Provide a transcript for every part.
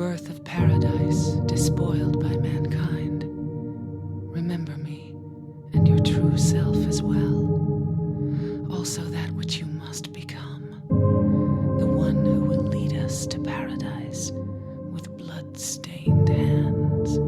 birth of paradise despoiled by mankind, remember me and your true self as well. Also that which you must become, the one who will lead us to paradise with blood-stained hands.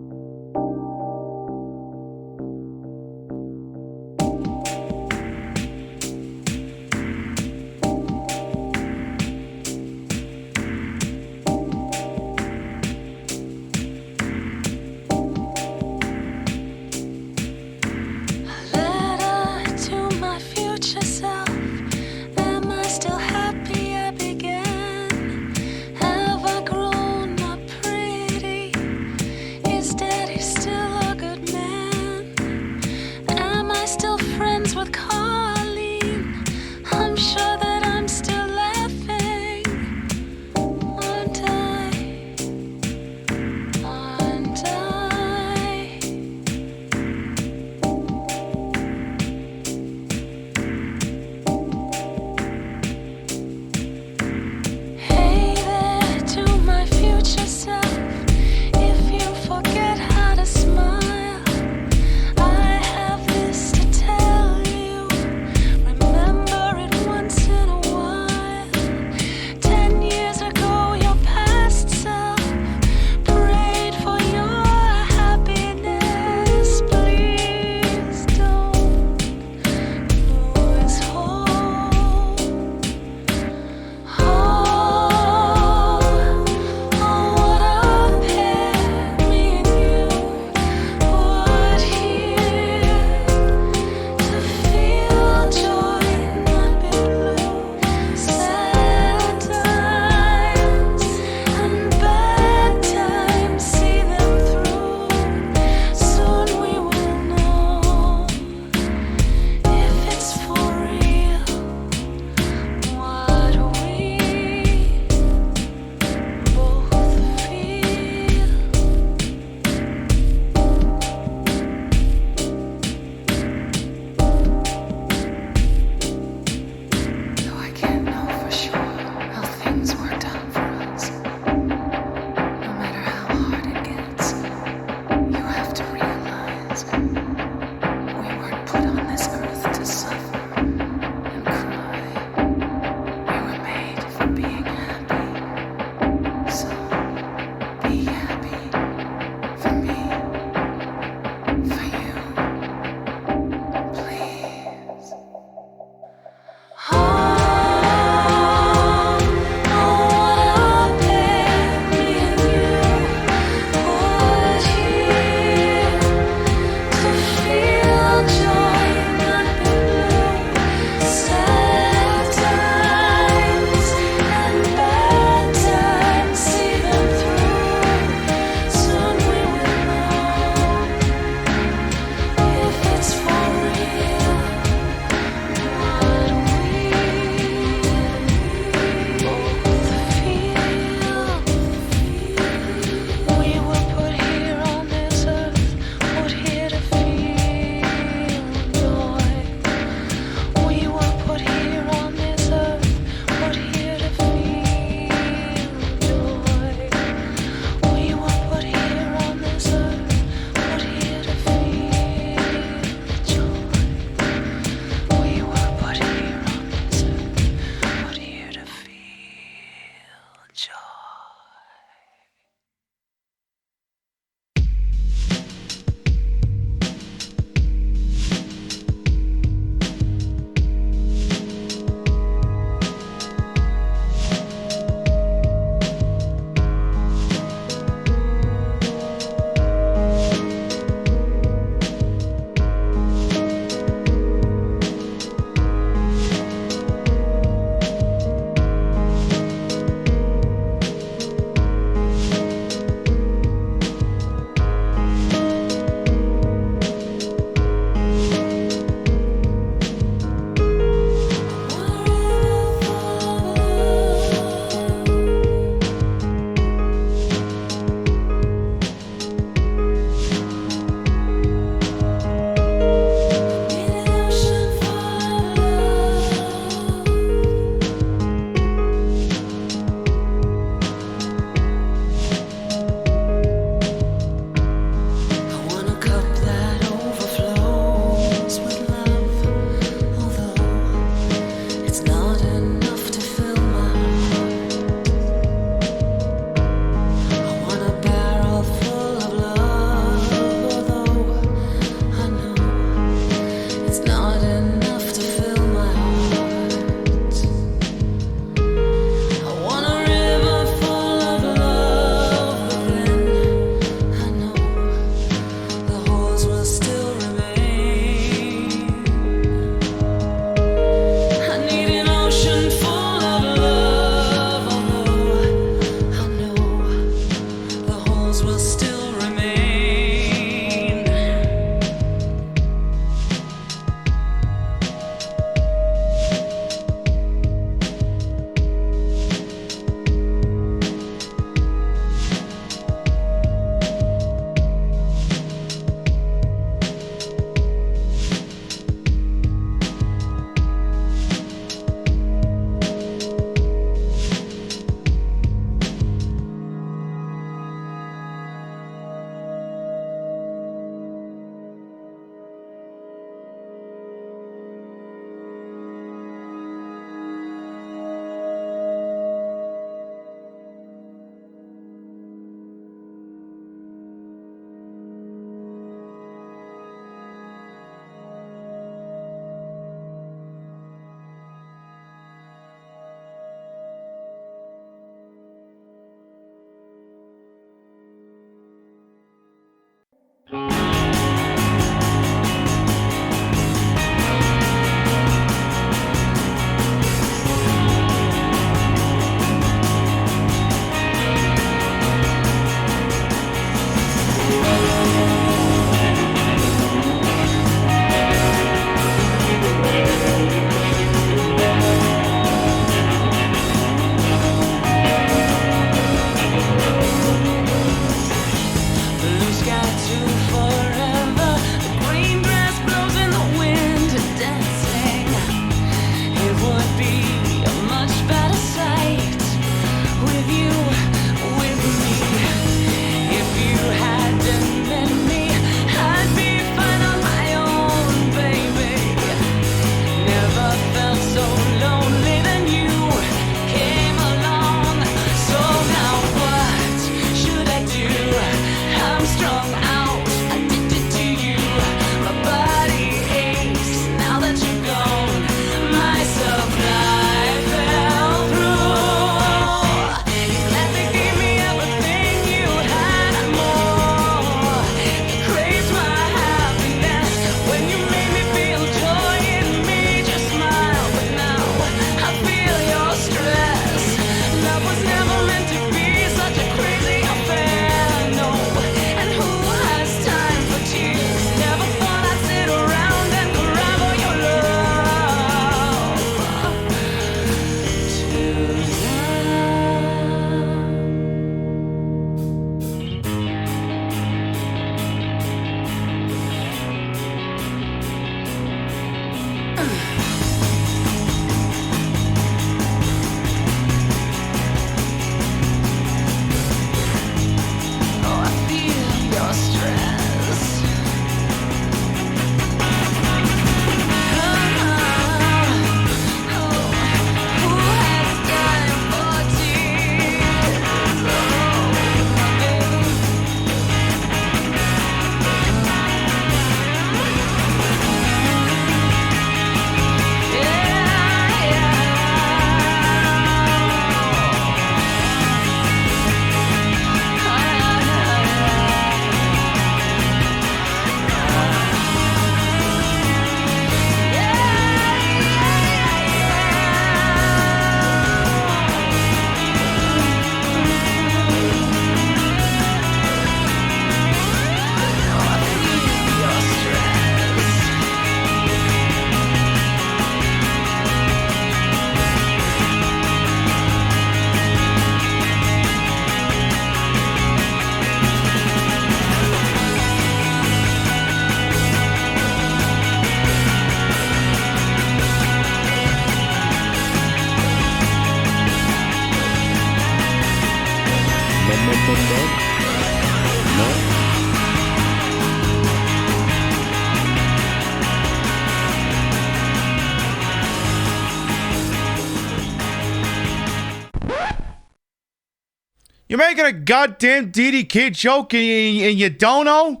You're making a goddamn DDK joke and you don't know?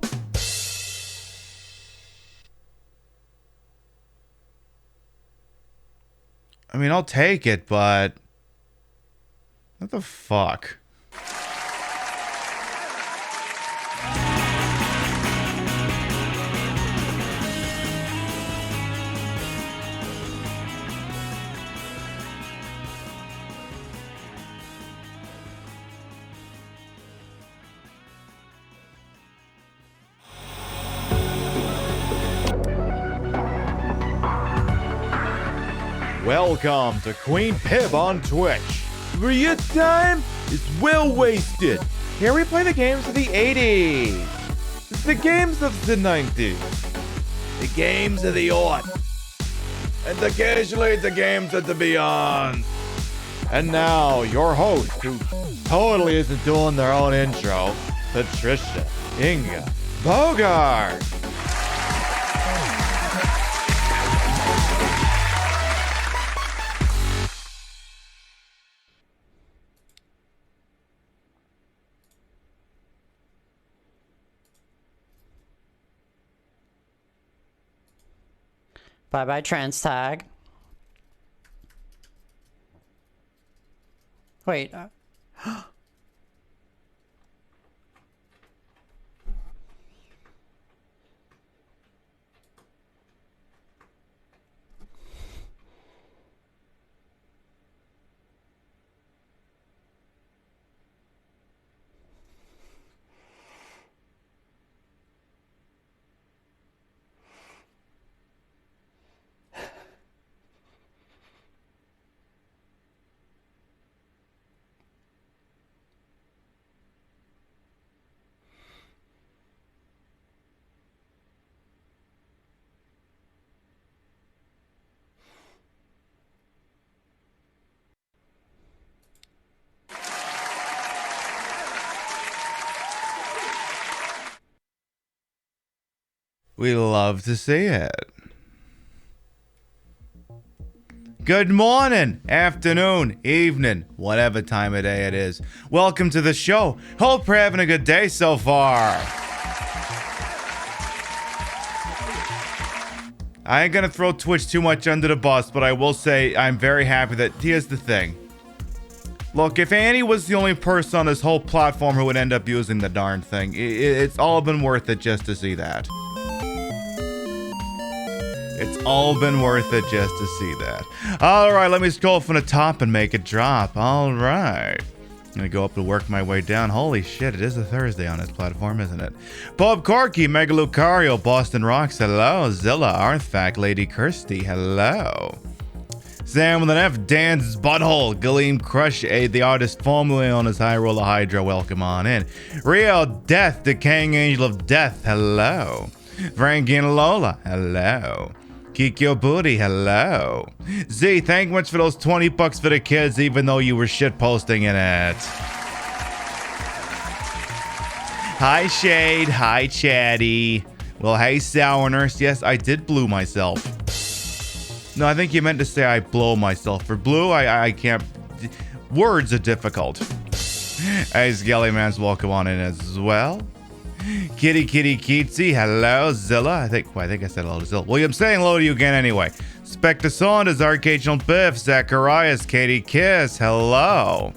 I mean, I'll take it, but... what the fuck? Welcome to Queen Pib on Twitch, where your time is well wasted. Here we play the games of the 80s, the games of the 90s, the games of the aughts, and occasionally the games of the beyond. And now, your host, who totally isn't doing their own intro, Patricia Inga Bogart. Bye-bye, trans tag. Wait. We love to see it. Good morning, afternoon, evening, whatever time of day it is. Welcome to the show. Hope you're having a good day so far. I ain't gonna throw Twitch too much under the bus, but I will say I'm very happy that, here's the thing. Look, if Annie was the only person on this whole platform who would end up using the darn thing, it's all been worth it just to see that. It's all been worth it just to see that. Alright, let me scroll from the top and make it drop. Alright. I'm gonna go up and work my way down. Holy shit, it is a Thursday on this platform, isn't it? Bob Corky, Mega Lucario, Boston Rocks, hello. Zilla, Arthfac, Lady Kirsty, hello. Sam with an F, Dan's Butthole, Galeem Crush, the artist formerly known as High Roller Hydra, welcome on in. Rio Death, Decaying Angel of Death, hello. Frankie and Lola, hello. Kikyo Booty, hello. Z, thank you much for those $20 for the kids, even though you were shitposting in it. Hi, Shade. Hi, Chatty. Well, hey, Sour Nurse. Yes, I did blue myself. No, I think you meant to say I blow myself. For blue, I can't. Words are difficult. Hey, Skellyman's welcome on in as well. Kitty Keatsy, hello. Zilla, I think I said hello to Zilla. Well, I'm saying hello to you again anyway. Spectre Saunders, Archangel Biff, Zacharias, Katie Kiss, hello.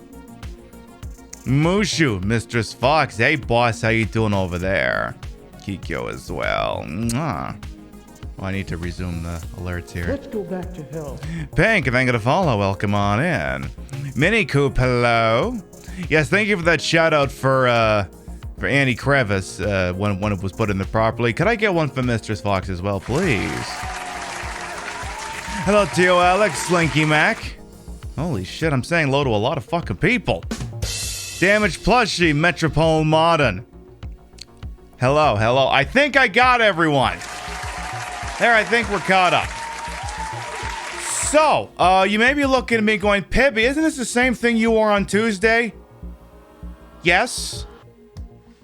Mushu, Mistress Fox, hey boss, how you doing over there? Kikyo as well. Mwah. Oh, I need to resume the alerts here. Let's go back to hell. Pink, if I'm gonna follow, welcome on in. Mini Coop, hello. Yes, thank you for that shout out for Annie Crevice when it was put in there properly. Could I get one for Mistress Fox as well, please? Hello to you, Alex, Slinky Mac. Holy shit, I'm saying hello to a lot of fucking people. Damage Plushie, Metropole Modern. Hello. I think I got everyone. There, I think we're caught up. So, you may be looking at me going, Pibby, isn't this the same thing you wore on Tuesday? Yes.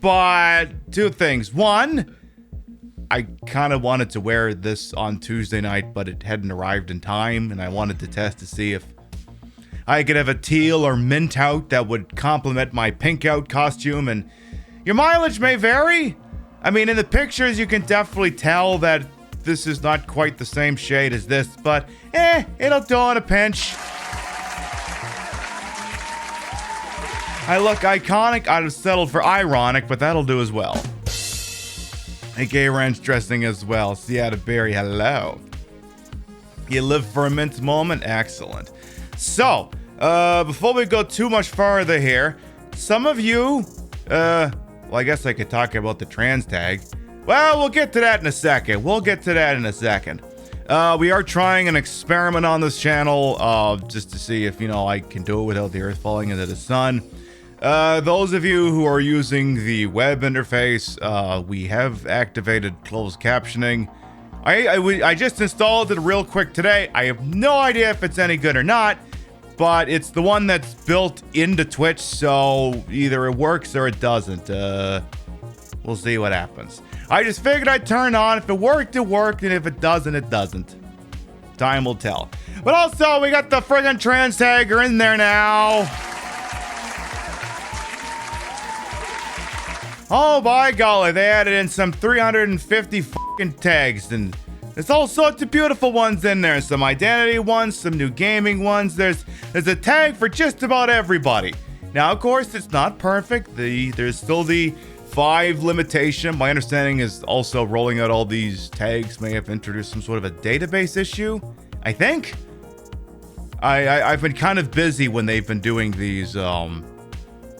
But two things. One, I kind of wanted to wear this on Tuesday night, but it hadn't arrived in time, and I wanted to test to see if I could have a teal or mint out that would complement my pink out costume, and your mileage may vary. I mean, in the pictures, you can definitely tell that this is not quite the same shade as this, but it'll do in a pinch. I look iconic. I'd have settled for ironic, but that'll do as well. Hey, Gay Ranch dressing as well. Seattle Berry, hello. You live for a mint moment? Excellent. So, before we go too much farther here, some of you, well, I guess I could talk about the trans tag. Well, we'll get to that in a second. We are trying an experiment on this channel, just to see if, I can do it without the earth falling into the sun. Those of you who are using the web interface, we have activated closed captioning. I just installed it real quick today. I have no idea if it's any good or not, but it's the one that's built into Twitch, so either it works or it doesn't. We'll see what happens. I just figured I'd turn it on. If it worked, it worked, and if it doesn't, it doesn't. Time will tell. But also, we got the friggin' trans tagger in there now. Oh, by golly, they added in some 350 fucking tags, and there's all sorts of beautiful ones in there. Some identity ones, some new gaming ones. There's a tag for just about everybody. Now, of course, it's not perfect. There's still the 5 limitation. My understanding is also rolling out all these tags may have introduced some sort of a database issue, I think. I've been kind of busy when they've been doing these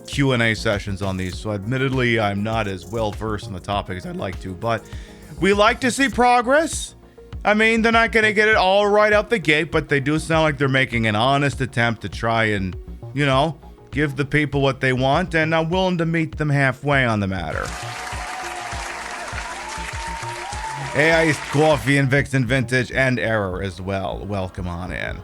Q&A sessions on these, so admittedly I'm not as well versed on the topic as I'd like to, but we like to see progress. I mean, they're not gonna get it all right out the gate, but they do sound like they're making an honest attempt to try and, give the people what they want, and I'm willing to meet them halfway on the matter. Hey, Iced Coffee and Vixen Vintage and Error as well. Welcome on in.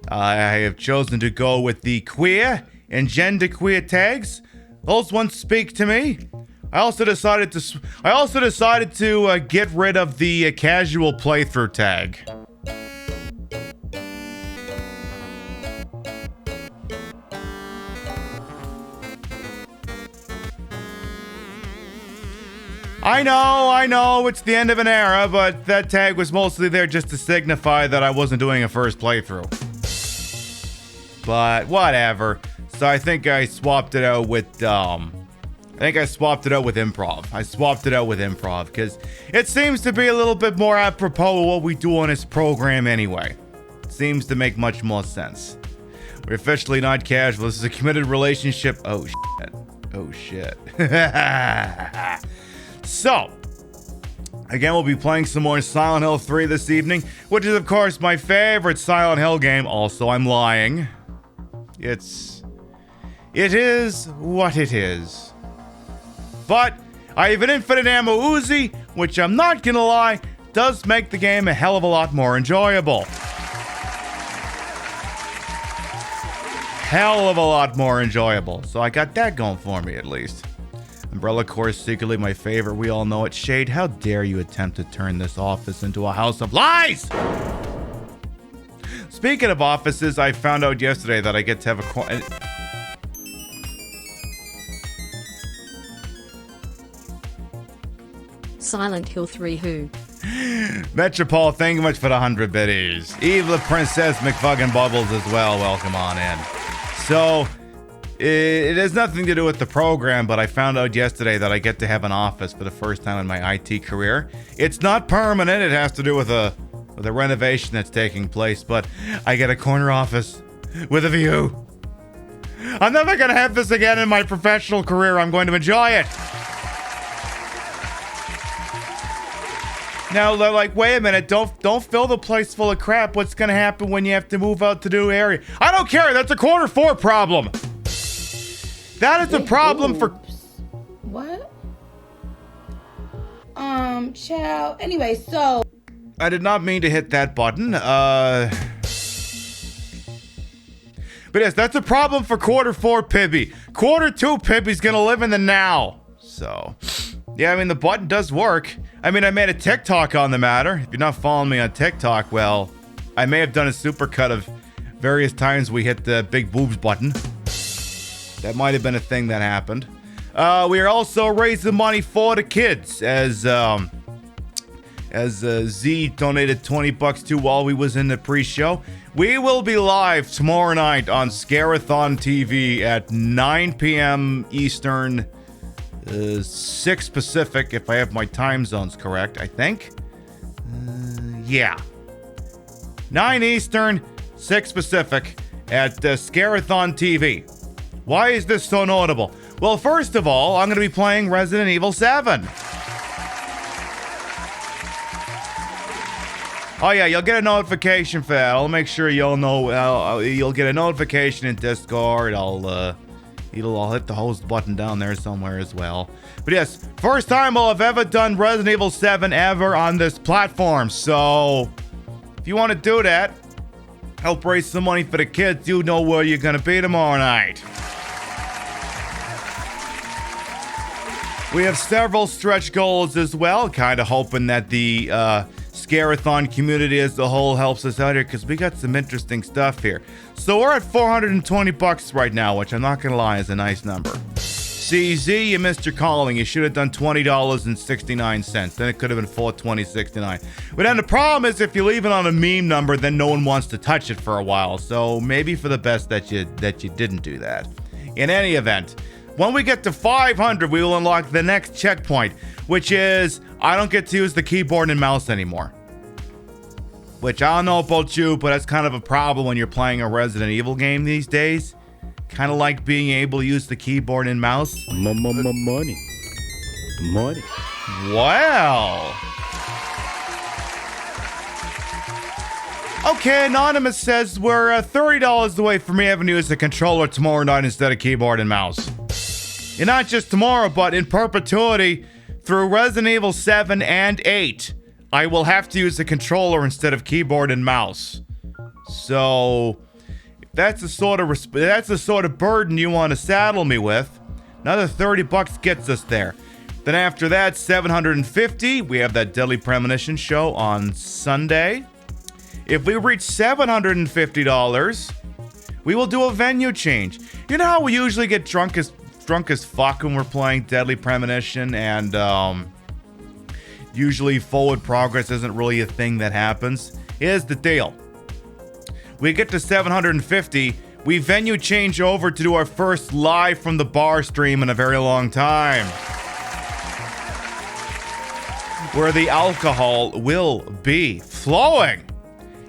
I have chosen to go with the queer and genderqueer tags. Those ones speak to me. I also decided to get rid of the casual playthrough tag. I know, it's the end of an era, but that tag was mostly there just to signify that I wasn't doing a first playthrough. But whatever. So I think I swapped it out with improv. I swapped it out with improv because it seems to be a little bit more apropos of what we do on this program anyway. It seems to make much more sense. We're officially not casual. This is a committed relationship. Oh shit. So, again, we'll be playing some more Silent Hill 3 this evening, which is, of course, my favorite Silent Hill game. Also, I'm lying. It is what it is. But I have an infinite ammo Uzi, which I'm not gonna lie, does make the game a hell of a lot more enjoyable. Hell of a lot more enjoyable. So I got that going for me, at least. Umbrella Corps is secretly my favorite. We all know it. Shade, how dare you attempt to turn this office into a house of lies? Speaking of offices, I found out yesterday that I get to have a... Silent Hill 3 who? Metropole, thank you much for the 100 biddies. Eve the Princess McFucking Bubbles as well. Welcome on in. So... It has nothing to do with the program, but I found out yesterday that I get to have an office for the first time in my IT career. It's not permanent. It has to do with a renovation that's taking place, but I get a corner office with a view. I'm never going to have this again in my professional career. I'm going to enjoy it. Now, they're like, wait a minute, don't fill the place full of crap. What's going to happen when you have to move out to new area? I don't care. That's a quarter 4 problem. That is a problem for... What? Child. Anyway, so... I did not mean to hit that button. But yes, that's a problem for quarter 4 Pibby. Quarter 2 Pibby's gonna live in the now. So... yeah, I mean, the button does work. I mean, I made a TikTok on the matter. If you're not following me on TikTok, well, I may have done a supercut of various times we hit the big boobs button. That might have been a thing that happened. We are also raising money for the kids, as Z donated $20 to while we was in the pre-show. We will be live tomorrow night on Scarathon TV at 9 p.m. Eastern, 6 Pacific, if I have my time zones correct, I think. Yeah. 9 Eastern, 6 Pacific at Scarathon TV. Why is this so notable? Well, first of all, I'm going to be playing Resident Evil 7. Oh yeah, you'll get a notification for that. I'll make sure you'll know. You'll get a notification in Discord. I'll hit the host button down there somewhere as well. But yes, first time I'll have ever done Resident Evil 7 ever on this platform. So, if you want to do that, help raise some money for the kids, you know where you're going to be tomorrow night. We have several stretch goals as well, kind of hoping that the Scarathon community as a whole helps us out here, because we got some interesting stuff here. So we're at $420 right now, which I'm not going to lie is a nice number. CZ, you missed your calling. You should have done $20.69. Then it could have been $420.69. But then the problem is if you leave it on a meme number, then no one wants to touch it for a while. So maybe for the best that you didn't do that. In any event, when we get to 500, we will unlock the next checkpoint, which is I don't get to use the keyboard and mouse anymore. Which I don't know about you, but that's kind of a problem when you're playing a Resident Evil game these days. Kind of like being able to use the keyboard and mouse. Money. Wow. Okay, Anonymous says we're $30 away from me having to use the controller tomorrow night instead of keyboard and mouse. And not just tomorrow, but in perpetuity through Resident Evil 7 and 8. I will have to use the controller instead of keyboard and mouse. So, if that's the sort of burden you want to saddle me with, another $30 gets us there. Then after that, $750, we have that Deadly Premonition show on Sunday. If we reach $750, we will do a venue change. You know how we usually get drunk as fuck when we're playing Deadly Premonition, and usually forward progress isn't really a thing that happens? Here's the deal. We get to 750, we venue change over to do our first live from the bar stream in a very long time, where the alcohol will be flowing.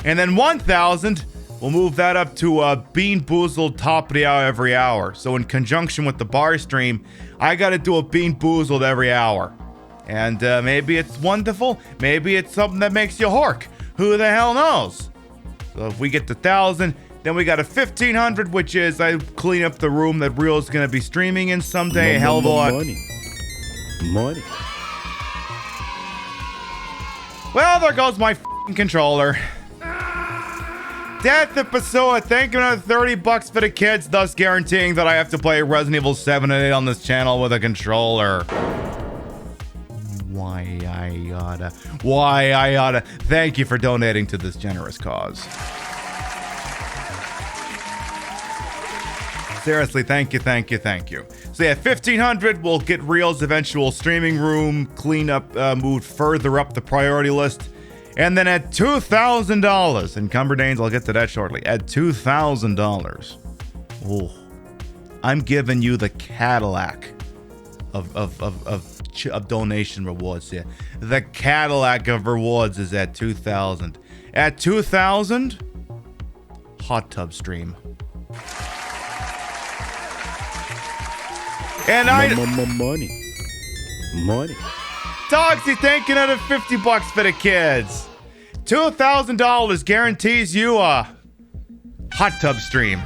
And then 1,000, we'll move that up to a Bean Boozled top of the hour every hour. So in conjunction with the bar stream, I gotta do a Bean Boozled every hour. And maybe it's wonderful, maybe it's something that makes you hork. Who the hell knows? So if we get to 1,000, then we got a 1,500, which is I clean up the room that Real's gonna be streaming in someday. A hell of a lot. Money. Well, there goes my f***ing controller. Death of Pessoa, thank you another $30 for the kids, thus guaranteeing that I have to play Resident Evil 7 and 8 on this channel with a controller. Why I oughta. Thank you for donating to this generous cause. Seriously, thank you. So yeah, 1,500, we'll get Real's eventual streaming room cleanup moved further up the priority list. And then at $2,000, and Cumberdanes, I'll get to that shortly, at $2,000, oh, I'm giving you the Cadillac of donation rewards here. The Cadillac of rewards is at 2,000. At 2,000, hot tub stream. And Money. Dogsy, thank you another $50 for the kids. $2,000 guarantees you a hot tub stream.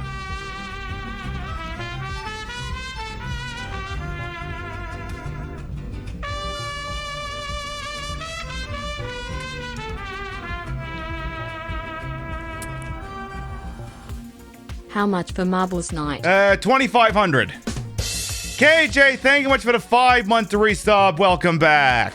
How much for Marbles Night? 2,500. KJ, thank you much for the 5-month resub. Welcome back.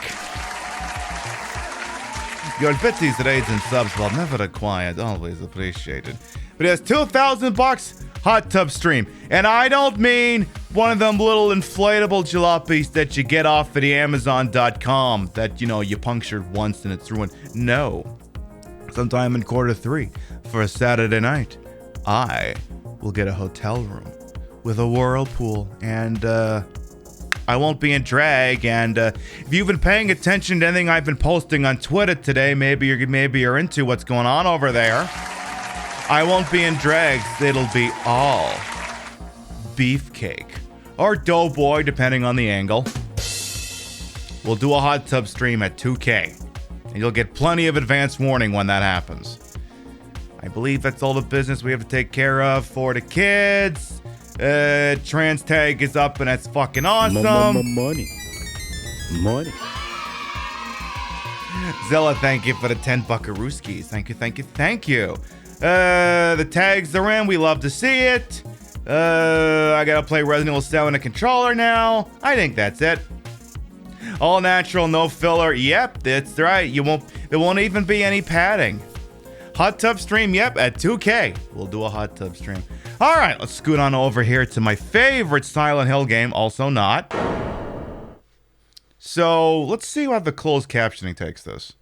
Your bitties, raids, and subs, while never required, always appreciated. But he has $2,000 hot tub stream. And I don't mean one of them little inflatable jalopies that you get off of the Amazon.com that, you punctured once and it's ruined. No. Sometime in Q3 for a Saturday night, I will get a hotel room with a whirlpool, and I won't be in drag. And if you've been paying attention to anything I've been posting on Twitter today, maybe you're into what's going on over there. I won't be in drag. It'll be all beefcake or doughboy, depending on the angle. We'll do a hot tub stream at 2K, and you'll get plenty of advance warning when that happens. I believe that's all the business we have to take care of for the kids. Trans tag is up, and that's fucking awesome. Money. Zella, thank you for the 10 buckarooskies. Thank you. The tags are in. We love to see it. I gotta play Resident Evil 7 on a controller now. I think that's it. All natural, no filler. Yep, that's right. There won't even be any padding. Hot tub stream, yep, at 2K. We'll do a hot tub stream. All right, let's scoot on over here to my favorite Silent Hill game, also not. So, let's see how the closed captioning takes this.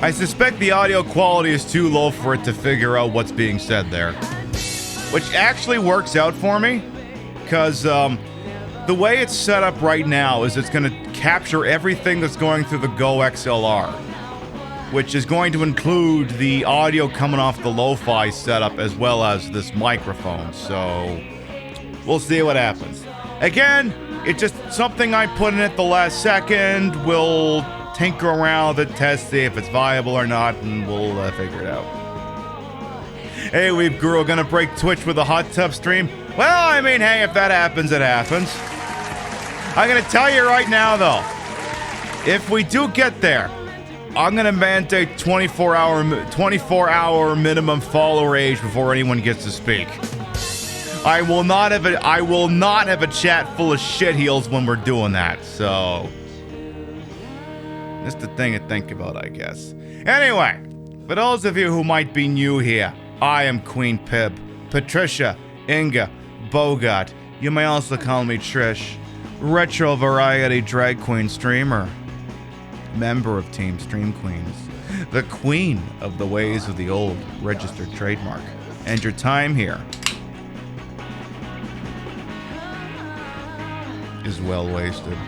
I suspect the audio quality is too low for it to figure out what's being said there. Which actually works out for me. Because the way it's set up right now is it's going to capture everything that's going through the Go XLR, which is going to include the audio coming off the lo-fi setup as well as this microphone. So we'll see what happens. Again, it's just something I put in at the last second. We'll tinker around with it, test, see if it's viable or not, and we'll figure it out. Hey, Weeb Guru, gonna break Twitch with a hot tub stream? Well, I mean, hey, if that happens, it happens. I'm gonna tell you right now, though, if we do get there, I'm gonna mandate 24-hour minimum follower age before anyone gets to speak. I will not have a chat full of shitheels when we're doing that. So just a thing to think about, I guess. Anyway, for those of you who might be new here, I am Queen Pib, Patricia, Inga, Bogart. You may also call me Trish, retro variety drag queen streamer, member of Team Stream Queens, the queen of the ways of the old registered trademark. And your time here is well wasted.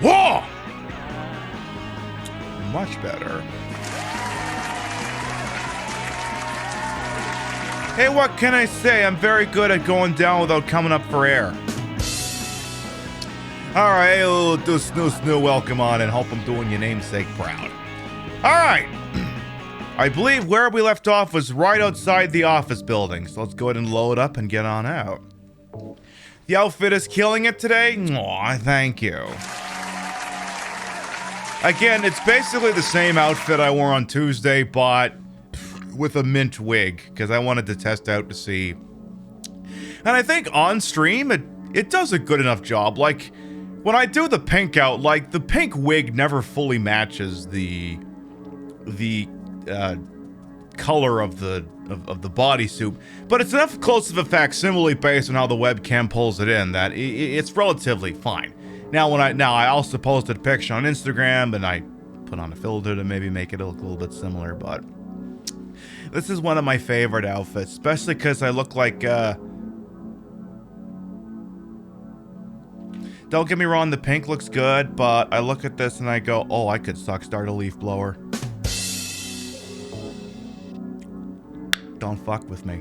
Whoa! Much better. Hey, what can I say? I'm very good at going down without coming up for air. Alright, we'll do snoo, welcome on and hope I'm doing your namesake proud. Alright. I believe where we left off was right outside the office building, so let's go ahead and load up and get on out. The outfit is killing it today? Aw, thank you. Again, it's basically the same outfit I wore on Tuesday, but with a mint wig, because I wanted to test out to see. And I think on stream, it does a good enough job. Like, when I do the pink out, like, the pink wig never fully matches the color of the bodysuit, but it's enough close of a facsimile based on how the webcam pulls it in that it's relatively fine. Now, I also posted a picture on Instagram, and I put on a filter to maybe make it look a little bit similar, but this is one of my favorite outfits, especially because I look like, don't get me wrong, the pink looks good, but I look at this and I go, oh, I could start a leaf blower. Don't fuck with me.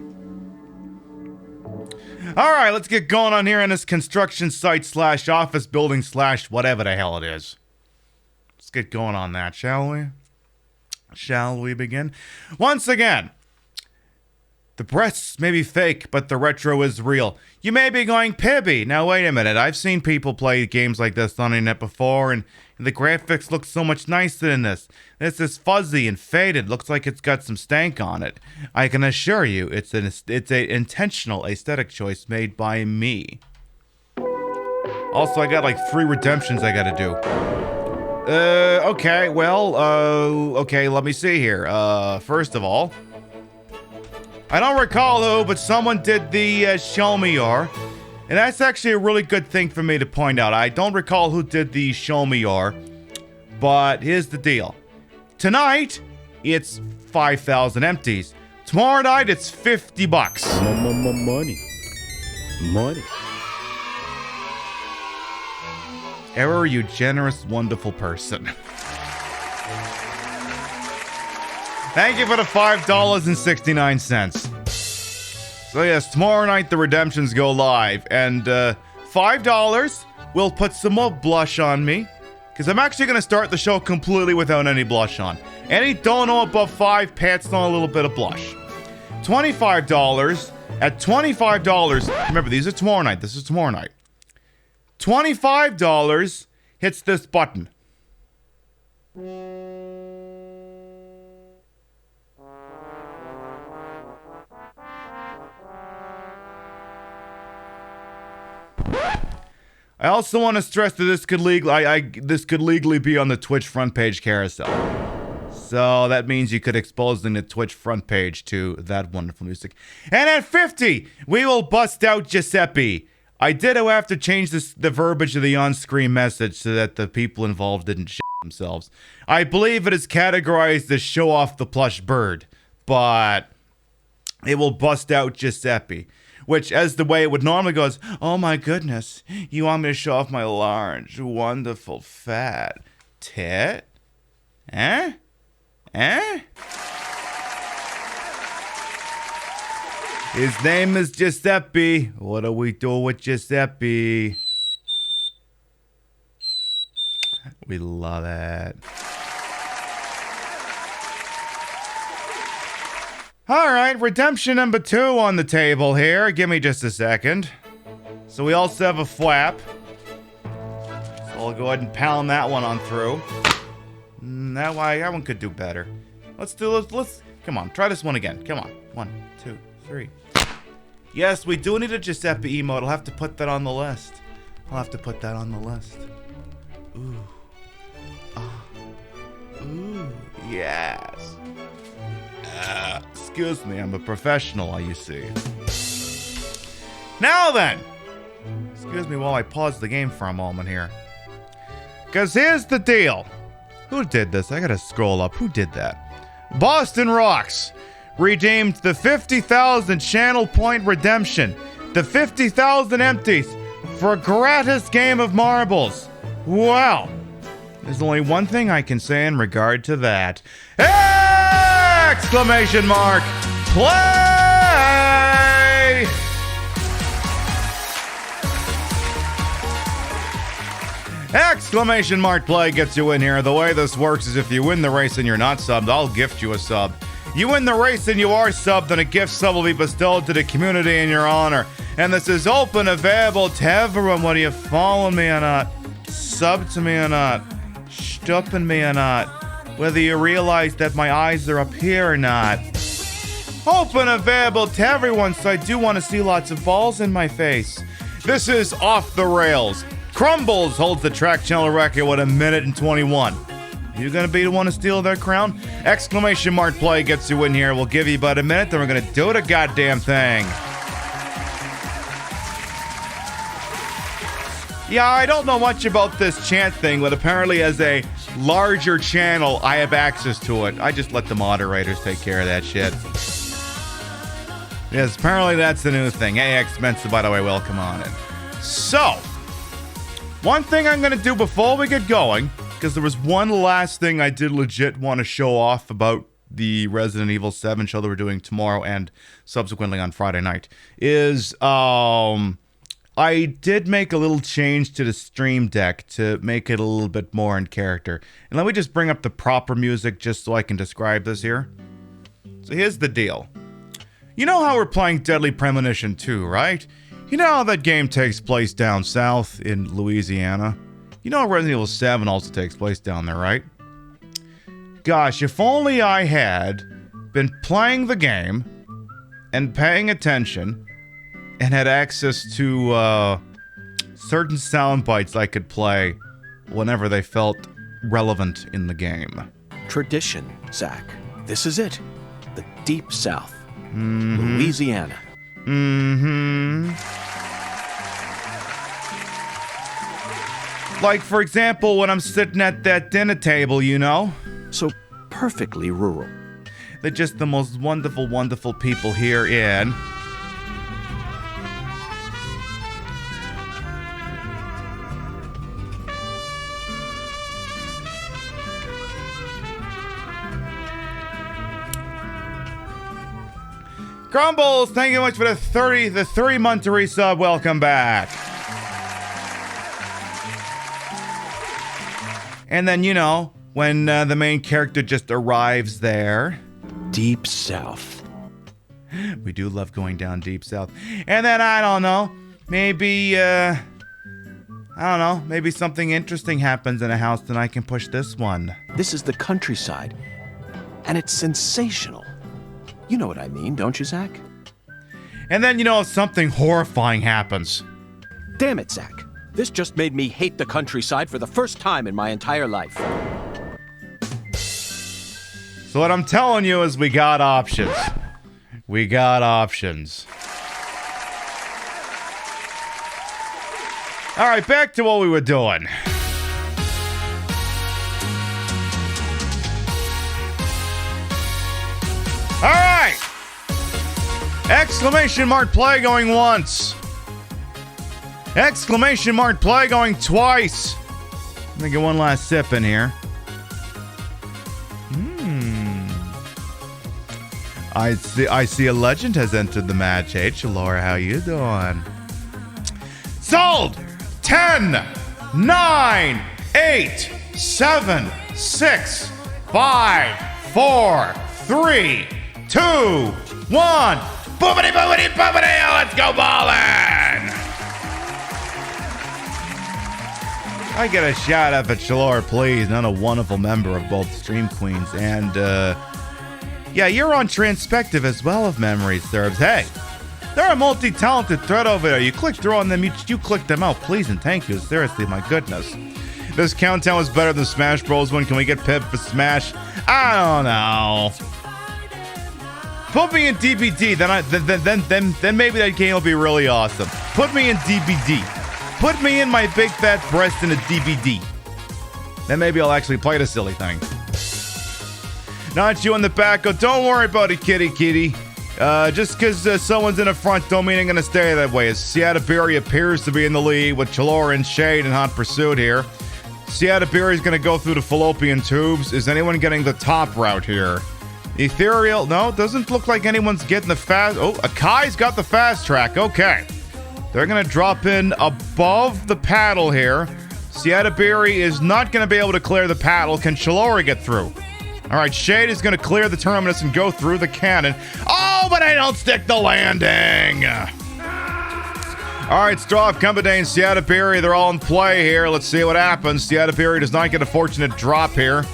Alright, let's get going on here in this construction site / office building / whatever the hell it is. Let's get going on that, shall we? Shall we begin? Once again, the breasts may be fake, but the retro is real. You may be going, Pibby. Now, wait a minute. I've seen people play games like this on the internet before, and the graphics look so much nicer than this. This is fuzzy and faded. Looks like it's got some stank on it. I can assure you, it's an intentional aesthetic choice made by me. Also, I got like 3 redemptions I gotta do. Okay, well, okay, let me see here. First of all, I don't recall who, but someone did the Show Me Your. And that's actually a really good thing for me to point out. I don't recall who did the Show Me Your, but here's the deal. Tonight, it's 5,000 empties. Tomorrow night, it's $50. Money. Error, you generous, wonderful person. Thank you for the $5.69. So yes, tomorrow night the redemptions go live, and $5 will put some more blush on me, because I'm actually going to start the show completely without any blush on. Any dono above 5 pats on a little bit of blush. $25, at $25, remember these are tomorrow night, this is tomorrow night. $25 hits this button. I also want to stress that this could legally be on the Twitch front page carousel. So that means you could expose the Twitch front page to that wonderful music. And at 50, we will bust out Giuseppe. I did have to change the verbiage of the on-screen message so that the people involved didn't shit themselves. I believe it is categorized as show off the plush bird, but it will bust out Giuseppe. Which, as the way it would normally go, is, oh my goodness, you want me to show off my large, wonderful, fat tit? Eh? His name is Giuseppe. What do we do with Giuseppe? We love it. All right, redemption number 2 on the table here. Give me just a second. So we also have a flap. So I'll go ahead and pound that one on through. That one could do better. Let's come on, try this one again. Come on. 1, 2, 3. Yes, we do need a Giuseppe emote. I'll have to put that on the list. Ooh. Ooh, yes. Excuse me, I'm a professional, you see. Now then! Excuse me while I pause the game for a moment here. Because here's the deal. Who did this? I gotta scroll up. Who did that? Boston Rocks redeemed the 50,000 channel point redemption. The 50,000 empties for a gratis game of marbles. Wow. There's only one thing I can say in regard to that. Exclamation mark! Play! Exclamation mark play gets you in here. The way this works is if you win the race and you're not subbed, I'll gift you a sub. You win the race and you are subbed, then a gift sub will be bestowed to the community in your honor. And this is open, available to everyone, whether you follow me or not, sub to me or not, stupping me or not, whether you realize that my eyes are up here or not. Open, available to everyone, so I do want to see lots of balls in my face. This is Off the Rails. Crumbles holds the track channel record with 1 minute and 21. You gonna be the one to steal their crown? Exclamation mark play gets you in here. We'll give you about 1 minute, then we're gonna do the goddamn thing. Yeah, I don't know much about this chant thing, but apparently as a larger channel, I have access to it. I just let the moderators take care of that shit. Yes, apparently that's the new thing. Hey, Expensive, by the way, welcome on in. So, one thing I'm going to do before we get going, because there was one last thing I did legit want to show off about the Resident Evil 7 show that we're doing tomorrow and subsequently on Friday night, is, I did make a little change to the Stream Deck to make it a little bit more in character. And let me just bring up the proper music just so I can describe this here. So here's the deal. You know how we're playing Deadly Premonition 2, right? You know how that game takes place down south in Louisiana? You know Resident Evil 7 also takes place down there, right? Gosh, if only I had been playing the game and paying attention and had access to certain sound bites I could play whenever they felt relevant in the game. Tradition, Zach. This is it. The Deep South. Louisiana. Like, for example, when I'm sitting at that dinner table, you know? So perfectly rural. They're just the most wonderful, wonderful people here in... Crumbles, thank you much for the 3-month resub. Welcome back. And then, you know, when the main character just arrives there. Deep South. We do love going down Deep South. And then, I don't know, maybe something interesting happens in a house, then I can push this one. This is the countryside, and it's sensational. You know what I mean, don't you, Zach? And then, you know, something horrifying happens. Damn it, Zach. This just made me hate the countryside for the first time in my entire life. So what I'm telling you is we got options. We got options. All right, back to what we were doing. All right. Exclamation mark play going once. Exclamation mark play going twice. Let me get one last sip in here. I see a legend has entered the match. Hey, Chalora, how you doing? Sold! 10, 9, 8, 7, 6, 5, 4, 3, 2, 1. Boobity, boobity, boobity. Let's go ballin'! I get a shout out for Chalora, please. Not a wonderful member of both Stream Queens. And, yeah, you're on Transpective as well, if memory serves. Hey, they're a multi-talented thread over there. You click through on them, you click them out, please and thank you. Seriously, my goodness. This countdown was better than Smash Bros. One. Can we get Pip for Smash? I don't know. Put me in DBD, then maybe that game will be really awesome. Put me in DBD. Put me in my big fat breast in a DBD. Then maybe I'll actually play the silly thing. Not you in the back. Oh, don't worry about it, kitty. Just because someone's in the front don't mean I'm going to stay that way. As Seattle appears to be in the lead with Chalora and Shade in hot pursuit here. Seattle is going to go through the fallopian tubes. Is anyone getting the top route here? Ethereal, no, doesn't look like anyone's getting the fast. Oh, Akai's got the fast track. Okay. They're going to drop in above the paddle here. Seattle is not going to be able to clear the paddle. Can Chalora get through? All right, Shade is going to clear the terminus and go through the cannon. Oh, but I don't stick the landing. All right, Straw, Cumbadane, Seattle, they're all in play here. Let's see what happens. Seattle does not get a fortunate drop here.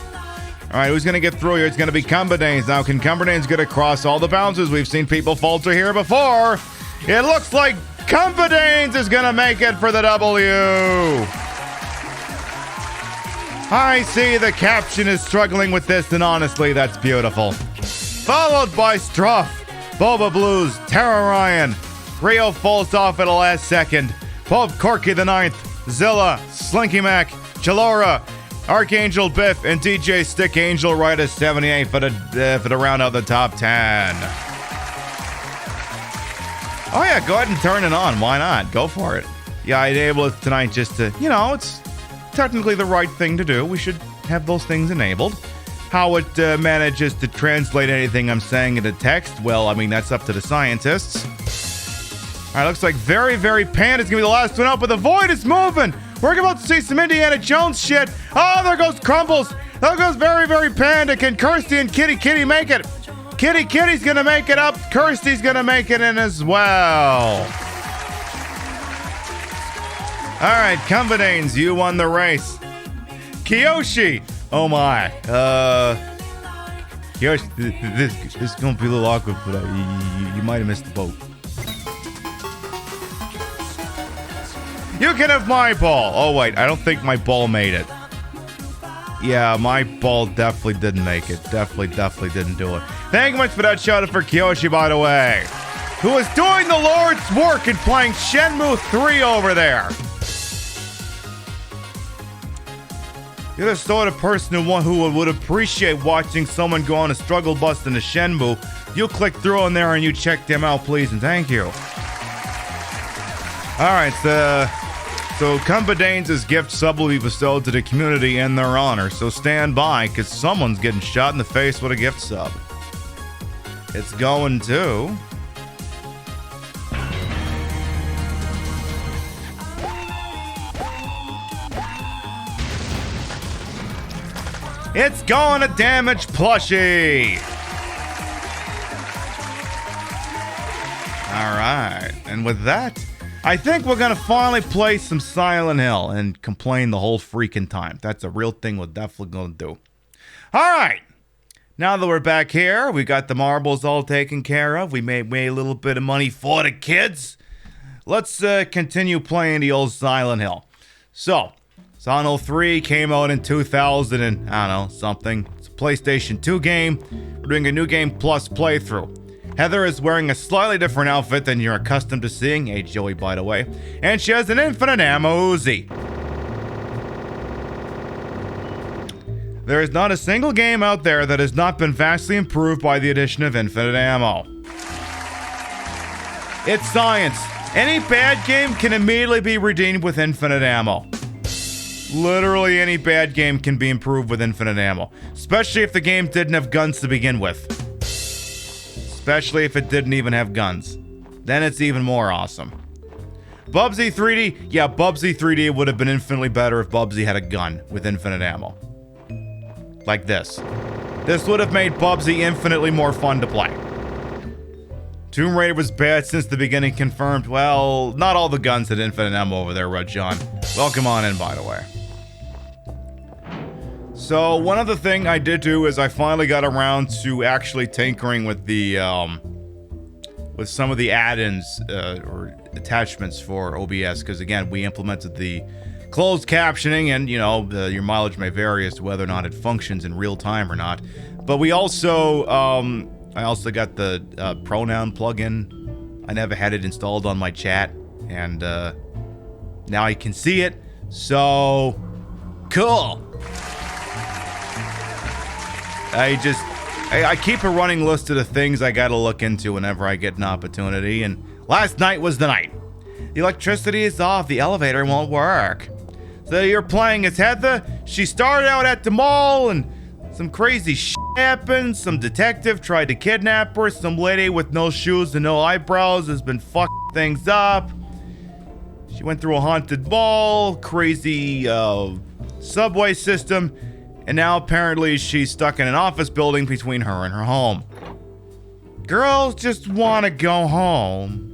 All right, who's going to get through here? It's going to be Cumbadanes. Now, can Cumbadanes get across all the bounces? We've seen people falter here before. It looks like Cumbadanes is going to make it for the W. I see the caption is struggling with this, and honestly, that's beautiful. Followed by Struff, Boba Blues, Terra Ryan. Rio falls off at the last second. Bob Corky the 9th, Zilla, Slinky Mac, Chalora, Archangel Biff, and DJ Stick Angel right at 78 for the round out the top 10. Oh yeah, go ahead and turn it on. Why not? Go for it. Yeah, I enabled it tonight just to, it's technically the right thing to do. We should have those things enabled. How it manages to translate anything I'm saying into text, well, I mean, that's up to the scientists. All right, looks like Very, Very Panda's gonna be the last one up, but the Void is moving. We're about to see some Indiana Jones shit. Oh, there goes Crumbles. There goes Very, Very Panda. Can Kirsty and Kitty make it? Kitty's gonna make it up. Kirsty's gonna make it in as well. All right, Cumbadanes, you won the race. Kiyoshi, oh my. Kiyoshi, this is gonna be a little awkward, but you might have missed the boat. You can have my ball. Oh wait, I don't think my ball made it. Yeah, my ball definitely didn't make it. Definitely didn't do it. Thank you much for that shout out for Kiyoshi, by the way, who is doing the Lord's work and playing Shenmue 3 over there. You're the sort of person who would appreciate watching someone go on a struggle bus in a Shenmue. You click through on there and you check them out, please, and thank you. All right, so Cumbadanes' gift sub will be bestowed to the community in their honor, so stand by, because someone's getting shot in the face with a gift sub. It's going to... It's going to Damage Plushie! Alright, and with that, I think we're gonna finally play some Silent Hill and complain the whole freaking time. That's a real thing we're definitely gonna do. Alright, now that we're back here, we got the marbles all taken care of. We made a little bit of money for the kids. Let's continue playing the old Silent Hill. So, Silent Hill 3 came out in 2000 and, I don't know, something. It's a PlayStation 2 game. We're doing a New Game Plus playthrough. Heather is wearing a slightly different outfit than you're accustomed to seeing. Hey, Joey, by the way. And she has an infinite ammo Uzi. There is not a single game out there that has not been vastly improved by the addition of infinite ammo. It's science. Any bad game can immediately be redeemed with infinite ammo. Literally any bad game can be improved with infinite ammo. Especially if the game didn't have guns to begin with. especially if it didn't even have guns. Then it's even more awesome. Bubsy 3D, yeah, Bubsy 3D would have been infinitely better if Bubsy had a gun with infinite ammo. Like this. This would have made Bubsy infinitely more fun to play. Tomb Raider was bad since the beginning, confirmed. Well, not all the guns had infinite ammo over there, John. Welcome on in, by the way. So, one other thing I did do is I finally got around to actually tinkering with the, with some of the add-ins, or attachments for OBS, because again, we implemented the closed captioning, and, you know, your mileage may vary as to whether or not it functions in real time or not. But we also, I also got the pronoun plugin. I never had it installed on my chat, and now I can see it. So cool. I keep a running list of the things I gotta look into whenever I get an opportunity, and last night was the night. The electricity is off, the elevator won't work. So you're playing as Heather. She started out at the mall, and some crazy shit happened. Some detective tried to kidnap her. Some lady with no shoes and no eyebrows has been fucking things up. She went through a haunted mall, crazy subway system, and now apparently she's stuck in an office building between her and her home. Girls just want to go home.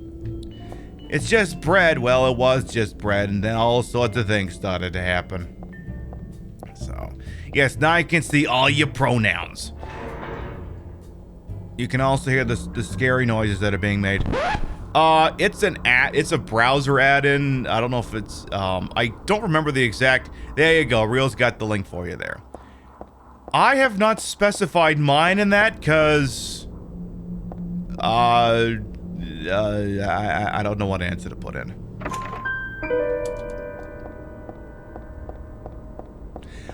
It's just bread. Well, it was just bread, and then all sorts of things started to happen. So, yes, now you can see all your pronouns. You can also hear the scary noises that are being made. It's a browser add-in. I don't know if it's, I don't remember the exact, there you go, Real's got the link for you there. I have not specified mine in that, because, I don't know what answer to put in.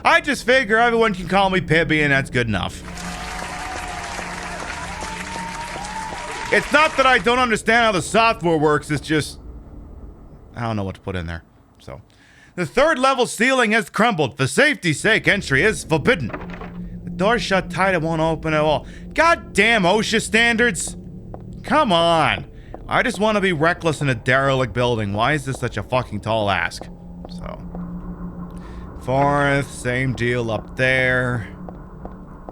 I just figure everyone can call me Pibby, and that's good enough. It's not that I don't understand how the software works, it's just I don't know what to put in there. So, the third level ceiling has crumbled. For safety's sake, entry is forbidden. The door's shut tight, it won't open at all. God damn OSHA standards! Come on! I just want to be reckless in a derelict building. Why is this such a fucking tall ask? So, fourth, same deal up there.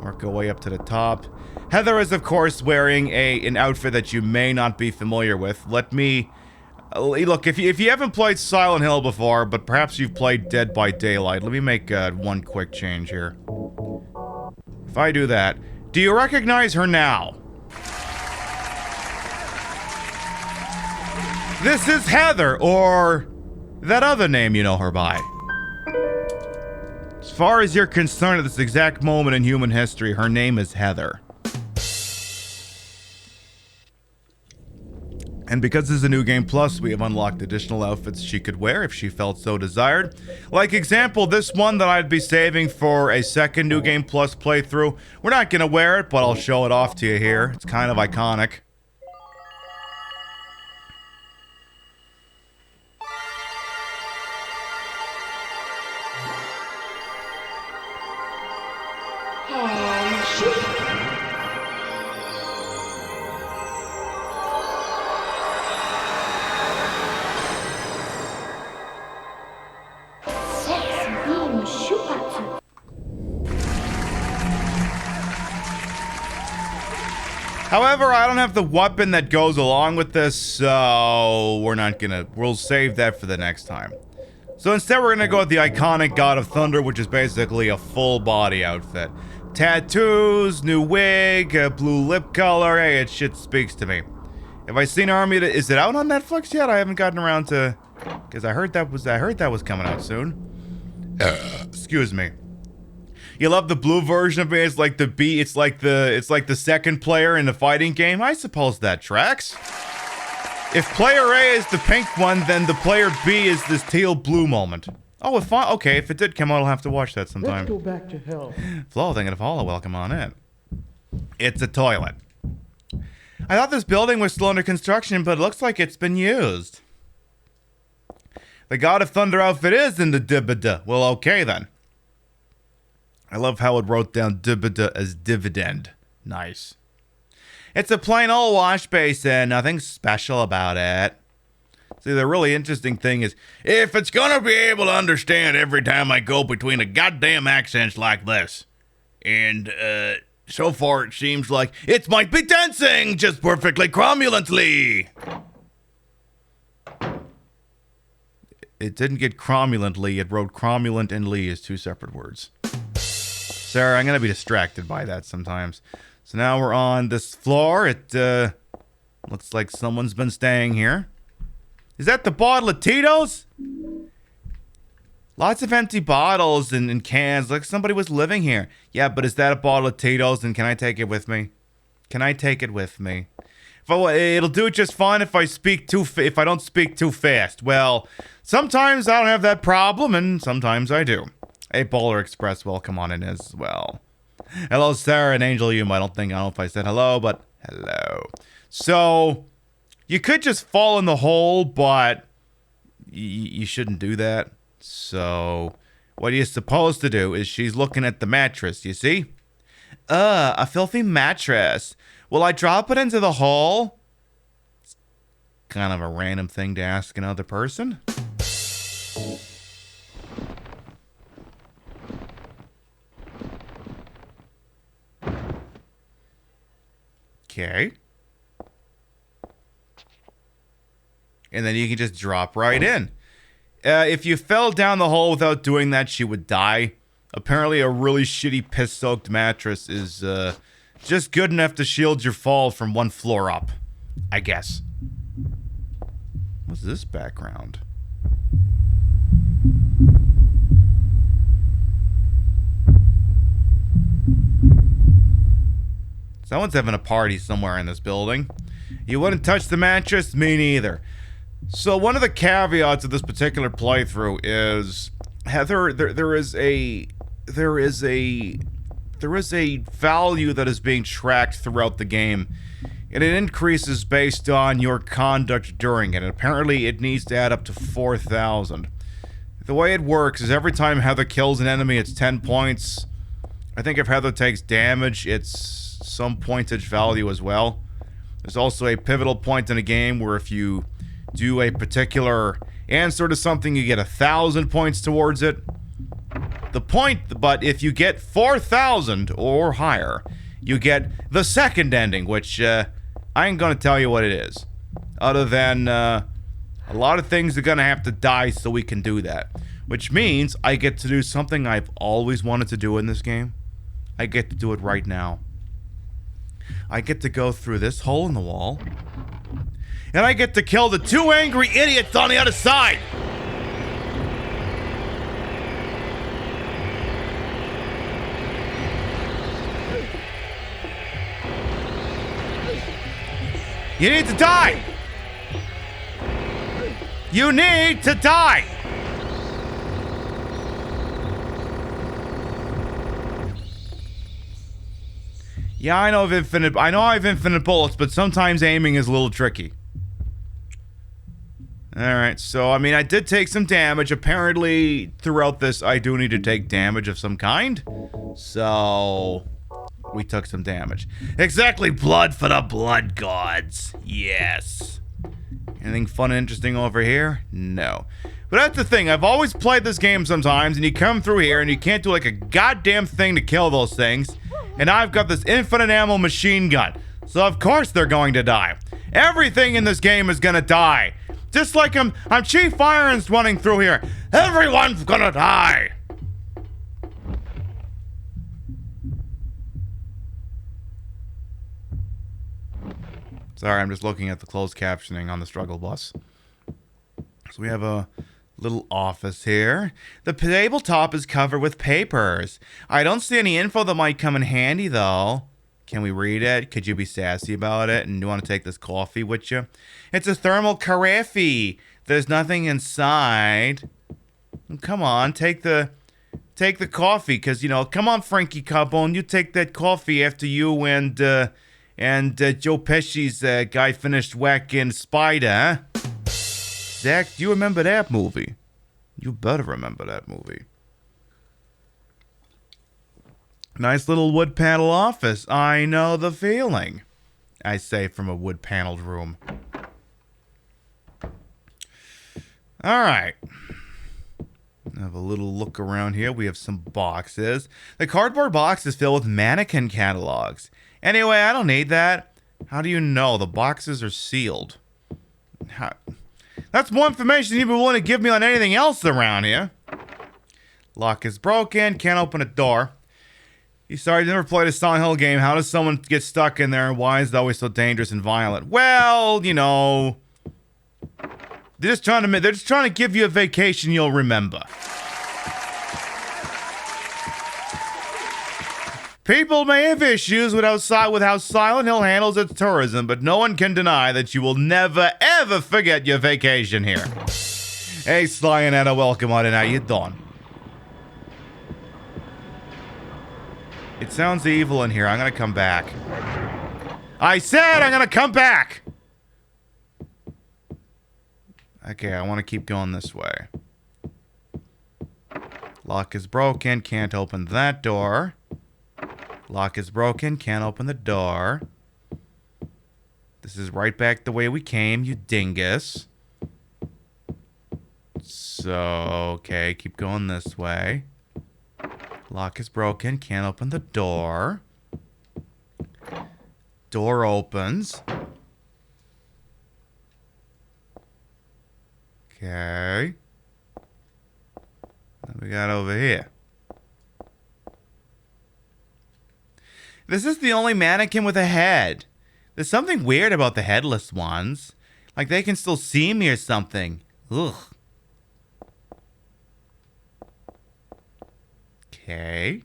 Work our way up to the top. Heather is, of course, wearing an outfit that you may not be familiar with. Let me... look, if you haven't played Silent Hill before, but perhaps you've played Dead by Daylight, let me make one quick change here. If I do that, do you recognize her now? This is Heather, or that other name you know her by. As far as you're concerned at this exact moment in human history, her name is Heather. And because this is a new game plus, we have unlocked additional outfits she could wear if she felt so desired. Like example, this one that I'd be saving for a second new game plus playthrough. We're not gonna wear it, but I'll show it off to you here. It's kind of iconic. However, I don't have the weapon that goes along with this, so we'll save that for the next time. So instead we're gonna go with the iconic God of Thunder, which is basically a full body outfit. Tattoos, new wig, blue lip color, hey, it shit speaks to me. Have I seen Army, is it out on Netflix yet? I haven't gotten around to, because I heard that was coming out soon. Excuse me. You love the blue version of it. It's like it's like the second player in the fighting game. I suppose that tracks. If player A is the pink one, then the player B is this teal blue moment. Oh, okay, if it did come out, I'll have to watch that sometime. Let's go back to hell. Flo, thinking of Paula, welcome on in. It's a toilet. I thought this building was still under construction, but it looks like it's been used. The God of Thunder outfit is in the dibida. Well, okay then. I love how it wrote down dibida as dividend. Nice. It's a plain old wash basin. Nothing special about it. See, the really interesting thing is, if it's gonna be able to understand every time I go between a goddamn accents like this, and, so far it seems like it might be dancing just perfectly cromulently. It didn't get cromulently, it wrote cromulent and Lee as two separate words. Sarah, I'm gonna be distracted by that sometimes. So now we're on this floor. It, looks like someone's been staying here. Is that the bottle of Tito's? Lots of empty bottles and cans, like somebody was living here. Yeah, but is that a bottle of Tito's, and can I take it with me? Can I take it with me? It'll do just fine if I if I don't speak too fast. Well, sometimes I don't have that problem, and sometimes I do. Hey, Polar Express, welcome on in as well. Hello, Sarah and Angel Yuma. I don't know if I said hello, but hello. So, you could just fall in the hole, but you shouldn't do that. So, what you're supposed to do is she's looking at the mattress, you see? A filthy mattress. Will I drop it into the hole? It's kind of a random thing to ask another person. Okay. And then you can just drop right in. If you fell down the hole without doing that, she would die. Apparently a really shitty piss-soaked mattress is just good enough to shield your fall from one floor up, I guess. What's this background? Someone's having a party somewhere in this building. You wouldn't touch the mattress? Me neither. So one of the caveats of this particular playthrough is there is a value that is being tracked throughout the game, and it increases based on your conduct during it. And apparently it needs to add up to 4,000. The way it works is every time Heather kills an enemy, it's 10 points. I think if Heather takes damage, it's some pointage value as well. There's also a pivotal point in a game where if you do a particular answer to something, you get 1,000 points towards it. But if you get 4,000 or higher, you get the second ending, which I ain't gonna tell you what it is. Other than a lot of things are gonna have to die so we can do that. Which means I get to do something I've always wanted to do in this game. I get to do it right now. I get to go through this hole in the wall, and I get to kill the two angry idiots on the other side! You need to die! You need to die! Yeah, I know I have infinite bullets, but sometimes aiming is a little tricky. Alright, so, I mean, I did take some damage. Apparently, throughout this, I do need to take damage of some kind. So, we took some damage. Exactly, blood for the blood gods. Yes. Anything fun and interesting over here? No. But that's the thing, I've always played this game sometimes, and you come through here, and you can't do, like, a goddamn thing to kill those things. And I've got this infinite ammo machine gun. So of course they're going to die. Everything in this game is gonna die. Just like I'm Chief Irons running through here. Everyone's gonna die. Sorry, I'm just looking at the closed captioning on the struggle bus. So we have a little office here. The tabletop is covered with papers. I don't see any info that might come in handy, though. Can we read it? Could you be sassy about it? And you want to take this coffee with you? It's a thermal carafe. There's nothing inside. Come on, take the coffee, because, you know, come on, Frankie Carbone, you take that coffee after you and Joe Pesci's guy finished whacking Spider, huh? Zach, do you remember that movie? You better remember that movie. Nice little wood panel office. I know the feeling. I say from a wood-paneled room. Alright. Have a little look around here. We have some boxes. The cardboard box is filled with mannequin catalogs. Anyway, I don't need that. How do you know? The boxes are sealed. That's more information you'd be willing to give me on anything else around here. Lock is broken. Can't open a door. You sorry, never played a Silent Hill game. How does someone get stuck in there? Why is it always so dangerous and violent? Well, you know, they're just trying to give you a vacation you'll remember. People may have issues with how Silent Hill handles its tourism, but no one can deny that you will never, ever forget your vacation here. Hey, Sly and Anna, welcome on in. How you doing? It sounds evil in here. I'm gonna come back. I said I'm gonna come back! Okay, I want to keep going this way. Lock is broken. Can't open that door. Lock is broken. Can't open the door. This is right back the way we came, you dingus. So, okay, keep going this way. Lock is broken. Can't open the door. Door opens. Okay. What we got over here? This is the only mannequin with a head. There's something weird about the headless ones. Like they can still see me or something. Ugh. Okay.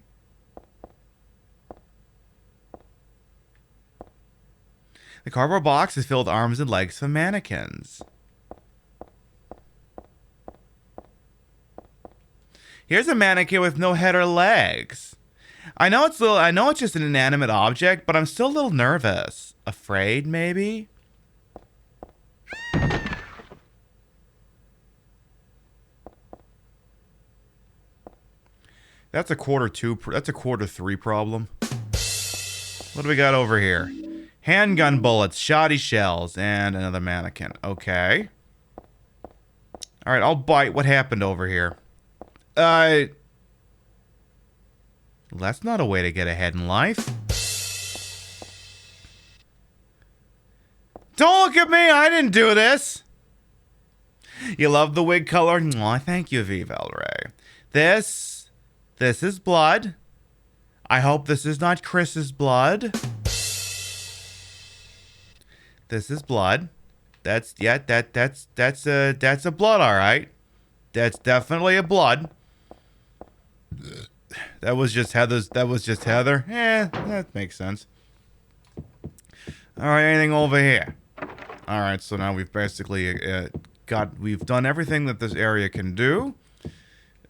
The cardboard box is filled with arms and legs of mannequins. Here's a mannequin with no head or legs. I know it's just an inanimate object, but I'm still a little nervous. Afraid, maybe? That's a quarter three problem. What do we got over here? Handgun bullets, shoddy shells, and another mannequin. Okay. Alright, I'll bite. What happened over here? That's not a way to get ahead in life. Don't look at me! I didn't do this! You love the wig color? Aw, thank you, Vivel Ray. This is blood. I hope this is not Chris's blood. This is blood. That's a blood, alright. That's definitely a blood. That was just Heather. That makes sense. Alright, anything over here? Alright, so now we've basically we've done everything that this area can do.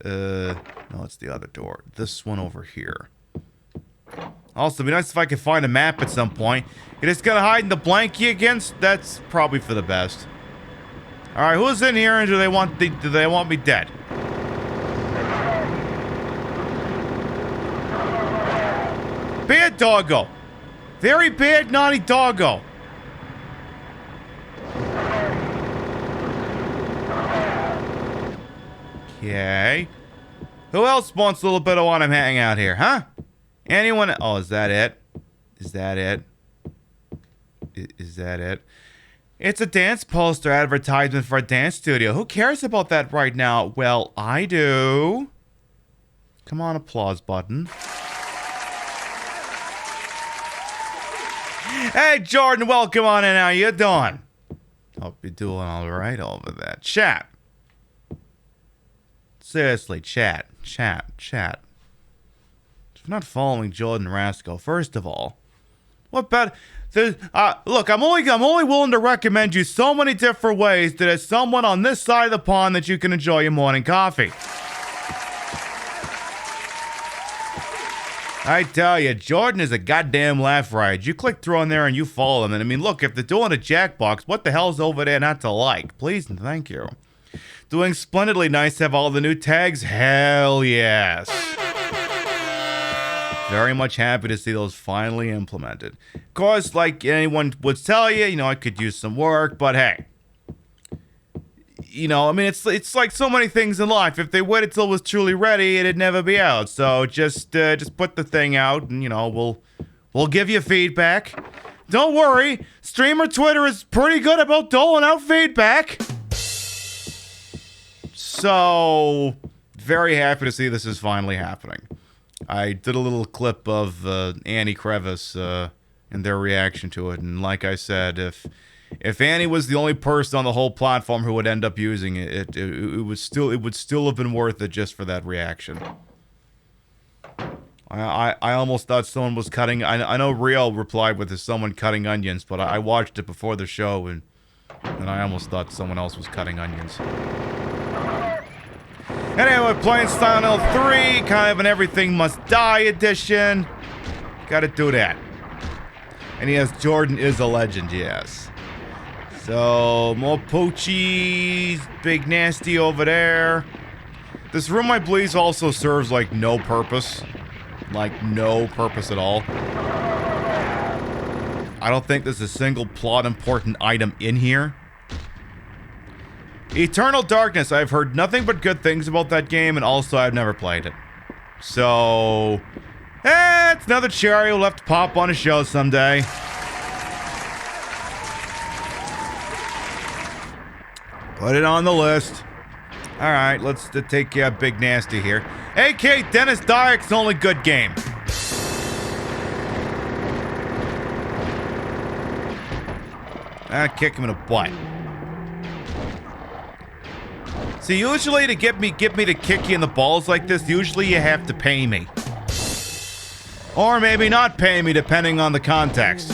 No, it's the other door. This one over here. Also, it'd be nice if I could find a map at some point. You're just gonna hide in the blankie again? That's probably for the best. Alright, who's in here and do they want me dead? Bad doggo. Very bad, naughty doggo. Okay. Who else wants a little bit of want to hang out here, huh? Anyone? Oh, is that it? Is that it? Is that it? It's a dance poster advertisement for a dance studio. Who cares about that right now? Well, I do. Come on, applause button. Hey, Jordan, welcome on in. How you doing? Hope you're doing all right over there. Chat. Seriously, chat. If you're not following Jordan Rasco, first of all, what better? Look, I'm only willing to recommend you so many different ways that there's someone on this side of the pond that you can enjoy your morning coffee. I tell you, Jordan is a goddamn laugh riot. You click through on there and you follow them. And I mean, look, if they're doing a Jackbox, what the hell's over there not to like? Please and thank you. Doing splendidly nice to have all the new tags. Hell yes. Very much happy to see those finally implemented. Of course, like anyone would tell you, I could use some work, but hey. I mean, it's like so many things in life. If they waited till it was truly ready, it'd never be out. So just put the thing out, and we'll give you feedback. Don't worry, streamer Twitter is pretty good about doling out feedback. So very happy to see this is finally happening. I did a little clip of Annie Crevice and their reaction to it, and like I said, if Annie was the only person on the whole platform who would end up using it, it would still have been worth it just for that reaction. I almost thought someone was cutting. I know Rio replied with someone cutting onions, but I watched it before the show and I almost thought someone else was cutting onions. Anyway, playing Silent Hill 3, kind of an Everything Must Die edition. Gotta do that. And yes, Jordan is a legend, yes. So, more Poochies, Big Nasty over there. This room, I believe, also serves, like, no purpose. Like, no purpose at all. I don't think there's a single plot important item in here. Eternal Darkness, I've heard nothing but good things about that game, and also I've never played it. So, it's another cherry we'll have to pop on a show someday. Put it on the list. Alright, let's take care of Big Nasty here. AK Dennis Dyack's only good game. Kick him in the butt. See, usually to get me to kick you in the balls like this, usually you have to pay me. Or maybe not pay me, depending on the context.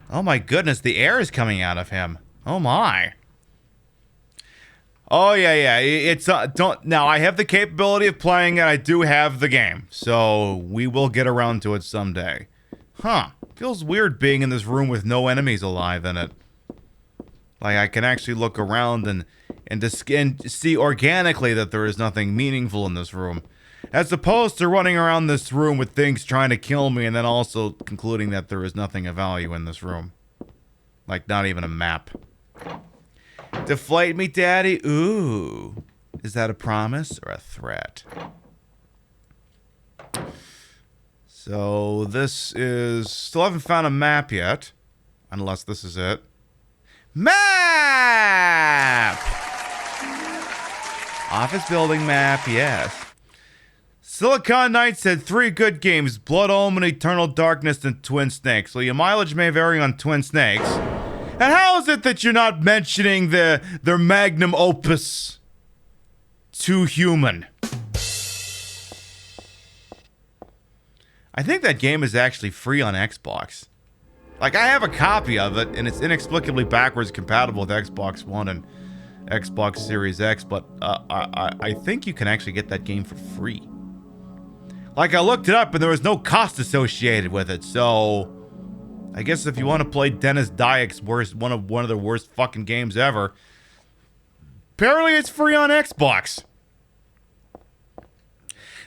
Oh my goodness, the air is coming out of him. Oh my. Oh yeah, it's now I have the capability of playing it. I do have the game, so we will get around to it someday. Huh? Feels weird being in this room with no enemies alive in it. Like I can actually look around and see organically that there is nothing meaningful in this room, as opposed to running around this room with things trying to kill me and then also concluding that there is nothing of value in this room. Like not even a map. Deflate me, Daddy? Ooh. Is that a promise or a threat? So this is... Still haven't found a map yet. Unless this is it. Map! Office building map, yes. Silicon Knight said 3 good games. Blood Omen, Eternal Darkness, and Twin Snakes. So your mileage may vary on Twin Snakes. And how is it that you're not mentioning their magnum opus, Too Human? I think that game is actually free on Xbox. Like, I have a copy of it, and it's inexplicably backwards compatible with Xbox One and Xbox Series X, but I think you can actually get that game for free. Like, I looked it up, and there was no cost associated with it, so... I guess if you want to play Dennis Dyack's one of the worst fucking games ever, apparently it's free on Xbox.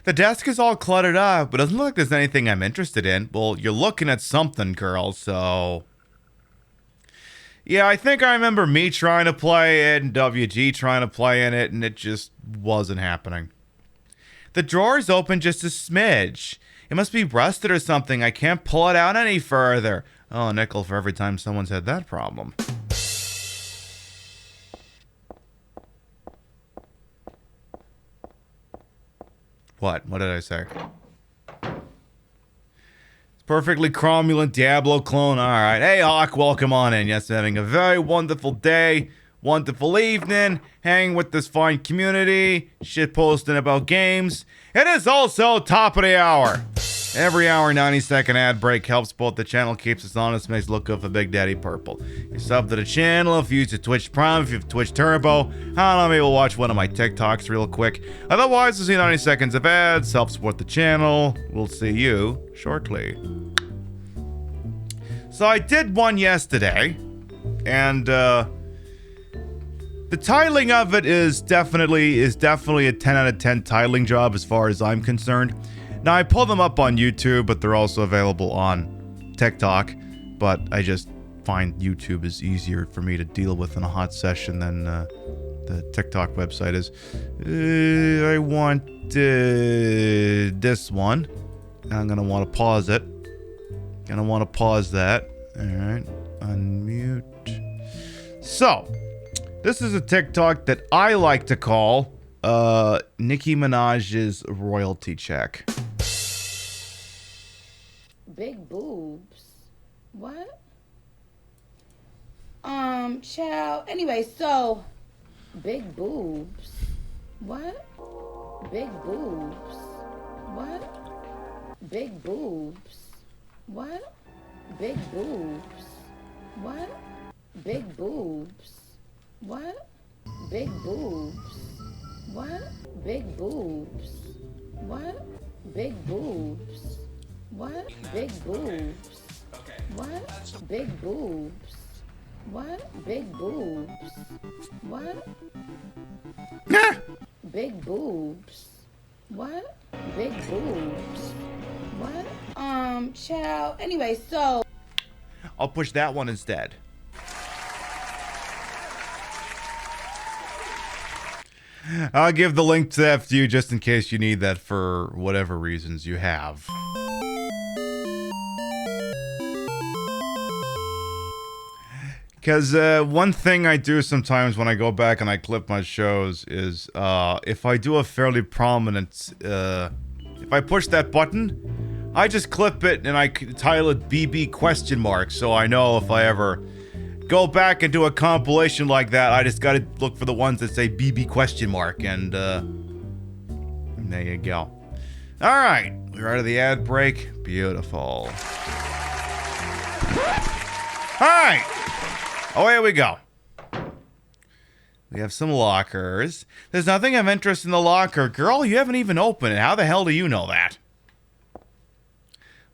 The desk is all cluttered up, but it doesn't look like there's anything I'm interested in. Well, you're looking at something, girl, so... Yeah, I think I remember me trying to play it and WG trying to play in it, and it just wasn't happening. The drawer's open just a smidge. It must be rusted or something. I can't pull it out any further. Oh, nickel for every time someone's had that problem. What? What did I say? It's perfectly cromulent Diablo clone. Alright. Hey, Hawk, welcome on in. Yes, I'm having a very wonderful day. Wonderful evening. Hanging with this fine community. Shit posting about games. It is also top of the hour. Every hour, 90-second ad break helps both the channel, keeps us honest, makes it look good for Big Daddy Purple. You sub to the channel if you use the Twitch Prime, if you have Twitch Turbo. I don't know, maybe we'll watch one of my TikToks real quick. Otherwise, we'll see 90 seconds of ads, help support the channel. We'll see you shortly. So I did one yesterday, and The titling of it is definitely a 10 out of 10 titling job as far as I'm concerned. Now, I pull them up on YouTube, but they're also available on TikTok. But I just find YouTube is easier for me to deal with in a hot session than the TikTok website is. I want this one. I'm going to want to pause it. Gonna want to pause that. Alright. Unmute. So, this is a TikTok that I like to call Nicki Minaj's royalty check. Big boobs. What? Child. Anyway, so big boobs. What? Big boobs. What? Big boobs. What? Big boobs. What? Big boobs. What? Big boobs. What? Big boobs. What? Big boobs. What? Big boobs. What? Big boobs. What? Big boobs. What? Big boobs. What? Big boobs. What? Child. Anyway, so I'll push that one instead. I'll give the link to that to you just in case you need that for whatever reasons you have. Because one thing I do sometimes when I go back and I clip my shows is if I do a fairly prominent, if I push that button, I just clip it and I title it BB question mark, so I know if I ever go back and do a compilation like that, I just gotta look for the ones that say BB question mark, and there you go. Alright, we're out of the ad break. Beautiful. Alright, away we go. We have some lockers. There's nothing of interest in the locker. Girl, you haven't even opened it. How the hell do you know that?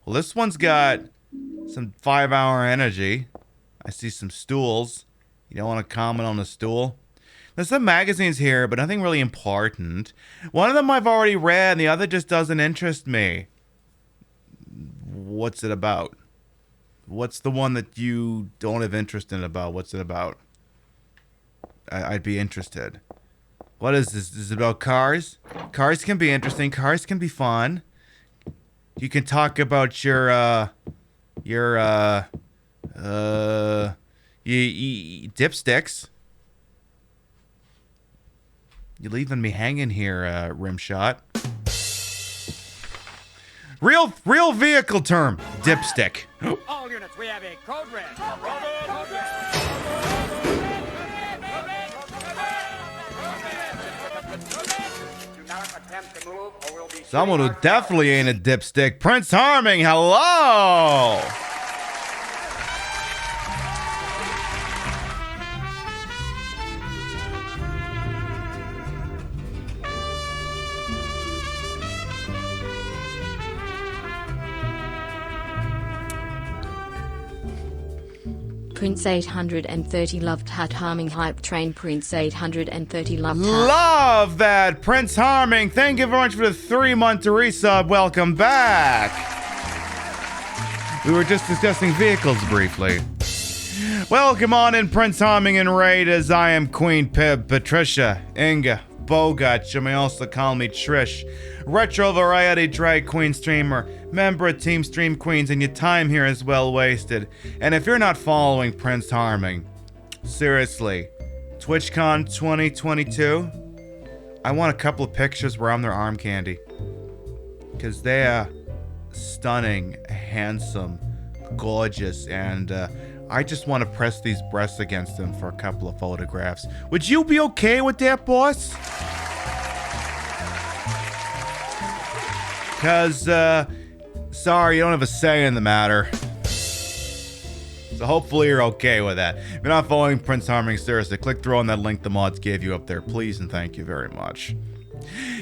Well, this one's got some 5-hour energy. I see some stools. You don't want to comment on the stool? There's some magazines here, but nothing really important. One of them I've already read, and the other just doesn't interest me. What's it about? What's the one that you don't have interest in about? What's it about? I'd be interested. What is this? Is it about cars? Cars can be interesting. Cars can be fun. You can talk about your dipsticks. You're leaving me hanging here, Rimshot. Real vehicle term, dipstick. All units, we have a code red. Someone who definitely ain't a dipstick. Prince Harming, hello! Prince 830 loved hat harming hype train. Prince 830 loved hat. Love that, Prince Harming. Thank you very much for the 3-month resub. Welcome back. We were just discussing vehicles briefly. Welcome on in, Prince Harming and Raid, as I am Queen Pib, Patricia, Inga, Bogart. You may also call me Trish. Retro variety drag queen streamer, member of Team Stream Queens, and your time here is well wasted. And if you're not following Prince Harming, seriously, TwitchCon 2022, I want a couple of pictures where I'm their arm candy. Because they are stunning, handsome, gorgeous, and I just want to press these breasts against them for a couple of photographs. Would you be okay with that, boss? Because, sorry, you don't have a say in the matter. So hopefully you're okay with that. If you're not following Prince Harming, seriously, click through on that link the mods gave you up there, please, and thank you very much.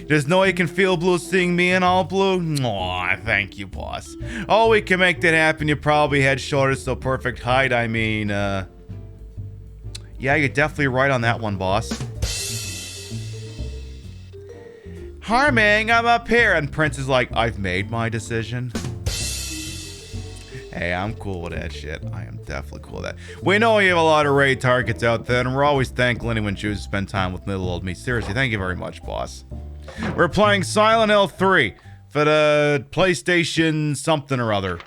Just know you can feel blue seeing me in all blue? Aw, thank you, boss. Oh, we can make that happen. You probably head, shoulders, so perfect height. I mean, Yeah, you're definitely right on that one, boss. Harming, I'm up here. And Prince is like, I've made my decision. Hey, I'm cool with that shit. I am definitely cool with that. We know you have a lot of raid targets out there, and we're always thankful anyone chooses to spend time with little old me. Seriously, thank you very much, boss. We're playing Silent Hill 3 for the PlayStation something or other.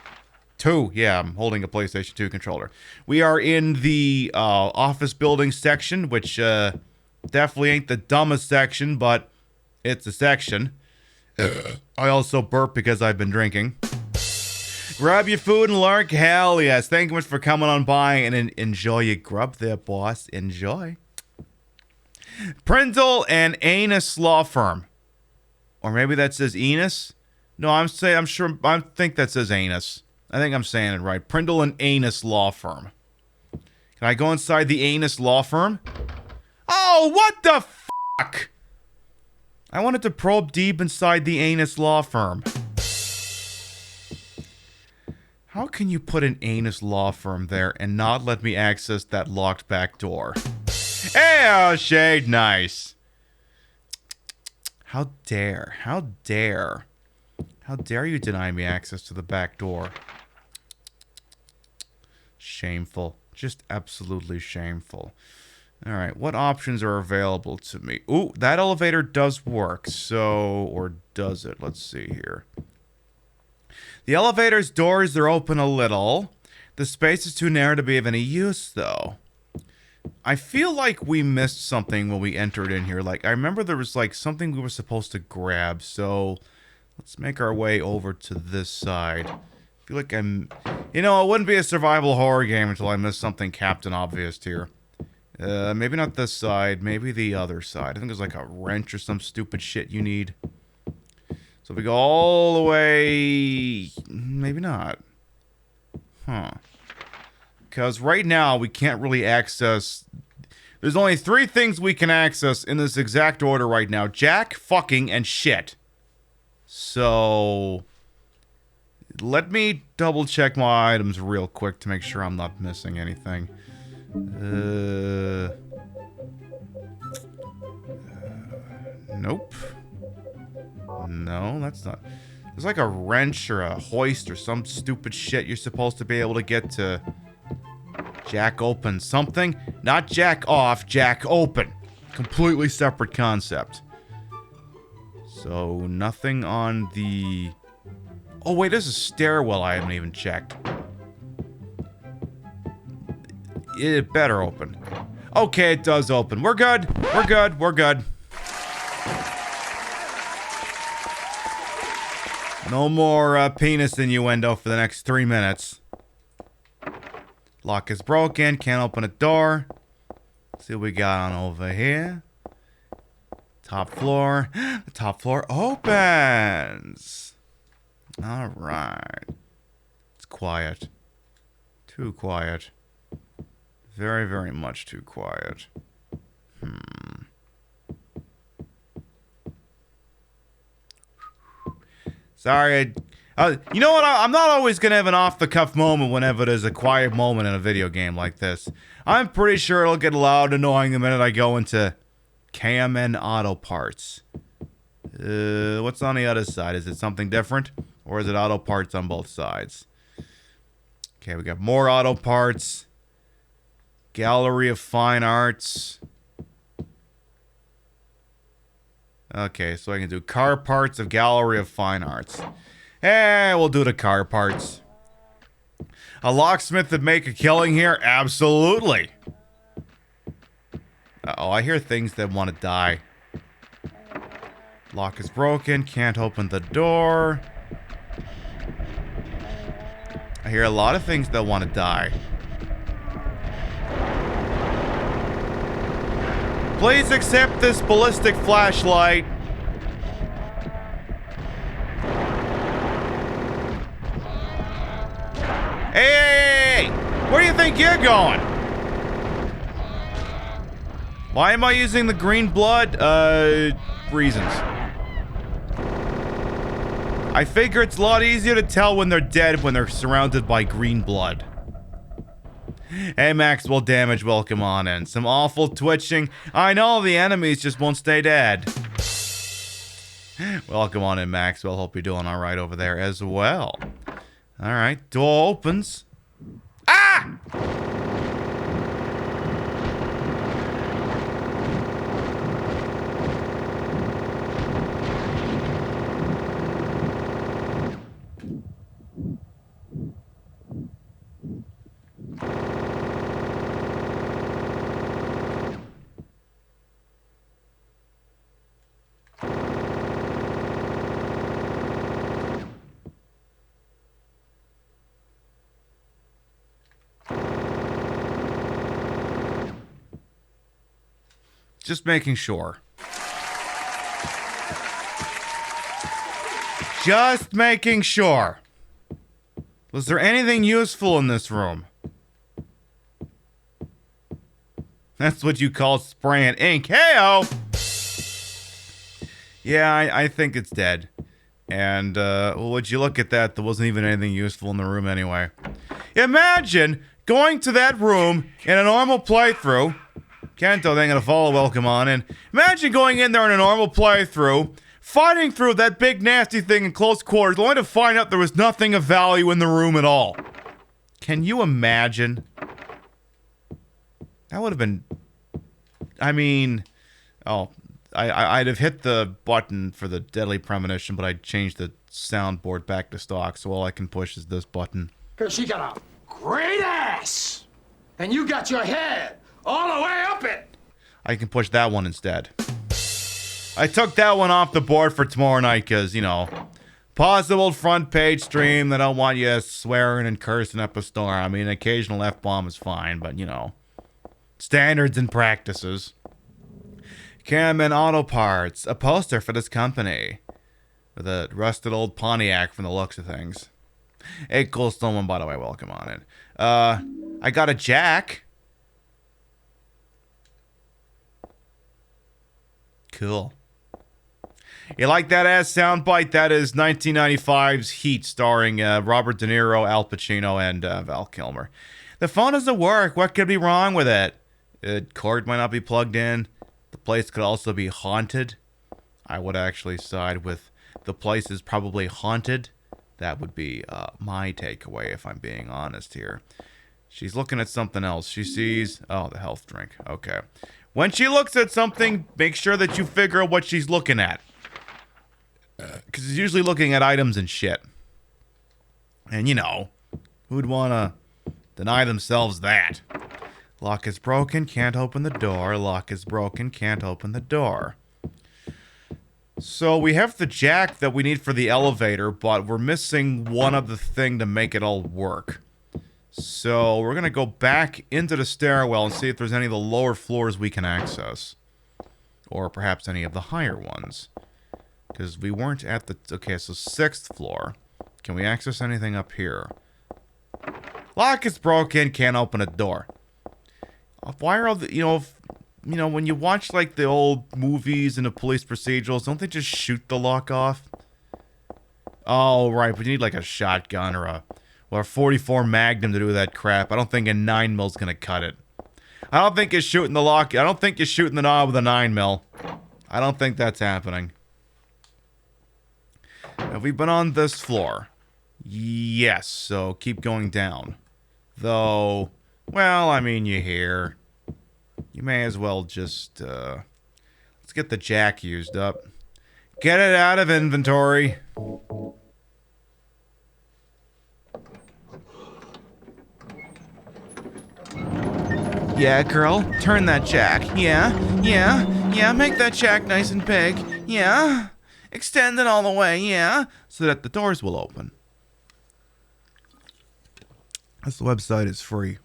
2. Yeah, I'm holding a PlayStation 2 controller. We are in the office building section, which definitely ain't the dumbest section, but it's a section. I also burp because I've been drinking. Grab your food and lurk. Hell yes. Thank you much for coming on by and enjoy your grub there, boss. Enjoy. Prindle and Anus Law Firm. Or maybe that says Enos? No, I think that says Anus. I think I'm saying it right. Prindle and Anus Law Firm. Can I go inside the Anus Law Firm? Oh, what the fuck? I wanted to probe deep inside the Anus Law Firm. How can you put an Anus Law Firm there and not let me access that locked back door? Hey, oh, Shade, nice. How dare you deny me access to the back door? Shameful. Just absolutely shameful. Alright, what options are available to me? Ooh, that elevator does work, so... Or does it? Let's see here. The elevator's doors are open a little. The space is too narrow to be of any use, though. I feel like we missed something when we entered in here. Like, I remember there was, like, something we were supposed to grab, so... Let's make our way over to this side. I feel like I'm... You know, it wouldn't be a survival horror game until I missed something Captain Obvious here. Maybe not this side, maybe the other side. I think there's like a wrench or some stupid shit you need. So if we go all the way... Maybe not. Huh. Because right now, we can't really access... There's only 3 things we can access in this exact order right now. Jack, fucking, and shit. So... Let me double check my items real quick to make sure I'm not missing anything. Nope. No, that's not... There's like a wrench or a hoist or some stupid shit you're supposed to be able to get to jack open something. Not jack off, jack open. Completely separate concept. So, nothing on the... Oh wait, there's a stairwell I haven't even checked. It better open. Okay, it does open. We're good. We're good. We're good. No more penis innuendo for the next 3 minutes. Lock is broken. Can't open a door. Let's see what we got on over here. Top floor. The top floor opens. Alright. It's quiet. Too quiet. Very, very much too quiet. Sorry. You know what? I'm not always going to have an off-the-cuff moment whenever there's a quiet moment in a video game like this. I'm pretty sure it'll get loud and annoying the minute I go into KMN Auto Parts. What's on the other side? Is it something different? Or is it auto parts on both sides? Okay, we got more auto parts. Gallery of Fine Arts. Okay, so I can do car parts of Gallery of Fine Arts. Hey, we'll do the car parts. A locksmith would make a killing here? Absolutely. Uh-oh, I hear things that want to die. Lock is broken, can't open the door. I hear a lot of things that want to die. Please accept this ballistic flashlight. Hey! Where do you think you're going? Why am I using the green blood? Reasons. I figure it's a lot easier to tell when they're dead when they're surrounded by green blood. Hey, Maxwell Damage, welcome on in. Some awful twitching. I know the enemies just won't stay dead. Welcome on in, Maxwell. Hope you're doing all right over there as well. All right, door opens. Ah! Just making sure. Just making sure. Was there anything useful in this room? That's what you call spraying ink. Hey-o! Yeah, I think it's dead. And, well, would you look at that? There wasn't even anything useful in the room anyway. Imagine going to that room in a normal playthrough. Kento, they're gonna follow welcome on in. Imagine going in there in a normal playthrough, fighting through that big nasty thing in close quarters, only to find out there was nothing of value in the room at all. Can you imagine? That would have been... I mean... Oh, I'd have hit the button for the deadly premonition, but I changed the soundboard back to stock, so all I can push is this button. Cause she got a great ass! And you got your head all the way up it! I can push that one instead. I took that one off the board for tomorrow night because, you know, possible front page stream. They don't want you swearing and cursing up a storm. I mean, an occasional F-bomb is fine, but, you know, standards and practices. Cameraman Auto Parts, a poster for this company. With a rusted old Pontiac from the looks of things. Hey, cool someone, by the way, welcome on in. I got a jack. Cool. You like that ass soundbite? That is 1995's Heat, starring Robert De Niro, Al Pacino, and Val Kilmer. The phone doesn't work. What could be wrong with it? The cord might not be plugged in. The place could also be haunted. I would actually side with the place is probably haunted. That would be my takeaway, if I'm being honest here. She's looking at something else. She sees... Oh, the health drink. Okay. When she looks at something, make sure that you figure out what she's looking at. Because she's usually looking at items and shit. And, you know, who'd want to deny themselves that? Lock is broken, can't open the door. Lock is broken, can't open the door. So we have the jack that we need for the elevator, but we're missing one other thing to make it all work. So we're going to go back into the stairwell and see if there's any of the lower floors we can access. Or perhaps any of the higher ones. Because we weren't at the... Okay, so 6th floor. Can we access anything up here? Lock is broken, can't open a door. Why are all the... You know, when you watch, like, the old movies and the police procedurals, don't they just shoot the lock off? Oh, right, but you need, like, a shotgun or a 44 Magnum to do that crap. I don't think a 9mm gonna cut it. I don't think you're shooting the lock. I don't think you're shooting the knob with a 9mm. I don't think that's happening. Have we been on this floor? Yes, so keep going down. Though, well, I mean, you're here. You may as well just, let's get the jack used up. Get it out of inventory. Yeah, girl, turn that jack. Yeah, make that jack nice and big. Yeah, extend it all the way, yeah, so that the doors will open. This website is free.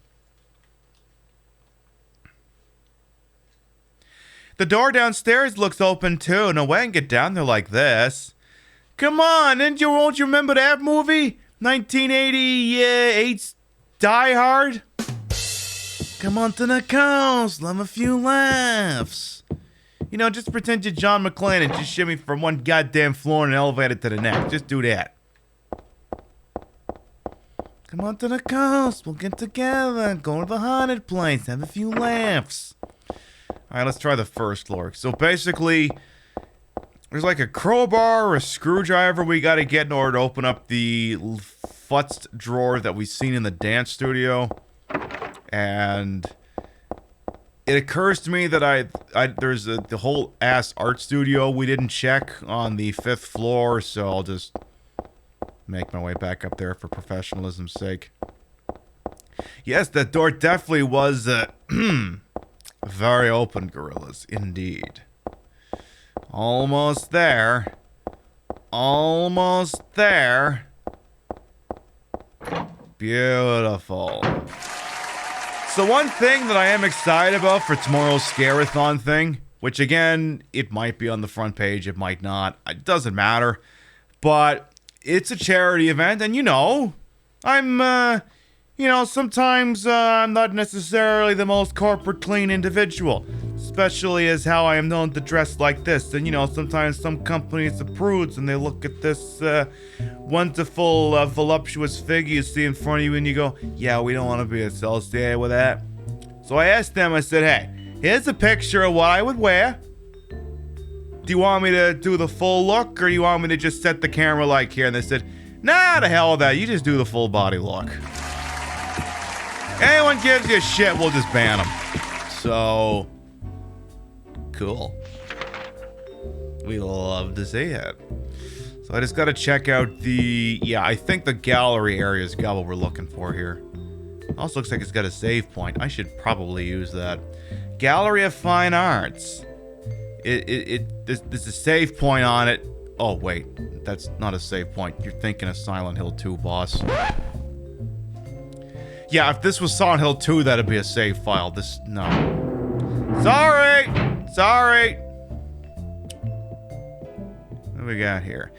The door downstairs looks open too. No way I can get down there like this. Come on, won't you remember that movie? 1988's Die Hard? Come on to the coast, love a few laughs. You know, just pretend you're John McClane and just shimmy from one goddamn floor and elevator to the next. Just do that. Come on to the coast. We'll get together. Go to the haunted place. Have a few laughs. Alright, let's try the first floor. So basically, there's like a crowbar or a screwdriver we gotta get in order to open up the futzed drawer that we seen in the dance studio. And it occurs to me that there's the whole ass art studio we didn't check on the 5th floor, so I'll just make my way back up there for professionalism's sake. Yes, that door definitely was very open, gorillas, indeed. Almost there. Almost there. Beautiful. So one thing that I am excited about for tomorrow's Scare-a-thon thing, which again, it might be on the front page, it might not, it doesn't matter, but it's a charity event, and sometimes I'm not necessarily the most corporate clean individual, especially as how I am known to dress like this. And sometimes some companies are prudes and they look at this wonderful, voluptuous figure you see in front of you and you go, yeah, we don't want to be associated with that. So I asked them, I said, hey, here's a picture of what I would wear. Do you want me to do the full look, or you want me to just set the camera like here? And they said, nah, the hell with that. You just do the full body look. Anyone gives you a shit, we'll just ban them. So, cool. We love to see it. So I just gotta check out I think the gallery area is got what we're looking for here. Also looks like it's got a save point. I should probably use that. Gallery of Fine Arts. There's a save point on it. Oh, wait. That's not a save point. You're thinking of Silent Hill 2, boss. Yeah, if this was Silent Hill 2, that'd be a save file. No. Sorry! What do we got here?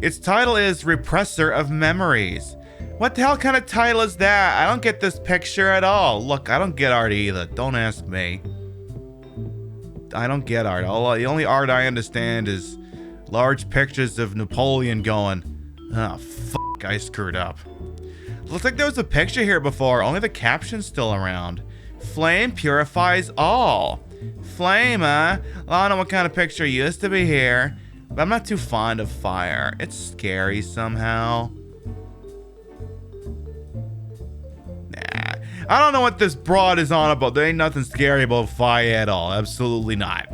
Its title is Repressor of Memories. What the hell kind of title is that? I don't get this picture at all. Look, I don't get art either. Don't ask me. I don't get art. The only art I understand is large pictures of Napoleon going, fuck, I screwed up. Looks like there was a picture here before, only the caption's still around. Flame purifies all. Flame, huh? Well, I don't know what kind of picture used to be here, but I'm not too fond of fire. It's scary somehow. Nah. I don't know what this broad is on about. There ain't nothing scary about fire at all. Absolutely not.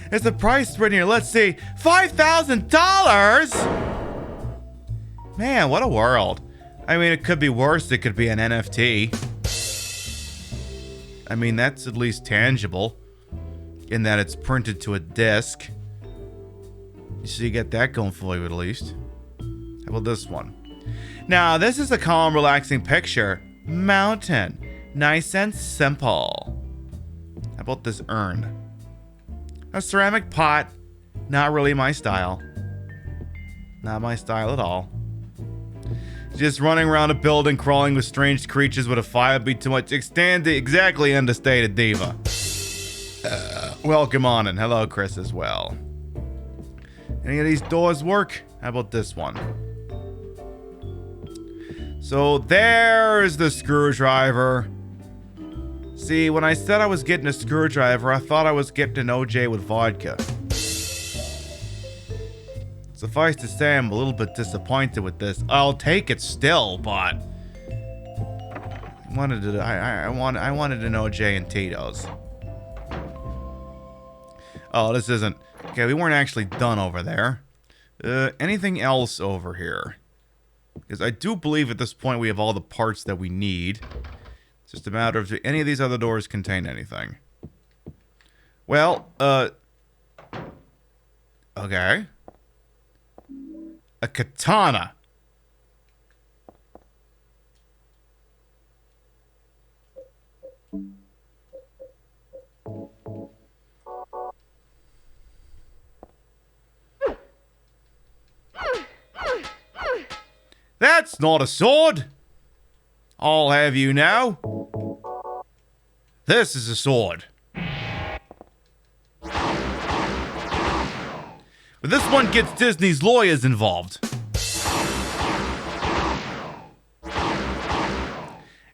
There's a price written here. Let's see. $5,000? Man, what a world. I mean, it could be worse. It could be an NFT. I mean, that's at least tangible in that it's printed to a disc. So you get that going for you at least. How about this one? Now, this is a calm, relaxing picture. Mountain. Nice and simple. How about this urn? A ceramic pot. Not really my style. Not my style at all. Just running around a building, crawling with strange creatures with a fire beat too much. Exactly understated diva. Welcome on, and hello, Chris, as well. Any of these doors work? How about this one? So there's the screwdriver. See, when I said I was getting a screwdriver, I thought I was getting an OJ with vodka. Suffice to say, I'm a little bit disappointed with this. I'll take it still, but I wanted an OJ and Tito's. Oh, this isn't. Okay, we weren't actually done over there. Anything else over here? Because I do believe at this point we have all the parts that we need. It's just a matter of do any of these other doors contain anything. Well, okay. A katana. That's not a sword. I'll have you know. This is a sword. But this one gets Disney's lawyers involved.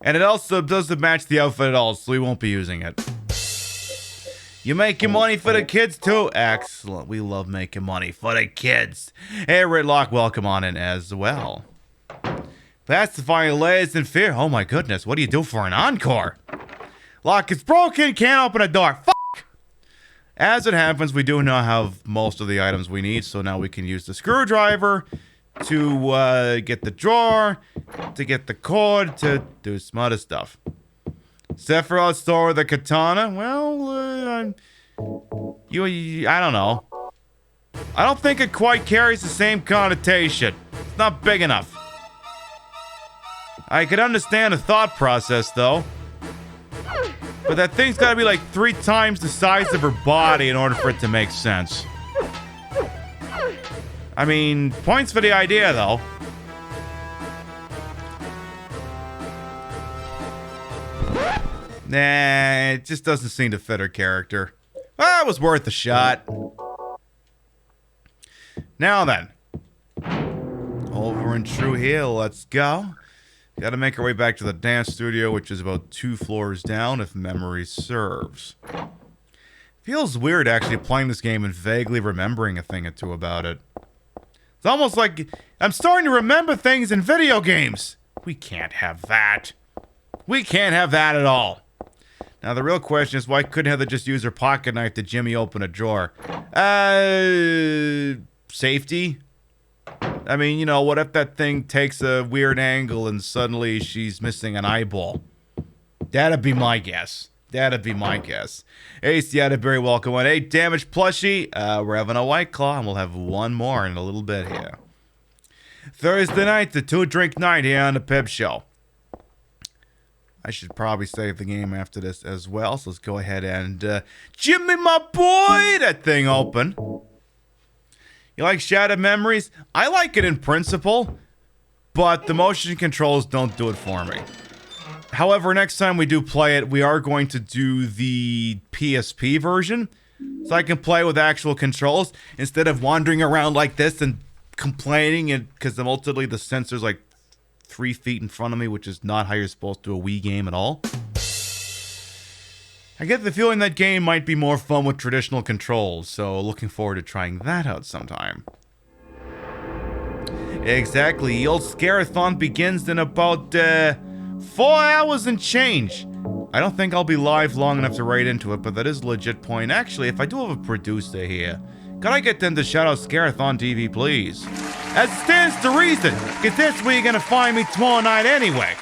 And it also doesn't match the outfit at all, so we won't be using it. You making money for the kids too? Excellent. We love making money for the kids. Hey, Ridlock, welcome on in as well. Pacifying layers in fear. Oh my goodness, what do you do for an encore? Lock is broken, can't open a door. Fuck! As it happens, we do now have most of the items we need, so now we can use the screwdriver to get the drawer, to get the cord, to do some other stuff. Sephiroth store with the katana? Well, I don't know. I don't think it quite carries the same connotation. It's not big enough. I could understand the thought process, though. But that thing's gotta be like 3 times the size of her body in order for it to make sense. I mean, points for the idea, though. Nah, it just doesn't seem to fit her character. Well, it was worth a shot. Now then. Over in True Hill, let's go. Gotta make our way back to the dance studio, which is about 2 floors down, if memory serves. Feels weird actually playing this game and vaguely remembering a thing or two about it. It's almost like I'm starting to remember things in video games. We can't have that. We can't have that at all. Now the real question is, why couldn't Heather just use her pocket knife to Jimmy open a drawer? Safety? I mean, you know, what if that thing takes a weird angle and suddenly she's missing an eyeball? That'd be my guess. That'd be my guess. Ace the Atterbury, welcome on. 8 damage plushie. We're having a White Claw, and we'll have one more in a little bit here. Thursday night, the 2-drink night here on the Pib Show. I should probably save the game after this as well, so let's go ahead and Jimmy, my boy, that thing open. You like Shattered Memories? I like it in principle, but the motion controls don't do it for me. However, next time we do play it, we are going to do the PSP version, so I can play with actual controls instead of wandering around like this and complaining, and because ultimately the sensor's like 3 feet in front of me, which is not how you're supposed to do a Wii game at all. I get the feeling that game might be more fun with traditional controls, so looking forward to trying that out sometime. Exactly, the old Scare-a-thon begins in about 4 hours and change. I don't think I'll be live long enough to write into it, but that is a legit point. Actually, if I do have a producer here, could I get them to shout out Scare-a-thon TV, please? As it stands to reason, because that's where you're gonna find me tomorrow night anyway.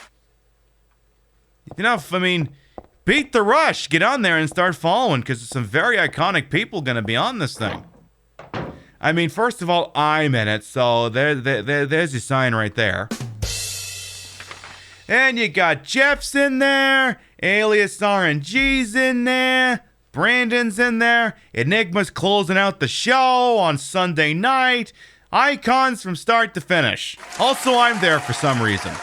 Enough, I mean, beat the rush. Get on there and start following, because there's some very iconic people gonna be on this thing. I mean, first of all, I'm in it, so there's your sign right there. And you got Jeff's in there, Alias RNG's in there, Brandon's in there, Enigma's closing out the show on Sunday night, icons from start to finish. Also, I'm there for some reason.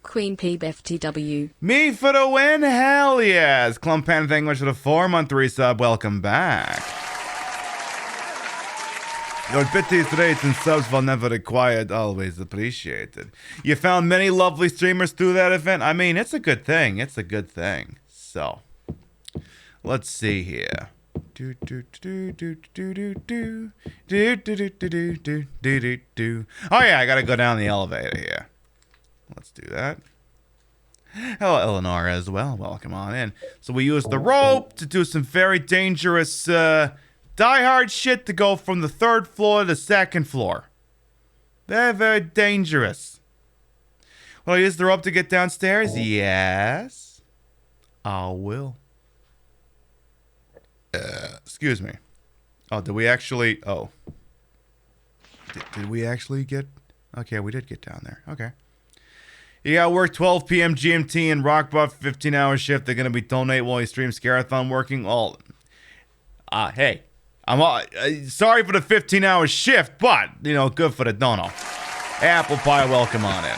Queen PiBcast. Me for the win, hell yes! Clumpan English with a 4-month resub, welcome back. Your bitties, rates, and subs will never required, always appreciated. You found many lovely streamers through that event. I mean, it's a good thing. It's a good thing. So, let's see here. Oh yeah, I gotta go down the elevator here. Let's do that. Hello, Eleanor, as well. Welcome on in. So we use the rope to do some very dangerous, die-hard shit to go from the 3rd floor to the 2nd floor. Very, very dangerous. Well, use the rope to get downstairs? Yes. I will. Excuse me. Oh, did we actually... Oh. Did we actually get... Okay, we did get down there. Okay. You gotta work 12 p.m. GMT and rock buff 15-hour shift. They're gonna be donate while you stream Scare-a-thon working. Well, hey, I'm sorry for the 15-hour shift, but you know, good for the dono. Apple pie, welcome on in.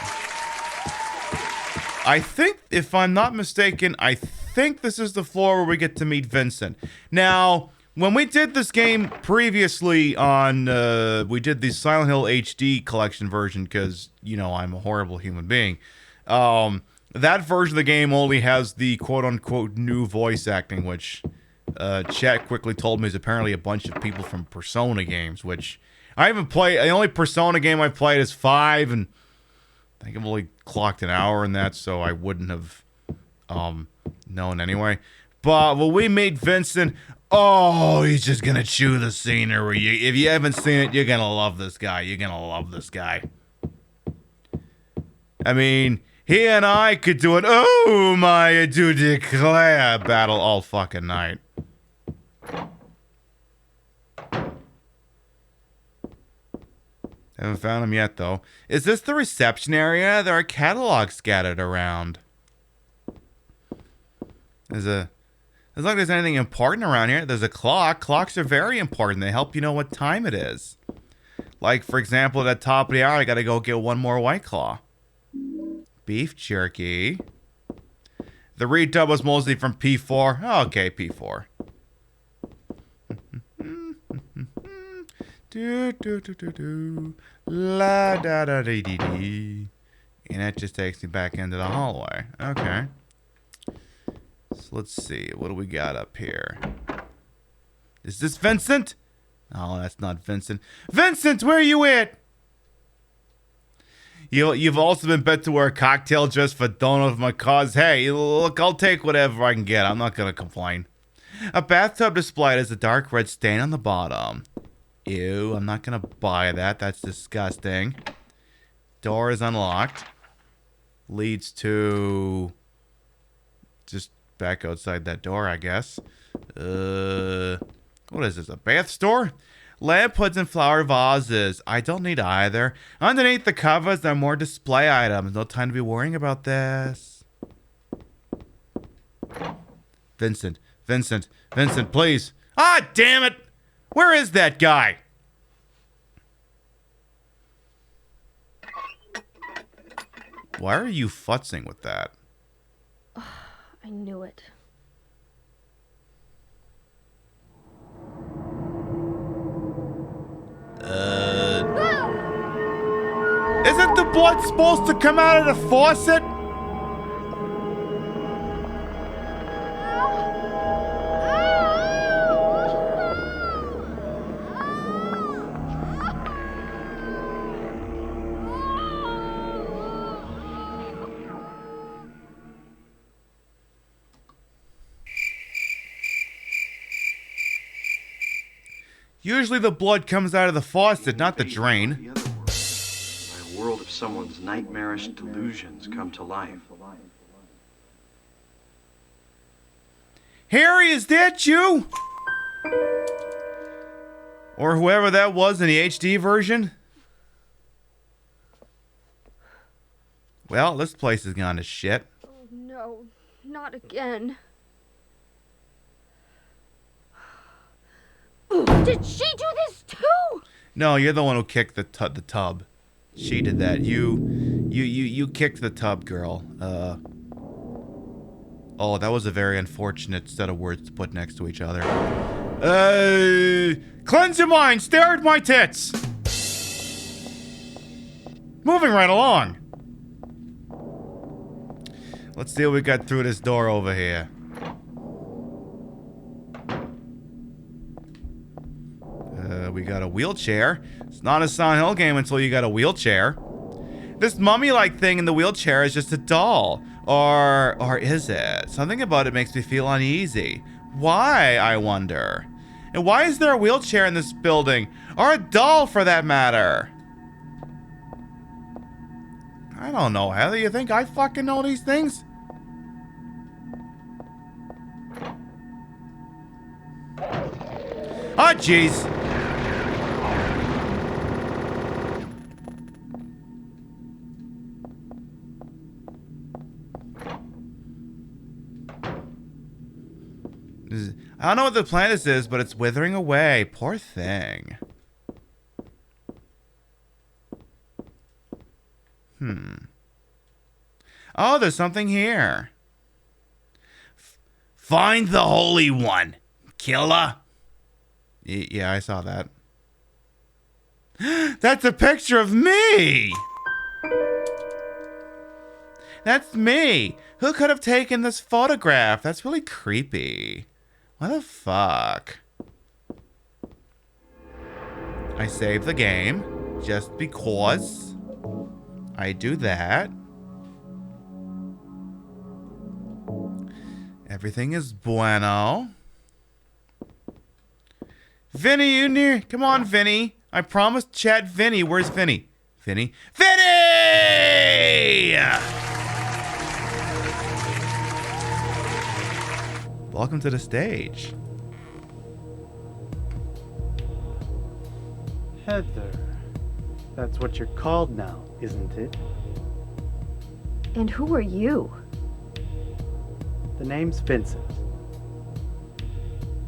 I think, if I'm not mistaken, I think this is the floor where we get to meet Vincent. Now, when we did this game previously on, we did the Silent Hill HD collection version because, you know, I'm a horrible human being. That version of the game only has the quote-unquote new voice acting, which chat quickly told me is apparently a bunch of people from Persona games, which I haven't played. The only Persona game I've played is 5, and I think I've only clocked an hour in that, so I wouldn't have known anyway. But when we meet Vincent, oh, he's just gonna chew the scenery. If you haven't seen it, you're gonna love this guy. You're gonna love this guy. I mean, he and I could do an "Oh my, I do declare" battle all fucking night. Haven't found him yet, though. Is this the reception area? There are catalogs scattered around. Doesn't look like there's anything important around here. There's a clock. Clocks are very important. They help you know what time it is. Like, for example, at the top of the hour, I gotta go get one more White Claw. Beef jerky. The redub was mostly from P4. Oh, okay, P4. Do do do do do, la da da dee dee dee, and that just takes me back into the hallway. Okay. So let's see, what do we got up here? Is this Vincent? Oh, that's not Vincent. Vincent, where are you at? You've also been bet to wear a cocktail just for donut of my cause. Hey, look, I'll take whatever I can get. I'm not gonna complain. A bathtub display has a dark red stain on the bottom. Ew, I'm not gonna buy that. That's disgusting. Door is unlocked. Leads to... just back outside that door, I guess. What is this, a bath store? Lamp hoods and flower vases. I don't need either. Underneath the covers, there are more display items. No time to be worrying about this. Vincent, Vincent, Vincent, please. Ah, damn it! Where is that guy? Why are you futzing with that? I knew it. Isn't the blood supposed to come out of the faucet? Usually the blood comes out of the faucet, not the drain. A world of someone's nightmarish delusions come to life. Harry, is that you? Or whoever that was in the HD version? Well, this place has gone to shit. Oh no, not again. Did she do this too? No, you're the one who kicked the tub. She did that. You kicked the tub, girl. Oh, that was a very unfortunate set of words to put next to each other. Cleanse your mind. Stare at my tits. Moving right along. Let's see what we got through this door over here. We got a wheelchair. It's not a Silent Hill game until you got a wheelchair. This mummy-like thing in the wheelchair is just a doll. Or is it? Something about it makes me feel uneasy. Why, I wonder? And why is there a wheelchair in this building? Or a doll, for that matter? I don't know, Heather. You think I fucking know these things? Oh, jeez. I don't know what the plant is, but it's withering away. Poor thing. Oh, there's something here. Find the Holy One, killer. Yeah, I saw that. That's a picture of me. That's me. Who could have taken this photograph? That's really creepy. What the fuck? I save the game just because I do that. Everything is bueno. Vinny, you near? Come on, Vinny. I promised chat Vinny. Where's Vinny? Vinny? Vinny! Welcome to the stage. Heather. That's what you're called now, isn't it? And who are you? The name's Vincent.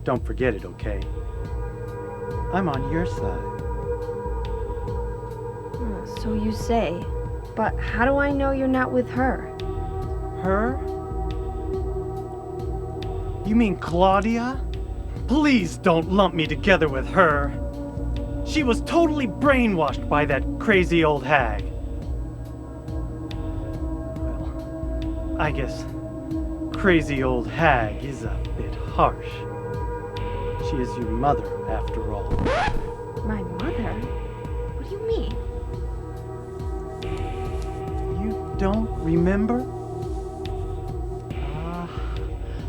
Don't forget it, okay? I'm on your side. So you say. But how do I know you're not with her? Her? You mean Claudia? Please don't lump me together with her. She was totally brainwashed by that crazy old hag. Well, I guess crazy old hag is a bit harsh. She is your mother, after all. My mother? What do you mean? You don't remember?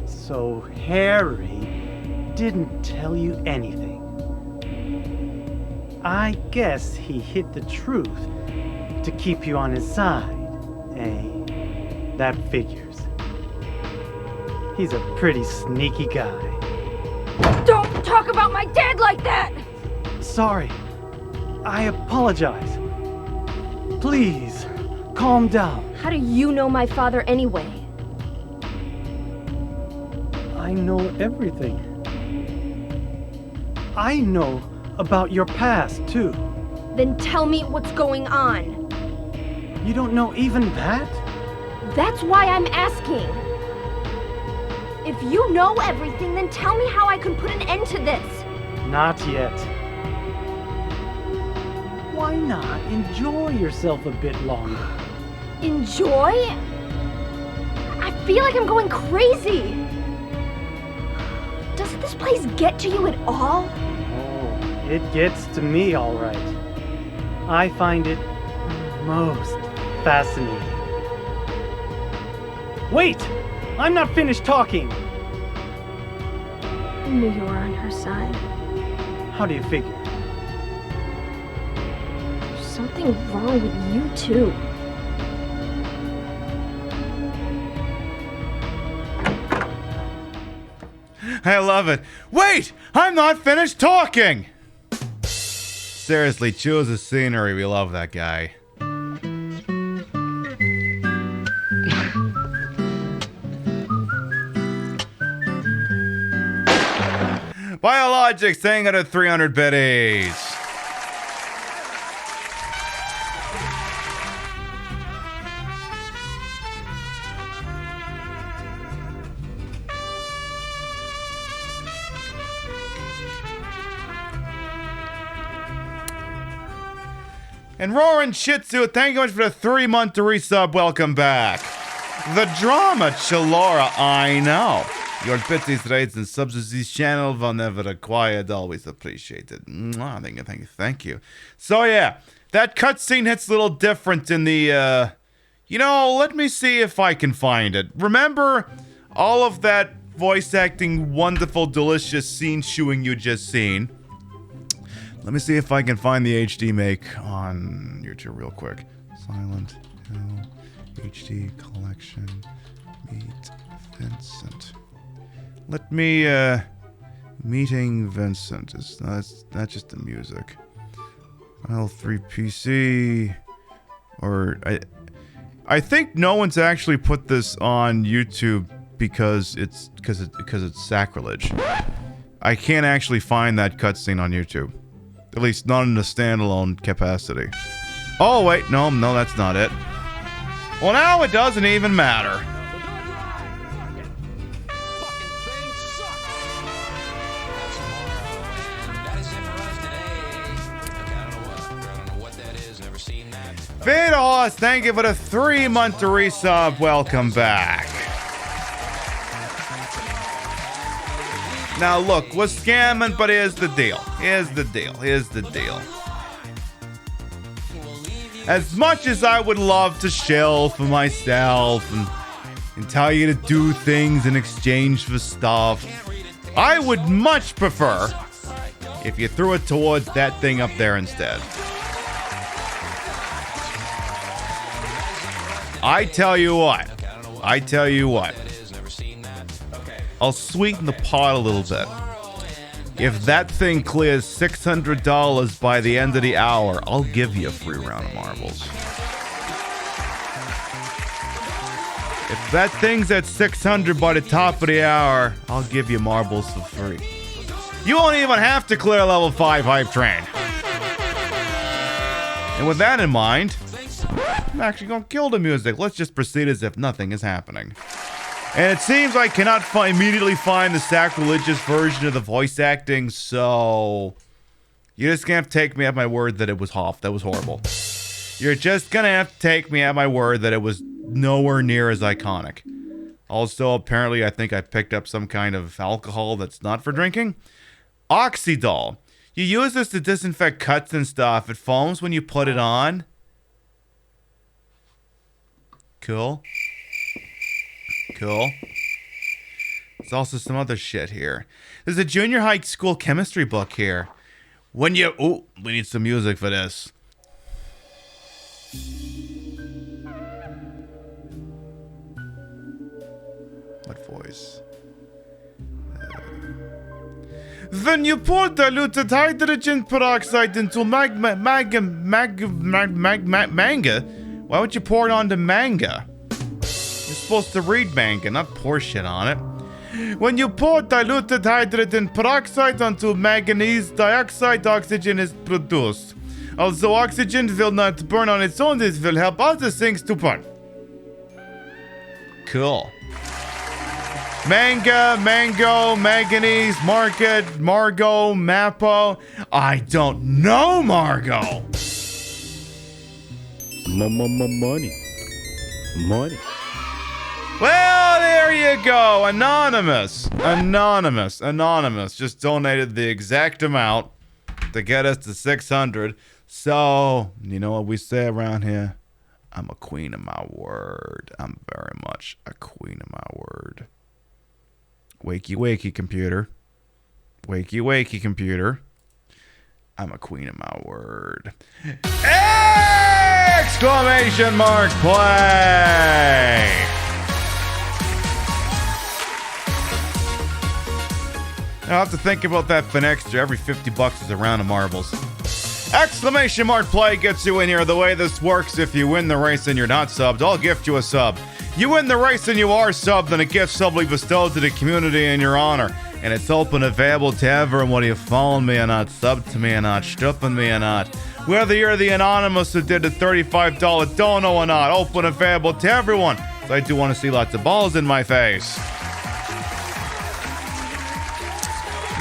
So Harry didn't tell you anything. I guess he hid the truth to keep you on his side, eh? That figures. He's a pretty sneaky guy. Don't talk about my dad like that! Sorry. I apologize. Please, calm down. How do you know my father anyway? I know everything. I know about your past, too. Then tell me what's going on. You don't know even that? That's why I'm asking. If you know everything, then tell me how I can put an end to this. Not yet. Why not enjoy yourself a bit longer? Enjoy? I feel like I'm going crazy. Does this place get to you at all? Oh, it gets to me, all right. I find it most fascinating. Wait! I'm not finished talking! I knew you were on her side. How do you figure? There's something wrong with you, too. I love it. Wait! I'm not finished talking! Seriously, choose the scenery. We love that guy. Biologics staying at 300 biddies. And Roaring Shih Tzu, thank you much for the 3-month resub. Welcome back. The drama, Chalora, I know. Your bitsy rates and subs to this channel will never acquired. Always appreciated. Thank you. So yeah, that cutscene hits a little different in the, let me see if I can find it. Remember all of that voice acting, wonderful, delicious scene chewing you just seen? Let me see if I can find the HD make on YouTube real quick. Silent Hill HD collection. Meet Vincent. Let me, meeting Vincent. That's just the music. File 3 PC. Or, I think no one's actually put this on YouTube because it's sacrilege. I can't actually find that cutscene on YouTube. At least not in a standalone capacity. Oh, wait, no, that's not it. Well, now it doesn't even matter. Vados, thank you for the 3-month resub. Welcome back. Now look, we're scamming, but here's the deal. Here's the deal. As much as I would love to shill for myself and tell you to do things in exchange for stuff, I would much prefer if you threw it towards that thing up there instead. I tell you what. I'll sweeten the pot a little bit. If that thing clears $600 by the end of the hour, I'll give you a free round of marbles. If that thing's at $600 by the top of the hour, I'll give you marbles for free. You won't even have to clear level 5 hype train. And with that in mind, I'm actually going to kill the music. Let's just proceed as if nothing is happening. And it seems I cannot immediately find the sacrilegious version of the voice acting, so you're just going to have to take me at my word that it was that was horrible. You're just going to have to take me at my word that it was nowhere near as iconic. Also, apparently, I think I picked up some kind of alcohol that's not for drinking. Oxydol. You use this to disinfect cuts and stuff. It foams when you put it on. Cool. There's also some other shit here. There's a junior high school chemistry book here. We need some music for this. What voice? When you pour diluted hydrogen peroxide into manga, why would you pour it onto manga? You're supposed to read manga, not pour shit on it. When you pour diluted hydrogen peroxide onto manganese dioxide, oxygen is produced. Although oxygen will not burn on its own, this will help other things to burn. Cool. Manga, mango, manganese, market, Margot, Mappo. I don't know Margot. Money. Well, there you go. Anonymous just donated the exact amount to get us to 600. So, you know what we say around here? I'm a queen of my word. I'm very much a queen of my word. Wakey, wakey, computer. Wakey, wakey, computer. I'm a queen of my word. Exclamation mark play! I'll have to think about that for next year. Every $50 is a round of marbles. Exclamation mark play gets you in here. The way this works, if you win the race and you're not subbed, I'll gift you a sub. You win the race and you are subbed, then a gift sub will be bestowed to the community in your honor. And it's open, available to everyone, whether you following me or not, sub to me or not, stripping me or not. Whether you're the anonymous who did the $35 dono or not, open, available to everyone. So I do want to see lots of balls in my face.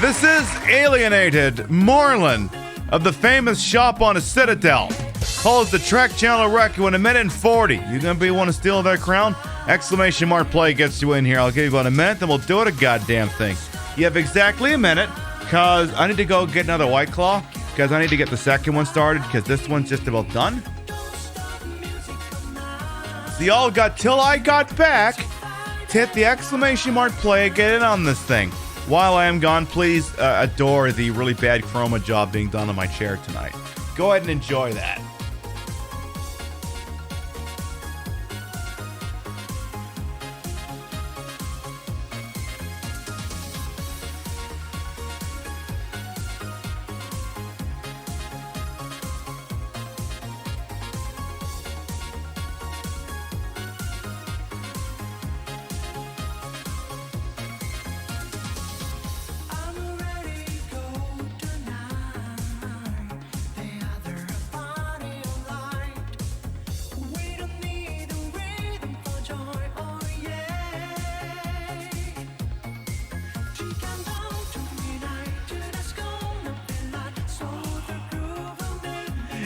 This is Alienated Marlin of the famous shop on a Citadel. Holds the track channel record in 1:40. You gonna want to steal that crown? Exclamation mark play gets you in here. I'll give you about a minute, then we'll do it a goddamn thing. You have exactly a minute, because I need to go get another White Claw, because I need to get the second one started, because this one's just about done. So y'all got till I got back to hit the exclamation mark play and get in on this thing. While I am gone, please adore the really bad chroma job being done on my chair tonight. Go ahead and enjoy that.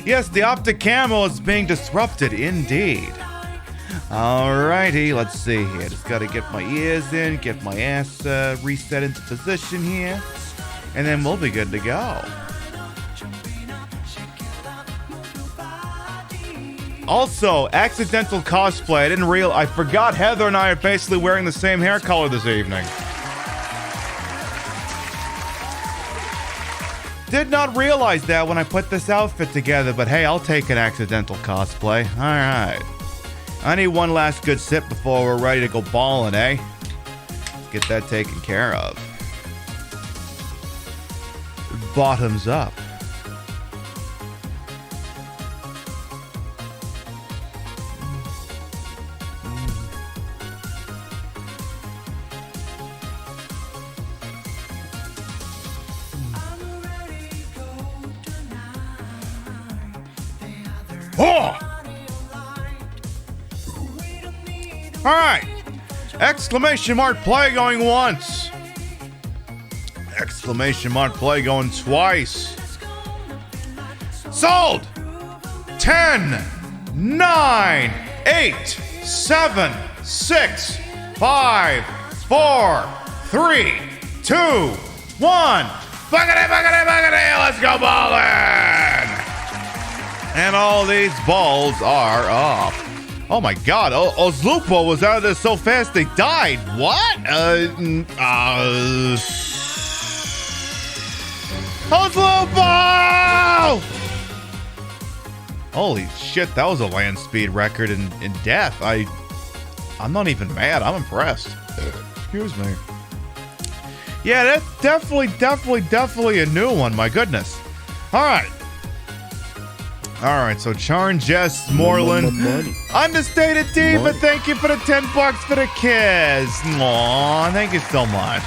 Yes, the optic camo is being disrupted indeed. Alrighty, let's see here. Just gotta get my ears in, get my ass reset into position here, and then we'll be good to go. Also, accidental cosplay. I forgot Heather and I are basically wearing the same hair color this evening. Did not realize that when I put this outfit together, but hey, I'll take an accidental cosplay. Alright. I need one last good sip before we're ready to go ballin', eh? Let's get that taken care of. Bottoms up. Oh! Alright. Exclamation mark play going once. Exclamation mark play going twice. Sold! 10, 9, 8, 7, 6, 5, 4, 3, 2, 1. Buckety, let's go ballin'! And all these balls are up. Oh my god, Ozlupo was out of this so fast they died. What? Ozlupo! Holy shit, that was a land speed record in death. I'm not even mad, I'm impressed. Excuse me. Yeah, that's definitely a new one, my goodness. Alright. Alright, so Charn, Jess, Moreland, Understated Diva, thank you for the $10 for the kiss. Aw, thank you so much.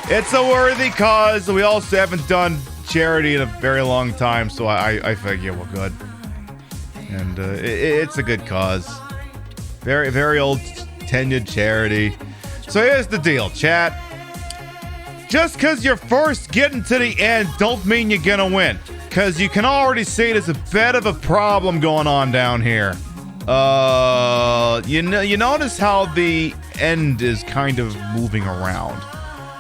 It's a worthy cause. We also haven't done charity in a very long time, so I figure we're good. And it's a good cause. Very, very old tenured charity. So here's the deal, chat. Just because you're first getting to the end don't mean you're gonna win. Because you can already see there's a bit of a problem going on down here. You notice how the end is kind of moving around.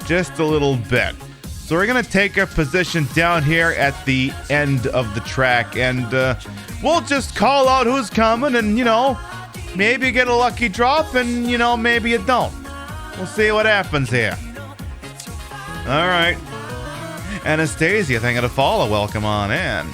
Just a little bit. So we're going to take a position down here at the end of the track. And we'll just call out who's coming and, maybe you get a lucky drop and, maybe you don't. We'll see what happens here. All right. Anastasia, thank you to follow. Welcome on in.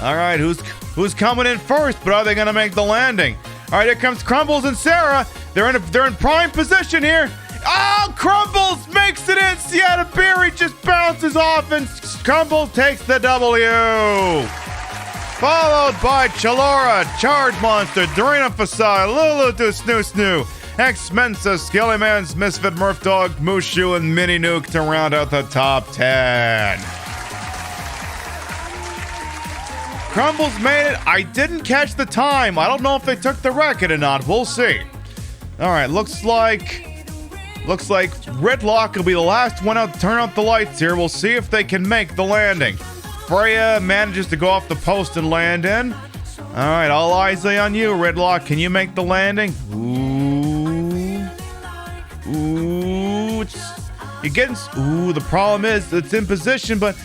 All right, who's coming in first? But are they going to make the landing? All right, here comes Crumbles and Sarah. They're in prime position here. Oh, Crumbles makes it in. Sienna Berry just bounces off, and Crumbles takes the W. Followed by Chalora, Charge Monster, Dorina Fasai, Lulu to Snoo Snoo, X-Mensa, Skellyman's Misfit Murph Dog, Mushu, and Mini Nuke to round out the top 10. Crumbles made it. I didn't catch the time. I don't know if they took the record or not. We'll see. All right, looks like Redlock will be the last one out to turn out the lights here. We'll see if they can make the landing. Freya manages to go off the post and land in. All right, all eyes are on you, Redlock. Can you make the landing? The problem is it's in position, but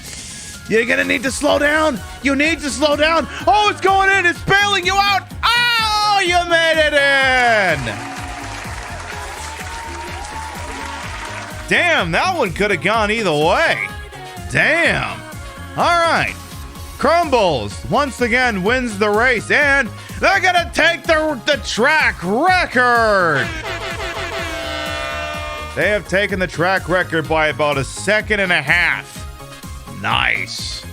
you're gonna need to slow down. You need to slow down. Oh, it's going in. It's bailing you out. Oh, you made it in. Damn, that one could have gone either way. Damn. All right. Crumbles once again wins the race, and they're gonna take the track record. They have taken the track record by about a second and a half. Nice.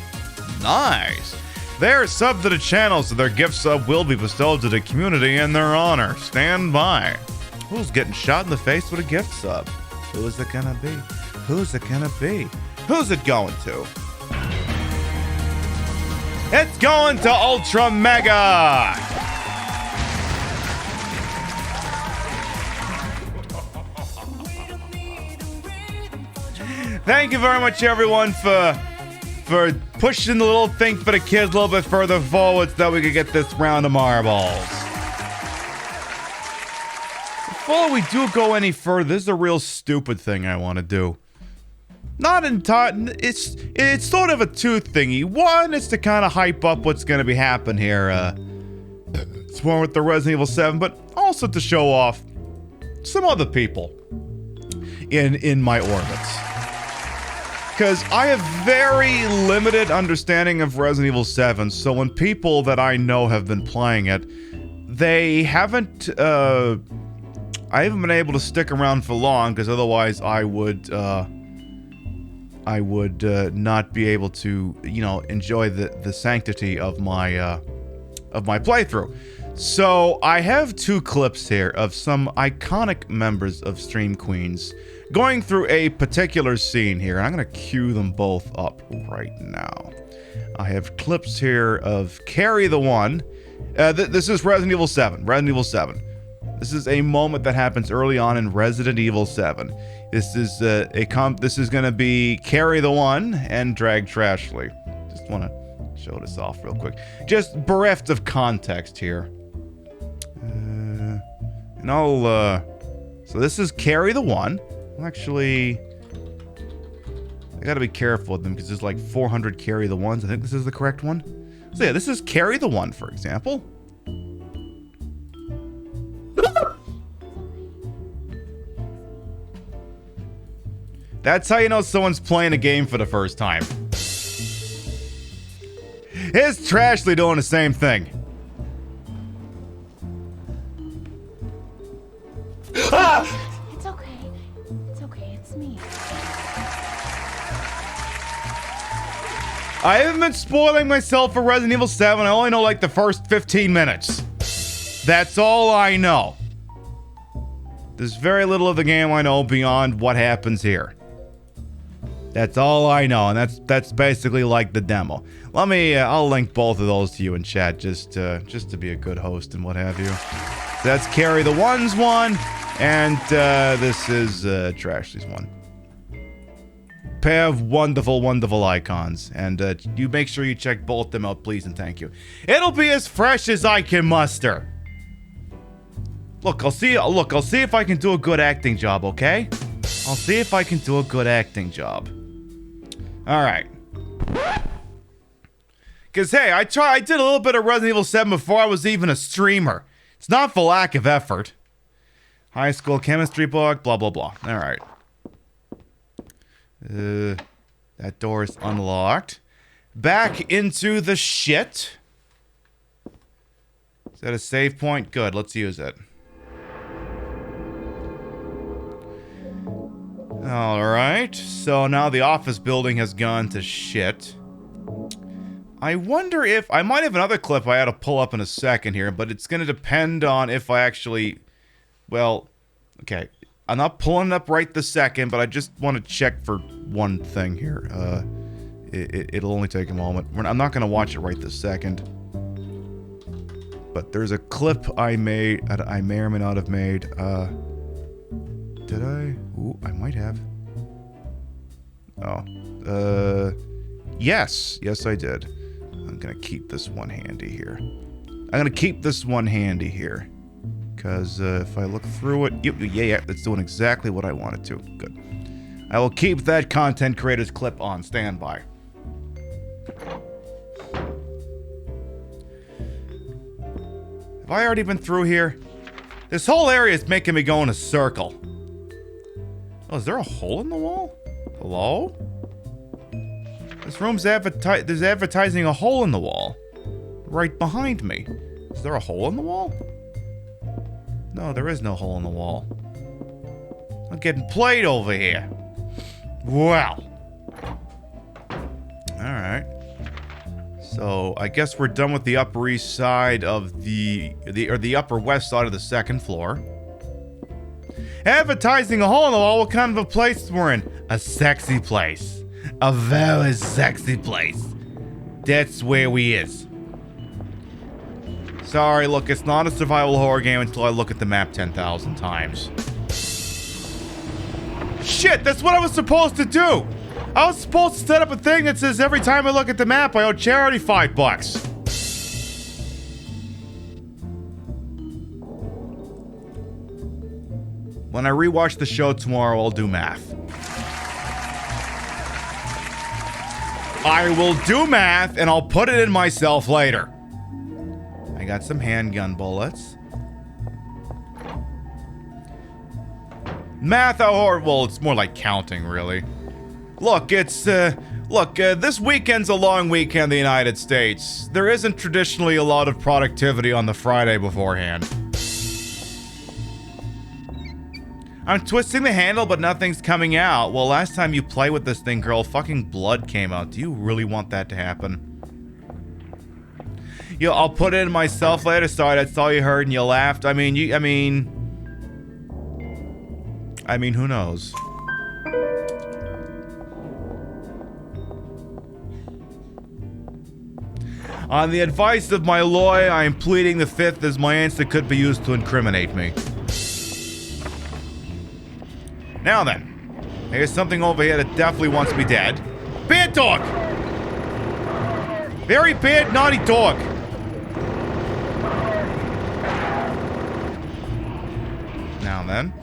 Nice. They are subbed to the channel, so their gift sub will be bestowed to the community in their honor. Stand by. Who's getting shot in the face with a gift sub? Who is it gonna be? Who's it gonna be? Who's it going to? It's going to Ultra Mega! Thank you very much, everyone, for for pushing the little thing for the kids a little bit further forward so that we could get this round of marbles. Before we do go any further, this is a real stupid thing I want to do. Not entirely. It's sort of a two thingy. One is to kind of hype up what's going to be happening here. It's one with the Resident Evil 7, but also to show off some other people in my orbits. Because I have very limited understanding of Resident Evil 7, so when people that I know have been playing it, they haven't, I haven't been able to stick around for long, because otherwise I would not be able to, you know, enjoy the sanctity of my playthrough. So I have two clips here of some iconic members of Stream Queens going through a particular scene here. I'm going to cue them both up right now. I have clips here of Carrie the One. This is Resident Evil 7. Resident Evil 7. This is a moment that happens early on in Resident Evil 7. This is this is going to be Carrie the One and Drag Trashly. Just want to show this off real quick. Just bereft of context here. And I'll, so this is Carrie the One. Actually, I gotta be careful with them because there's like 400 Carrie the Ones. I think this is the correct one. So yeah, this is Carrie the One, for example. That's how you know someone's playing a game for the first time. Here's Trashly doing the same thing. Ah! It's okay. It's okay. It's me. I haven't been spoiling myself for Resident Evil 7. I only know like the first 15 minutes. That's all I know. There's very little of the game I know beyond what happens here. That's all I know, and that's basically like the demo. Let me, I'll link both of those to you in chat, just to be a good host and what have you. So that's Carrie the One's one, and this is Trashly's one. Pair of wonderful, wonderful icons, and you make sure you check both them out, please and thank you. It'll be as fresh as I can muster. Look, I'll see if I can do a good acting job, okay? I'll see if I can do a good acting job. All right. Because, hey, I did a little bit of Resident Evil 7 before I was even a streamer. It's not for lack of effort. High school chemistry book, blah, blah, blah. All right. That door is unlocked. Back into the shit. Is that a save point? Good, let's use it. Alright, so now the office building has gone to shit. I wonder if... I might have another clip I had to pull up in a second here, but it's going to depend on if I actually... Well, okay. I'm not pulling it up right this second, but I just want to check for one thing here. It'll only take a moment. I'm not going to watch it right this second. But there's a clip I may or may not have made. Did I? Ooh, I might have. Oh. Yes. Yes, I did. I'm gonna keep this one handy here. Because if I look through it... Yeah, it's doing exactly what I wanted to. Good. I will keep that content creator's clip on standby. Have I already been through here? This whole area is making me go in a circle. Oh, is there a hole in the wall? Hello? This room's there's advertising a hole in the wall. Right behind me. Is there a hole in the wall? No, there is no hole in the wall. I'm getting played over here. Well. Alright. So, I guess we're done with the Upper East side of the Upper West side of the second floor. Advertising a hole in the wall, what kind of a place we're in? A sexy place. A very sexy place. That's where we is. Sorry, look, it's not a survival horror game until I look at the map 10,000 times. Shit, that's what I was supposed to do! I was supposed to set up a thing that says every time I look at the map, I owe charity $5. When I rewatch the show tomorrow, I'll do math. I will do math and I'll put it in myself later. I got some handgun bullets. Math, or well, it's more like counting, really. Look, this weekend's a long weekend in the United States. There isn't traditionally a lot of productivity on the Friday beforehand. I'm twisting the handle, but nothing's coming out. Well, last time you played with this thing, girl, fucking blood came out. Do you really want that to happen? Yo, I'll put it in myself later. Sorry, that's all you heard and you laughed. I mean, who knows? On the advice of my lawyer, I am pleading the fifth as my answer could be used to incriminate me. Now then, here's something over here that definitely wants me dead. Bad dog! Very bad, naughty dog. Now then.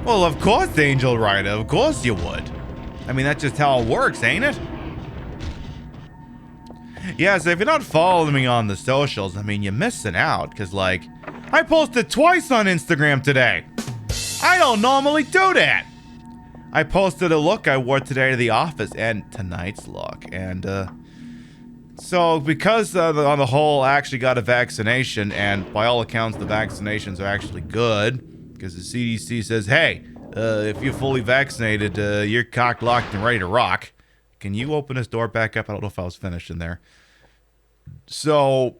Well, of course, Angel Rider. Of course you would. I mean, that's just how it works, ain't it? Yeah, so if you're not following me on the socials, I mean, you're missing out. Because, like, I posted twice on Instagram today. I don't normally do that. I posted a look I wore today to the office and tonight's look. And, so because on the whole, I actually got a vaccination, and by all accounts, the vaccinations are actually good. Because the CDC says, hey, if you're fully vaccinated, you're cocked, locked, and ready to rock. Can you open this door back up? I don't know if I was finished in there. So,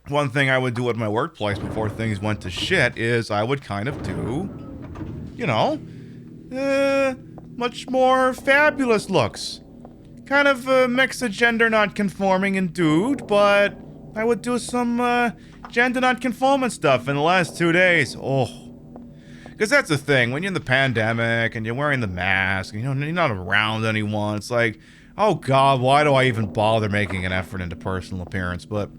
one thing I would do at my workplace before things went to shit is I would kind of do, you know, much more fabulous looks. Kind of mix of gender non-conforming and dude, but I would do some gender non-conforming stuff in the last 2 days. Oh. Because that's the thing, when you're in the pandemic and you're wearing the mask and you're not around anyone, it's like, oh god, why do I even bother making an effort into personal appearance? But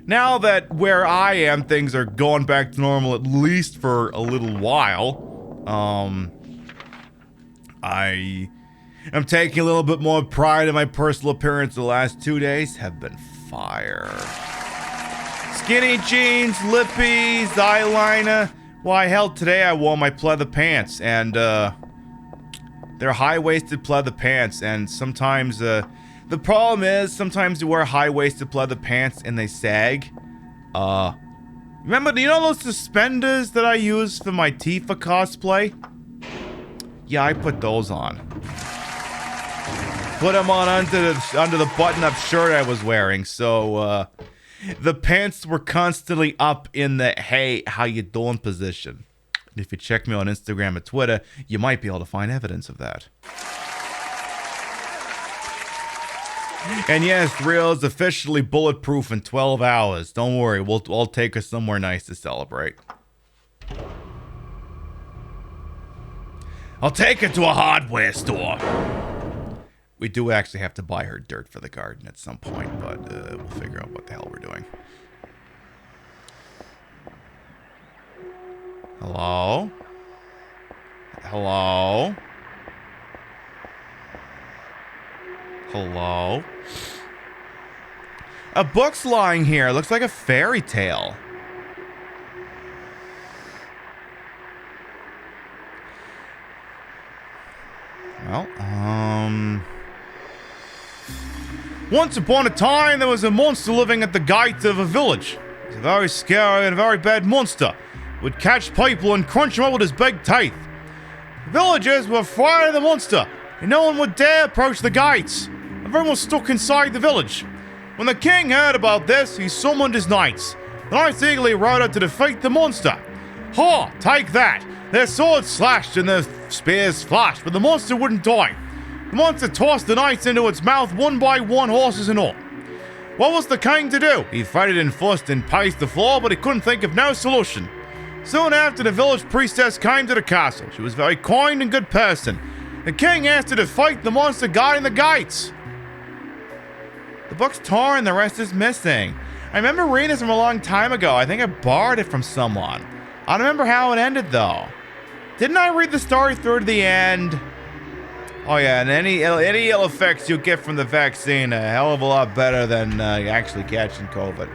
now that where I am, things are going back to normal at least for a little while, I am taking a little bit more pride in my personal appearance. The last 2 days have been fire. Skinny jeans, lippies, eyeliner. Why, hell, today I wore my pleather pants, and, they're high-waisted pleather pants, and sometimes, the problem is, sometimes you wear high-waisted pleather pants and they sag. Remember, you know those suspenders that I use for my Tifa cosplay? Yeah, I put those on. Put them on under the button-up shirt I was wearing, so, the pants were constantly up in the, hey, how you doing position. And if you check me on Instagram and Twitter, you might be able to find evidence of that. And yes, Real is officially bulletproof in 12 hours. Don't worry, I'll take her somewhere nice to celebrate. I'll take her to a hardware store. We do actually have to buy her dirt for the garden at some point, but we'll figure out what the hell we're doing. Hello? Hello? Hello? A book's lying here. It looks like a fairy tale. Well, once upon a time, there was a monster living at the gate of a village. It was a very scary and very bad monster. He would catch people and crunch them up with his big teeth. The villagers were afraid of the monster, and no one would dare approach the gates. Everyone was stuck inside the village. When the king heard about this, he summoned his knights. The knights eagerly rode out to defeat the monster. Ha! Take that! Their swords slashed and their spears flashed, but the monster wouldn't die. The monster tossed the knights into its mouth one by one, horses and all. What was the king to do? He fretted and fussed and paced the floor, but he couldn't think of no solution. Soon after, the village priestess came to the castle. She was a very kind and good person. The king asked her to fight the monster guarding the gates. The book's torn, the rest is missing. I remember reading this from a long time ago. I think I borrowed it from someone. I don't remember how it ended, though. Didn't I read the story through to the end? Oh yeah, and any ill effects you get from the vaccine, a hell of a lot better than actually catching COVID.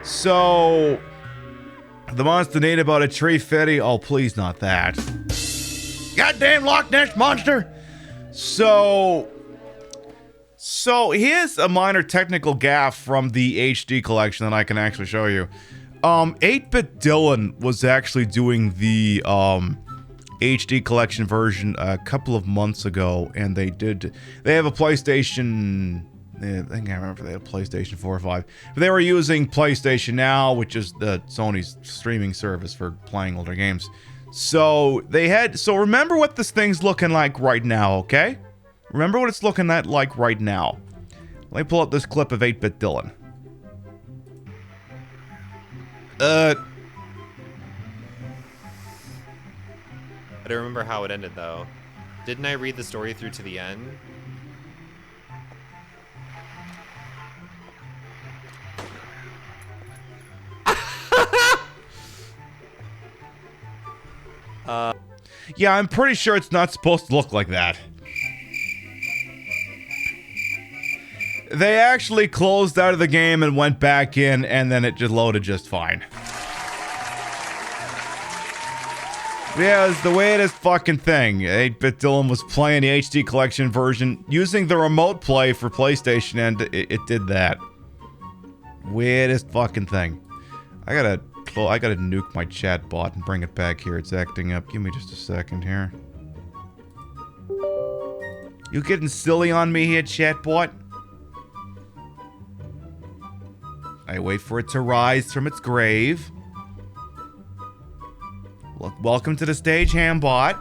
So, the monster needed about a tree fitty. Oh, please not that. Goddamn Loch Ness monster! So here's a minor technical gaffe from the HD collection that I can actually show you. 8-Bit Dylan was actually doing the HD collection version a couple of months ago, and they have a PlayStation, I think I remember they had a PlayStation 4 or 5, but they were using PlayStation Now, which is the Sony's streaming service for playing older games. So remember what this thing's looking like right now, okay? Remember what it's looking like right now. Let me pull up this clip of 8-Bit Dylan. I don't remember how it ended, though. Didn't I read the story through to the end? Yeah, I'm pretty sure it's not supposed to look like that. They actually closed out of the game and went back in, and then it just loaded just fine. Yeah, it's the weirdest fucking thing. 8-Bit Dylan was playing the HD collection version using the remote play for PlayStation, and it did that. Weirdest fucking thing. I gotta nuke my chat bot and bring it back here. It's acting up. Give me just a second here. You getting silly on me here, chat bot? I wait for it to rise from its grave. Look, welcome to the stage, Hambot.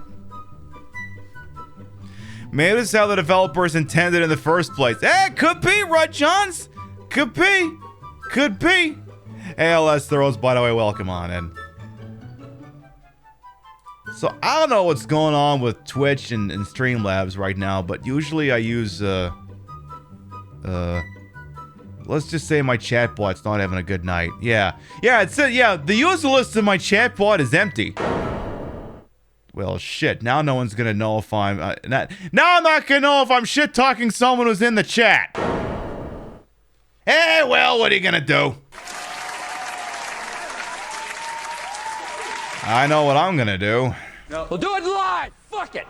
Maybe this is how the developers intended in the first place. Could be, Rud Johns. Could be. Could be. ALS Throws, by the way, welcome on in. So, I don't know what's going on with Twitch and Streamlabs right now, but usually I use, let's just say my chatbot's not having a good night. Yeah, it said, the user list of my chatbot is empty. Well, shit, now no one's gonna know if I'm, now I'm not gonna know if I'm shit-talking someone who's in the chat. Hey, well, what are you gonna do? I know what I'm gonna do. No. We'll do it live! Fuck it!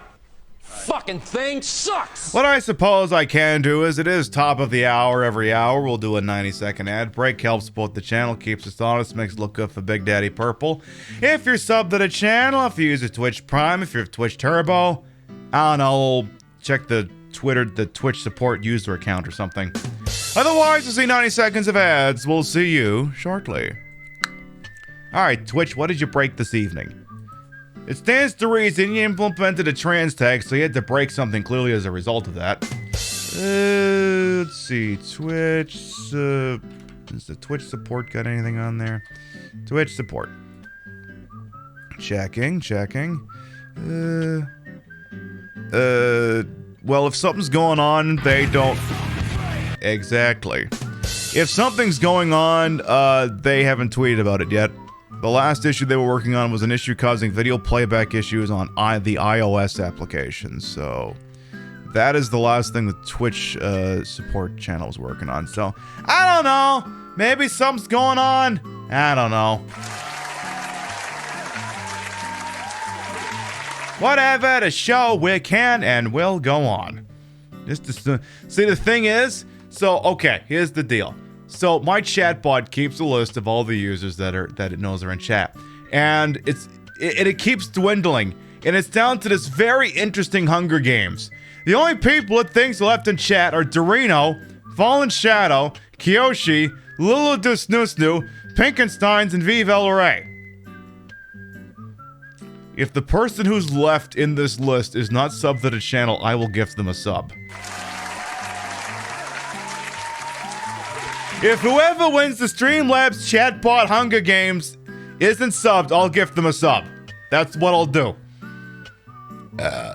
Fucking thing sucks! What I suppose I can do is, it is top of the hour every hour. We'll do a 90-second ad break. Helps support the channel, keeps us honest, makes it look good for Big Daddy Purple. If you're subbed to the channel, if you use a Twitch Prime, if you're Twitch Turbo, I don't know, check the Twitch support user account or something. Otherwise, we'll see 90 seconds of ads. We'll see you shortly. Alright, Twitch, what did you break this evening? It stands to reason you implemented a trans tag, so you had to break something clearly as a result of that. Let's see, Twitch, has the Twitch support got anything on there? Twitch support. Checking. Well, if something's going on, they don't... Exactly. If something's going on, they haven't tweeted about it yet. The last issue they were working on was an issue causing video playback issues on the iOS application, so that is the last thing the Twitch support channel is working on. So, I don't know. Maybe something's going on. I don't know. Whatever, the show we can and will go on. See, the thing is, okay, here's the deal. So my chatbot keeps a list of all the users that it knows are in chat, and it keeps dwindling, and it's down to this very interesting Hunger Games. The only people it thinks left in chat are Dorino, Fallen Shadow, Kyoshi, Lulu Dusnusnu, Pinkensteins, and Vive El Rey. If the person who's left in this list is not subbed to the channel, I will gift them a sub. If whoever wins the Streamlabs Chatbot Hunger Games isn't subbed, I'll gift them a sub. That's what I'll do.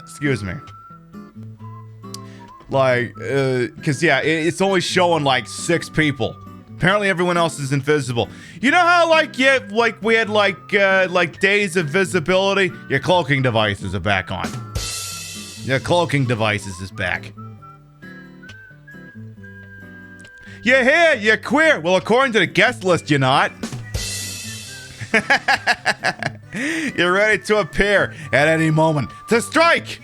Excuse me. Like, cause yeah, it's only showing like 6 people. Apparently everyone else is invisible. You know how we had like days of visibility? Your cloaking devices are back on. Your cloaking devices is back. You're here, you're queer. Well, according to the guest list, you're not. You're ready to appear at any moment to strike.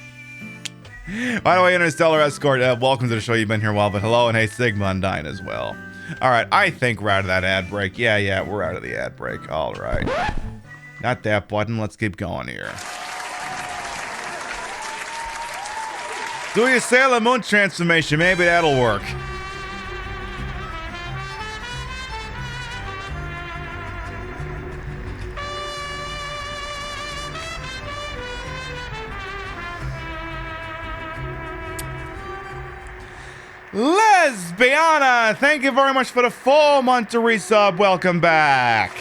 By the way, Interstellar Escort, welcome to the show. You've been here a while, but hello, and hey, Sigma Undyne as well. All right, I think we're out of that ad break. Yeah, we're out of the ad break. All right. Not that button. Let's keep going here. Do your Sailor Moon transformation. Maybe that'll work. Lesbiana, thank you very much for the 4-month to resub. Welcome back.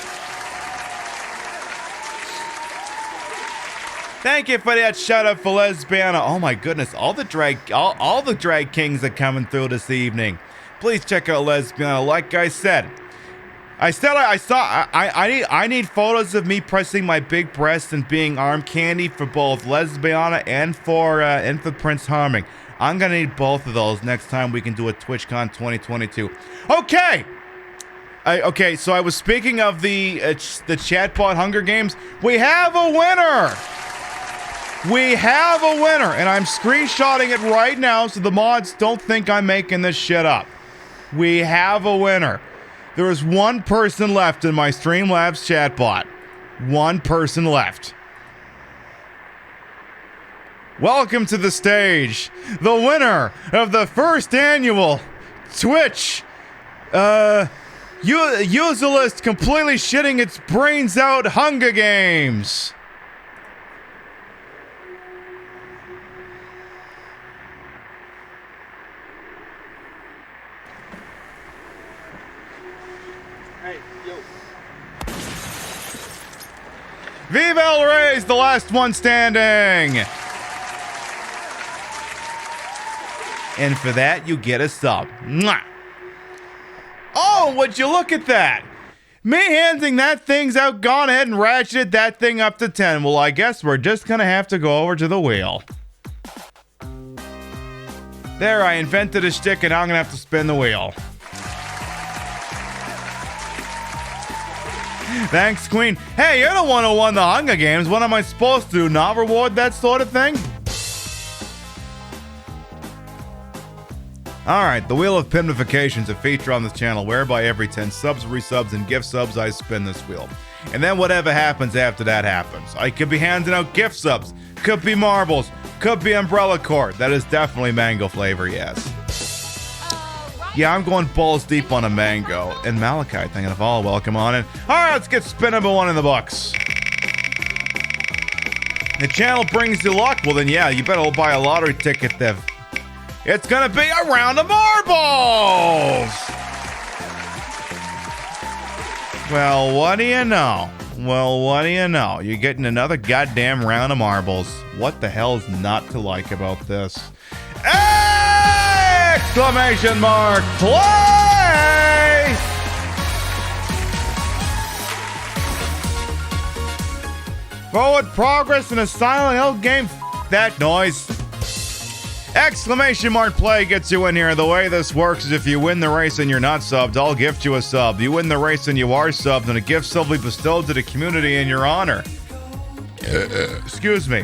Thank you for that shout out for Lesbiana. Oh my goodness, all the drag kings are coming through this evening. Please check out Lesbiana. Like I said, I need photos of me pressing my big breasts and being arm candy for both Lesbiana and for Prince Harming. I'm gonna need both of those next time we can do a TwitchCon 2022. Okay. Okay, so I was speaking of the chatbot Hunger Games. We have a winner. We have a winner, and I'm screenshotting it right now so the mods don't think I'm making this shit up. We have a winner. There is one person left in my Streamlabs chatbot. One person left. Welcome to the stage, the winner of the first annual Twitch user list completely shitting its brains out Hunger Games. Viva El Rey's the last one standing. And for that, you get a sub. Mwah. Oh, would you look at that? Me handing that thing's out, gone ahead and ratcheted that thing up to 10. Well, I guess we're just gonna have to go over to the wheel. There, I invented a stick and now I'm gonna have to spin the wheel. Thanks, Queen. Hey, you're the one who won the Hunger Games. What am I supposed to do? Not reward that sort of thing? Alright, the Wheel of Pimnification is a feature on this channel whereby every 10 subs, resubs, and gift subs, I spin this wheel. And then whatever happens after that happens. I could be handing out gift subs, could be marbles, could be Umbrella Corps. That is definitely mango flavor, yes. Yeah, I'm going balls deep on a mango. And Malachi, thank you for follow. Welcome on in. Alright, let's get spin number 1 in the books. The channel brings you luck. Well then, yeah, you better buy a lottery ticket there. It's gonna be a round of marbles! Well, what do you know? Well, what do you know? You're getting another goddamn round of marbles. What the hell is not to like about this? Exclamation mark! Play! Forward progress in a Silent Hill game. F that noise. Exclamation mark play gets you in here. The way this works is if you win the race and you're not subbed, I'll gift you a sub. You win the race and you are subbed, and a gift sub will be bestowed to the community in your honor. Excuse me.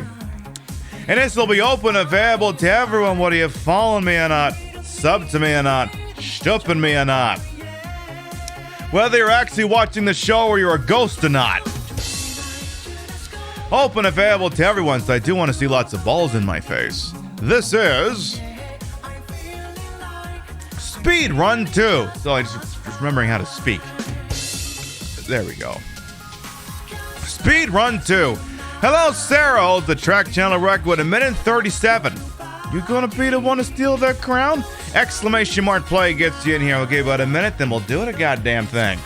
And this will be open and available to everyone, whether you've followed me or not, subbed to me or not, stupping me or not. Whether you're actually watching the show or you're a ghost or not. Open and available to everyone, so I do want to see lots of balls in my face. This is Speed Run 2. So I just remembering how to speak. There we go. Speed Run 2. Hello, Sarah holds the track channel record with 1:37. You gonna be the one to steal that crown? Exclamation mark play gets you in here. We'll give you about a minute, then we'll do the goddamn thing.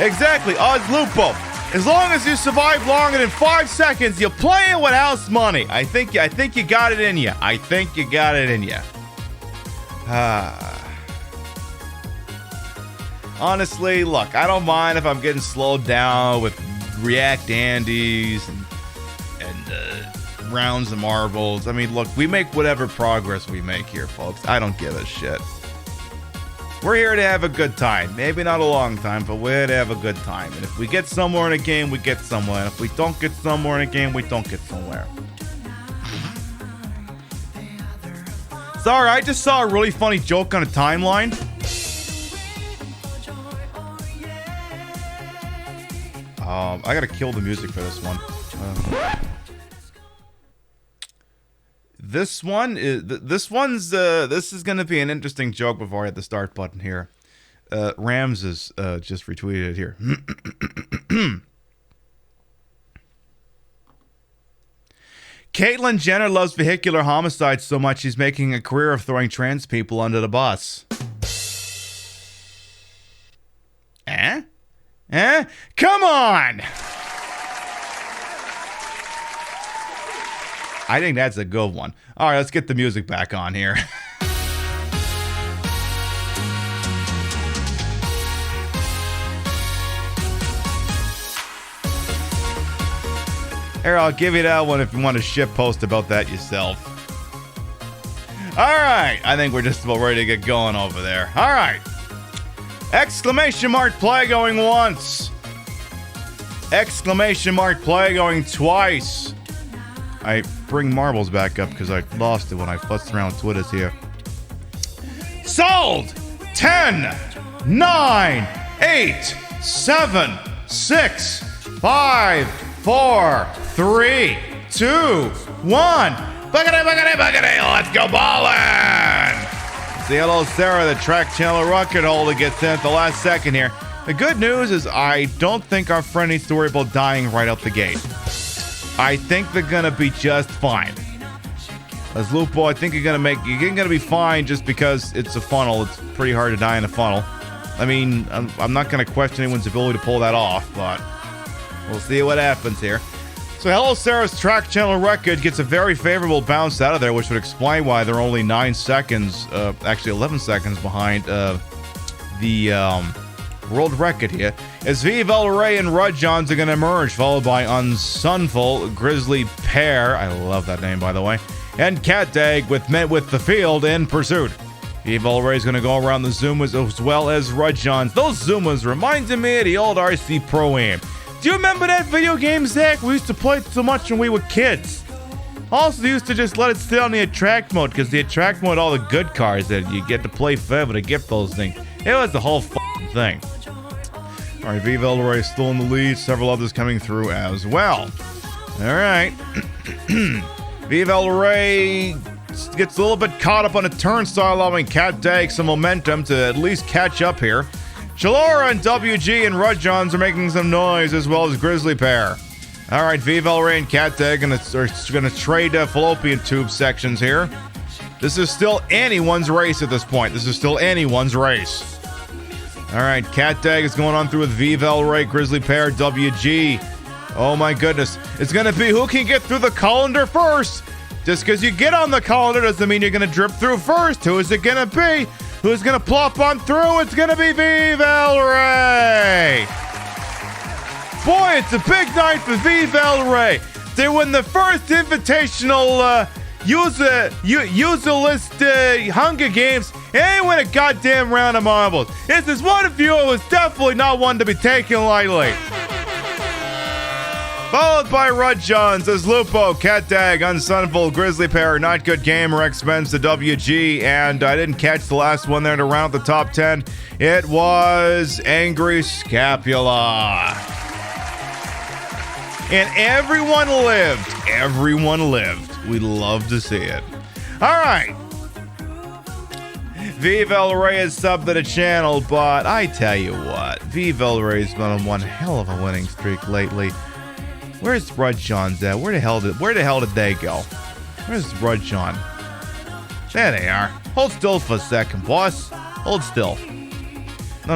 Exactly, Oz Lupo. As long as you survive longer than 5 seconds, you're playing with house money. I think you got it in you. I think you got it in you. Honestly, look, I don't mind if I'm getting slowed down with React Andes and rounds of marbles. I mean, look, we make whatever progress we make here, folks. I don't give a shit. We're here to have a good time. Maybe not a long time, but we're here to have a good time. And if we get somewhere in a game, we get somewhere. And if we don't get somewhere in a game, we don't get somewhere. Sorry, I just saw a really funny joke on a timeline. I gotta kill the music for this one. This is gonna be an interesting joke before I hit the start button here. Rams is just retweeted it here. Caitlyn Jenner loves vehicular homicides so much she's making a career of throwing trans people under the bus. Come on! I think that's a good one. All right, let's get the music back on here. Here, I'll give you that one if you want to shit post about that yourself. All right, I think we're just about ready to get going over there. All right. Exclamation mark play going once. Exclamation mark play going twice. I bring marbles back up because I lost it when I fussed around with Twitters here. Sold! 10, 9, 8, 7, 6, 5, 4, 3, 2, 1. Buggity, let's go ballin'! The Hello Sarah, the track channel record holder, gets in at the last second here. The good news is I don't think our friend needs to worry about dying right out the gate. I think they're gonna be just fine. As Lupo, I think you're gonna be fine just because it's a funnel. It's pretty hard to die in a funnel. I mean, I'm not gonna question anyone's ability to pull that off, but we'll see what happens here. So Hello Sarah's track channel record gets a very favorable bounce out of there, which would explain why they're only 9 seconds, actually 11 seconds behind the world record here. As Vive El Rey and Rudjons are going to emerge, followed by Unsunful, Grizzly Pear, I love that name by the way, and Cat Dag with the field in pursuit. Vive El Rey is going to go around the Zumas as well as Rudjons. Those Zumas reminded me of the old RC Pro-Am. Do you remember that video game, Zach? We used to play it so much when we were kids. Also, they used to just let it stay on the attract mode, because the attract mode, all the good cars that you get to play forever to get those things. It was the whole thing. All right, Vive El Rey still in the lead. Several others coming through as well. All right. Vive El Rey gets a little bit caught up on a turnstile, allowing Cat Dag some momentum to at least catch up here. Chalora and WG and Rudjons are making some noise, as well as Grizzly Pear. All right, Vive El Rey and Cat Dag are gonna trade fallopian tube sections here. This is still anyone's race at this point. This is still anyone's race. All right, Cat Dag is going on through with Vive El Rey, Grizzly Pear, WG. Oh my goodness. It's gonna be who can get through the colander first. Just because you get on the colander doesn't mean you're gonna drip through first. Who is it gonna be? Who's gonna plop on through? It's gonna be Vive El Rey. Boy, it's a big night for Vive El Rey. They win the first invitational user list Hunger Games, and they win a goddamn round of marbles. This is one of you who is definitely not one to be taken lightly. Followed by Rudjons as Lupo, Cat Dag, Unsunful, Grizzly Pear, Not Good Gamer, X-Men's the WG, and I didn't catch the last one there to round out the top 10. It was Angry Scapula. And everyone lived. Everyone lived. We love to see it. All right. Vive El Rey has subbed to the channel, but I tell you what, Vive El Rey's been on one hell of a winning streak lately. Where's Rudjons at? Where the hell did they go? Where's Rudjon? There they are. Hold still for a second, boss. Hold still.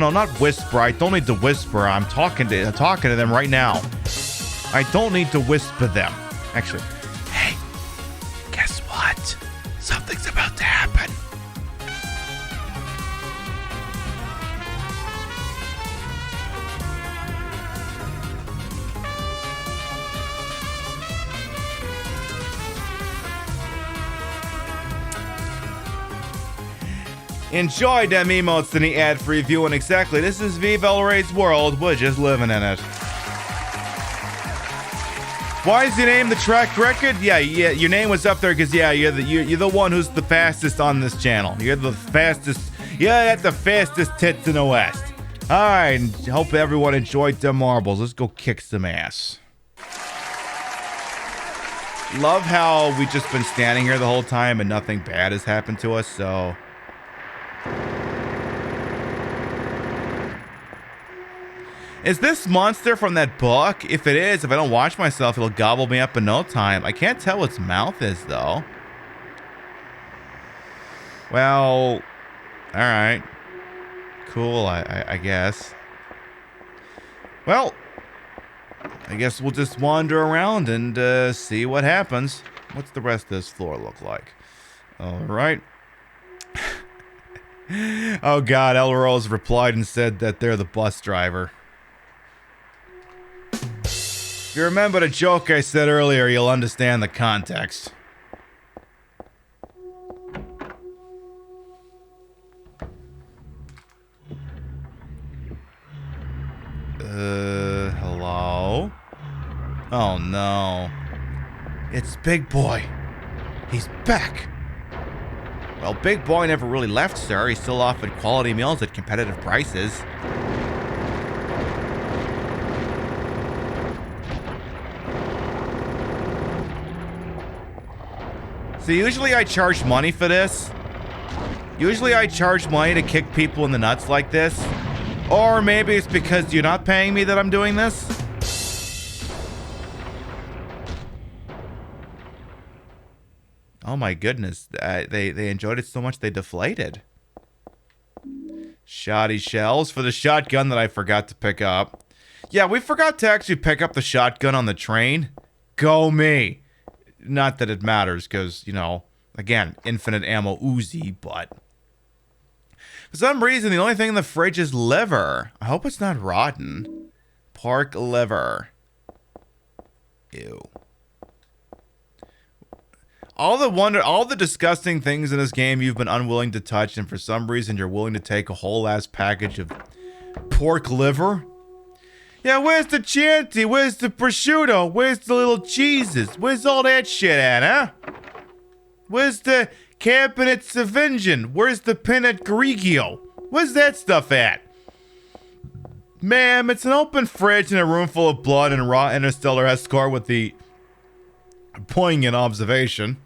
No, not whisper. I don't need to whisper. I'm talking to them right now. I don't need to whisper them. Actually, hey, guess what? Something's about to happen. Enjoy them emotes in the ad-free view, and exactly, this is Viva El Rey's world. We're just living in it. Why is your name the track record? Yeah, your name was up there because, yeah, you're the one who's the fastest on this channel. You're the fastest. Yeah, that's the fastest tits in the West. All right, hope everyone enjoyed them marbles. Let's go kick some ass. Love how we just been standing here the whole time and nothing bad has happened to us, so... Is this monster from that book? If it is, if I don't watch myself, it'll gobble me up in no time. I can't tell what its mouth is, though. Well, alright. Cool, I guess. Well, I guess we'll just wander around and see what happens. What's the rest of this floor look like? Alright. Oh god, El Rose replied and said that they're the bus driver. If you remember the joke I said earlier, you'll understand the context. Hello? Oh no. It's Big Boy. He's back. Well, Big Boy never really left, sir. He still offered quality meals at competitive prices. So usually I charge money for this. Usually I charge money to kick people in the nuts like this. Or maybe it's because you're not paying me that I'm doing this. Oh my goodness. They enjoyed it so much they deflated. Shoddy shells for the shotgun that I forgot to pick up. Yeah, we forgot to actually pick up the shotgun on the train. Go me. Not that it matters, because, you know, again, infinite ammo Uzi, but... For some reason, the only thing in the fridge is liver. I hope it's not rotten. Pork liver. Ew. All the disgusting things in this game you've been unwilling to touch, and for some reason you're willing to take a whole ass package of pork liver? Yeah, where's the Chianti? Where's the prosciutto? Where's the little cheeses? Where's all that shit at, huh? Where's the Cabinet Savingian? Where's the Pinot Grigio? Where's that stuff at? Ma'am, it's an open fridge in a room full of blood and raw interstellar escort with the poignant observation.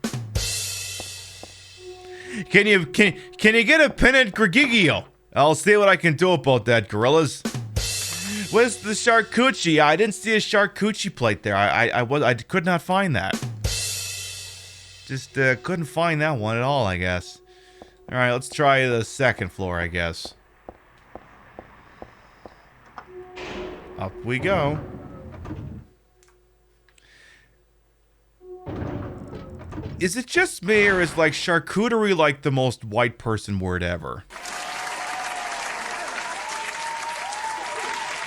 Can you get a Pinot Grigio? I'll see what I can do about that, gorillas. Where's the charcuterie? I didn't see a charcuterie plate there. I could not find that. Just couldn't find that one at all, I guess. All right, let's try the second floor, I guess. Up we go. Is it just me, or is like charcuterie like the most white person word ever?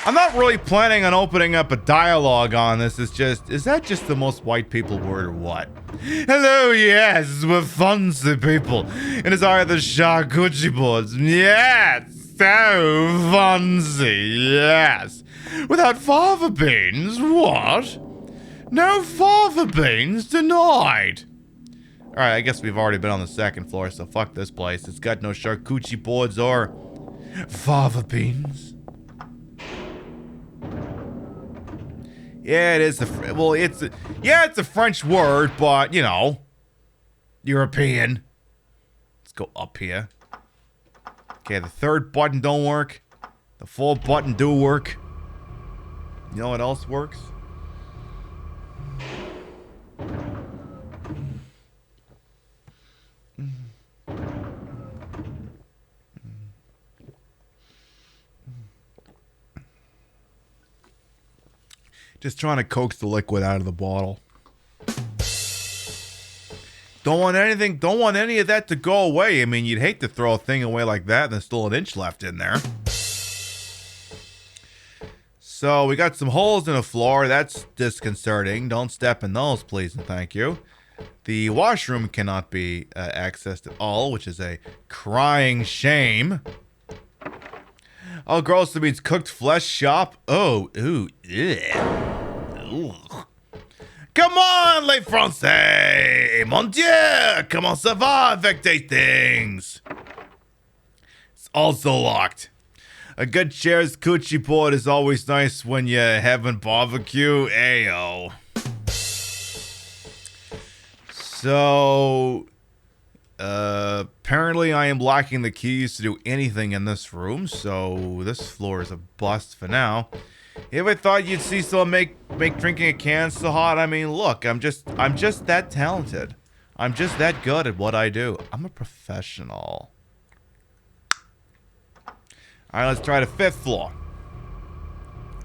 I'm not really planning on opening up a dialogue on this. It's just, is that just the most white people word or what? Hello, yes, we're fancy people. It is I, the charcuterie boards. Yes, so fancy, yes. Without fava beans, what? No fava beans denied. Alright, I guess we've already been on the second floor, so fuck this place. It's got no charcuterie boards or fava beans. Yeah, it is it's a French word, but, you know, European. Let's go up here. Okay, the third button don't work. The fourth button do work. You know what else works? Just trying to coax the liquid out of the bottle. Don't want any of that to go away. I mean, you'd hate to throw a thing away like that and there's still an inch left in there. So we got some holes in the floor. That's disconcerting. Don't step in those, please and thank you. The washroom cannot be accessed at all, which is a crying shame. Oh, gross, that means cooked flesh shop. Oh, ooh, yeah. Ugh. Come on, les Français! Mon Dieu! Comment ça va avec des things? It's also locked. A good chair's coochie board is always nice when you're having barbecue. Ayo. So, apparently I am lacking the keys to do anything in this room, so this floor is a bust for now. You ever thought you'd see someone make drinking a can so hot? I mean, look, I'm just that talented. I'm just that good at what I do. I'm a professional. All right, let's try the 5th floor.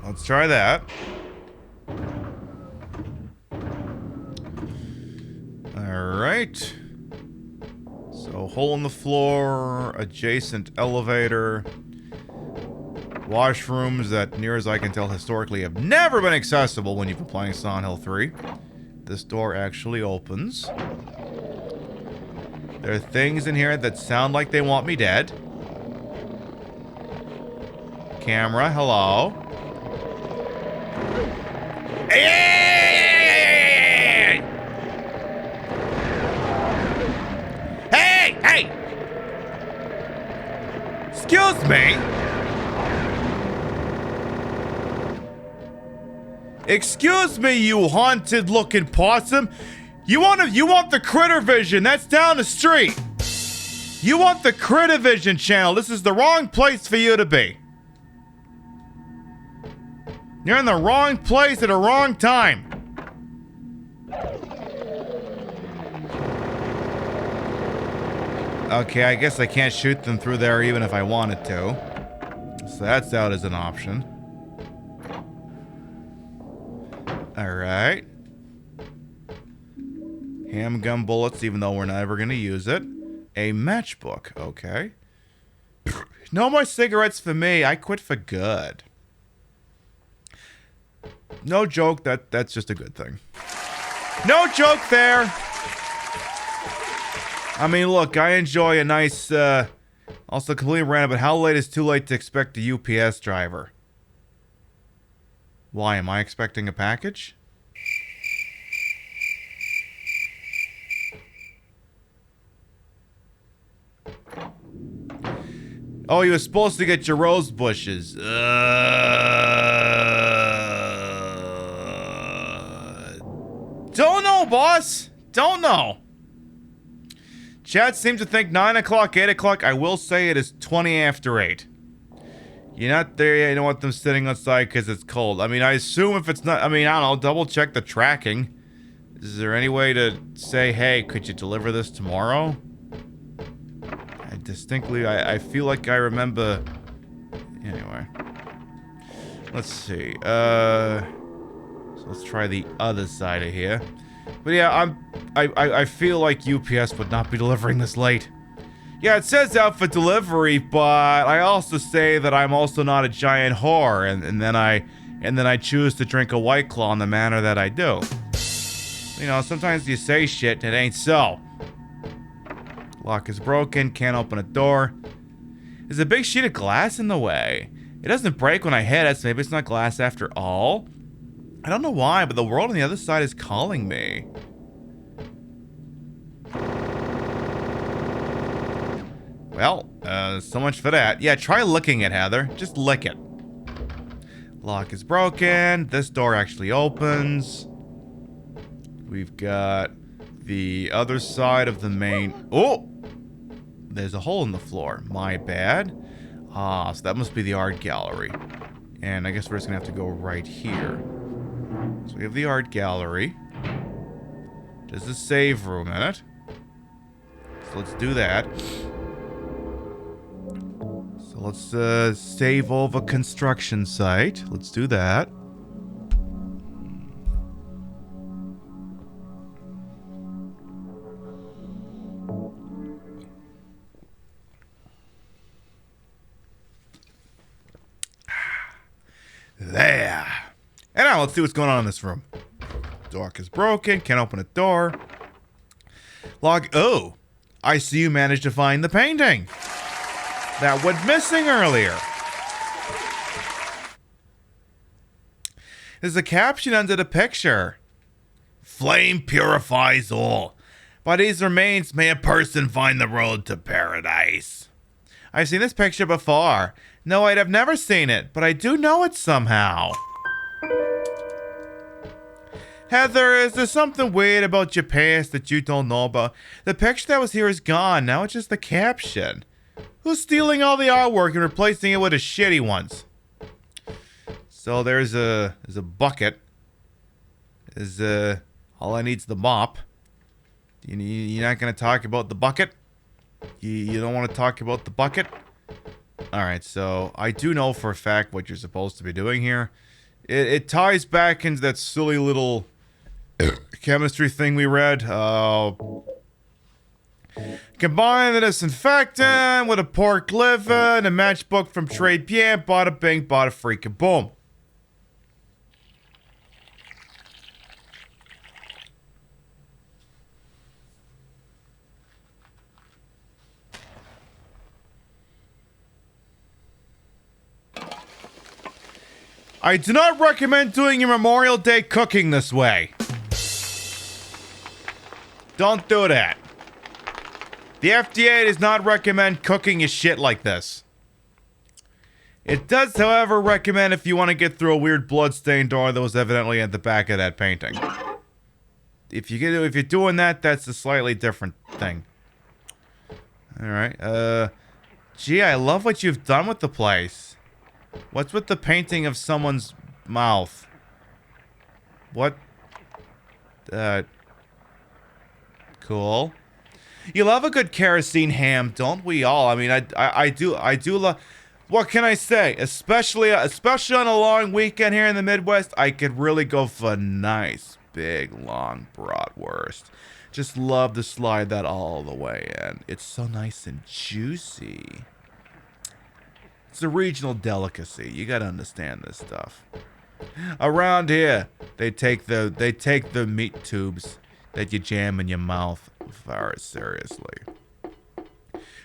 Let's try that. All right. So, hole in the floor, adjacent elevator. Washrooms that, near as I can tell, historically have never been accessible when you've been playing Silent Hill 3. This door actually opens. There are things in here that sound like they want me dead. Camera, hello. Hey! Hey! Hey! Excuse me? Excuse me, you haunted-looking possum. You want the Critter Vision. That's down the street. You want the Critter Vision channel. This is the wrong place for you to be. You're in the wrong place at the wrong time. Okay, I guess I can't shoot them through there even if I wanted to. So that's out as an option. Alright. Handgun bullets, even though we're never going to use it. A matchbook, okay. No more cigarettes for me. I quit for good. No joke, that's just a good thing. No joke there. I mean, look, I enjoy a nice, also completely random, but how late is too late to expect a UPS driver? Why, am I expecting a package? Oh, you were supposed to get your rose bushes. Don't know, boss. Don't know. Chat seems to think 9 o'clock, 8 o'clock. I will say it is 20 after 8. You're not there yet. You don't want them sitting outside because it's cold. I mean, I assume if it's not... I mean, I don't know. Double check the tracking. Is there any way to say, hey, could you deliver this tomorrow? I feel like I remember... Anyway. Let's see. So let's try the other side of here. But yeah, I feel like UPS would not be delivering this late. Yeah, it says out for delivery, but I also say that I'm also not a giant whore, and then I choose to drink a White Claw in the manner that I do. You know, sometimes you say shit and it ain't so. Lock is broken, can't open a door. There's a big sheet of glass in the way. It doesn't break when I hit it, so maybe it's not glass after all. I don't know why, but the world on the other side is calling me. Well, so much for that. Yeah, try licking it, Heather. Just lick it. Lock is broken. This door actually opens. We've got the other side of the main... Oh! There's a hole in the floor. My bad. Ah, so that must be the art gallery. And I guess we're just gonna have to go right here. So we have the art gallery. There's a save room in it. So let's do that. So let's save over construction site. Let's do that. Yeah, let's see what's going on in this room. Dock is broken. Can't open a door. Log. Oh, I see you managed to find the painting that went missing earlier. There's a caption under the picture. Flame purifies all. By these remains may a person find the road to paradise. I've seen this picture before. No, I've never seen it, but I do know it somehow. Heather, is there something weird about your past that you don't know about? The picture that was here is gone. Now it's just the caption. Who's stealing all the artwork and replacing it with the shitty ones? So there's a bucket. All I need's the mop. You're not gonna talk about the bucket? You don't want to talk about the bucket? Alright, so I do know for a fact what you're supposed to be doing here. It ties back into that silly little chemistry thing we read. Combine the disinfectant with a pork liver and a matchbook from Trade Bien. Bada bing, bada freaking boom. I do not recommend doing your Memorial Day cooking this way. Don't do that. The FDA does not recommend cooking your shit like this. It does, however, recommend if you want to get through a weird bloodstained door that was evidently at the back of that painting. If you're doing that, that's a slightly different thing. Alright, gee, I love what you've done with the place. What's with the painting of someone's mouth? What? Cool. You love a good kerosene ham, don't we all? I mean, I do love... What can I say? Especially on a long weekend here in the Midwest, I could really go for a nice, big, long bratwurst. Just love to slide that all the way in. It's so nice and juicy. It's a regional delicacy. You gotta understand this stuff. Around here, they take the meat tubes that you jam in your mouth very seriously.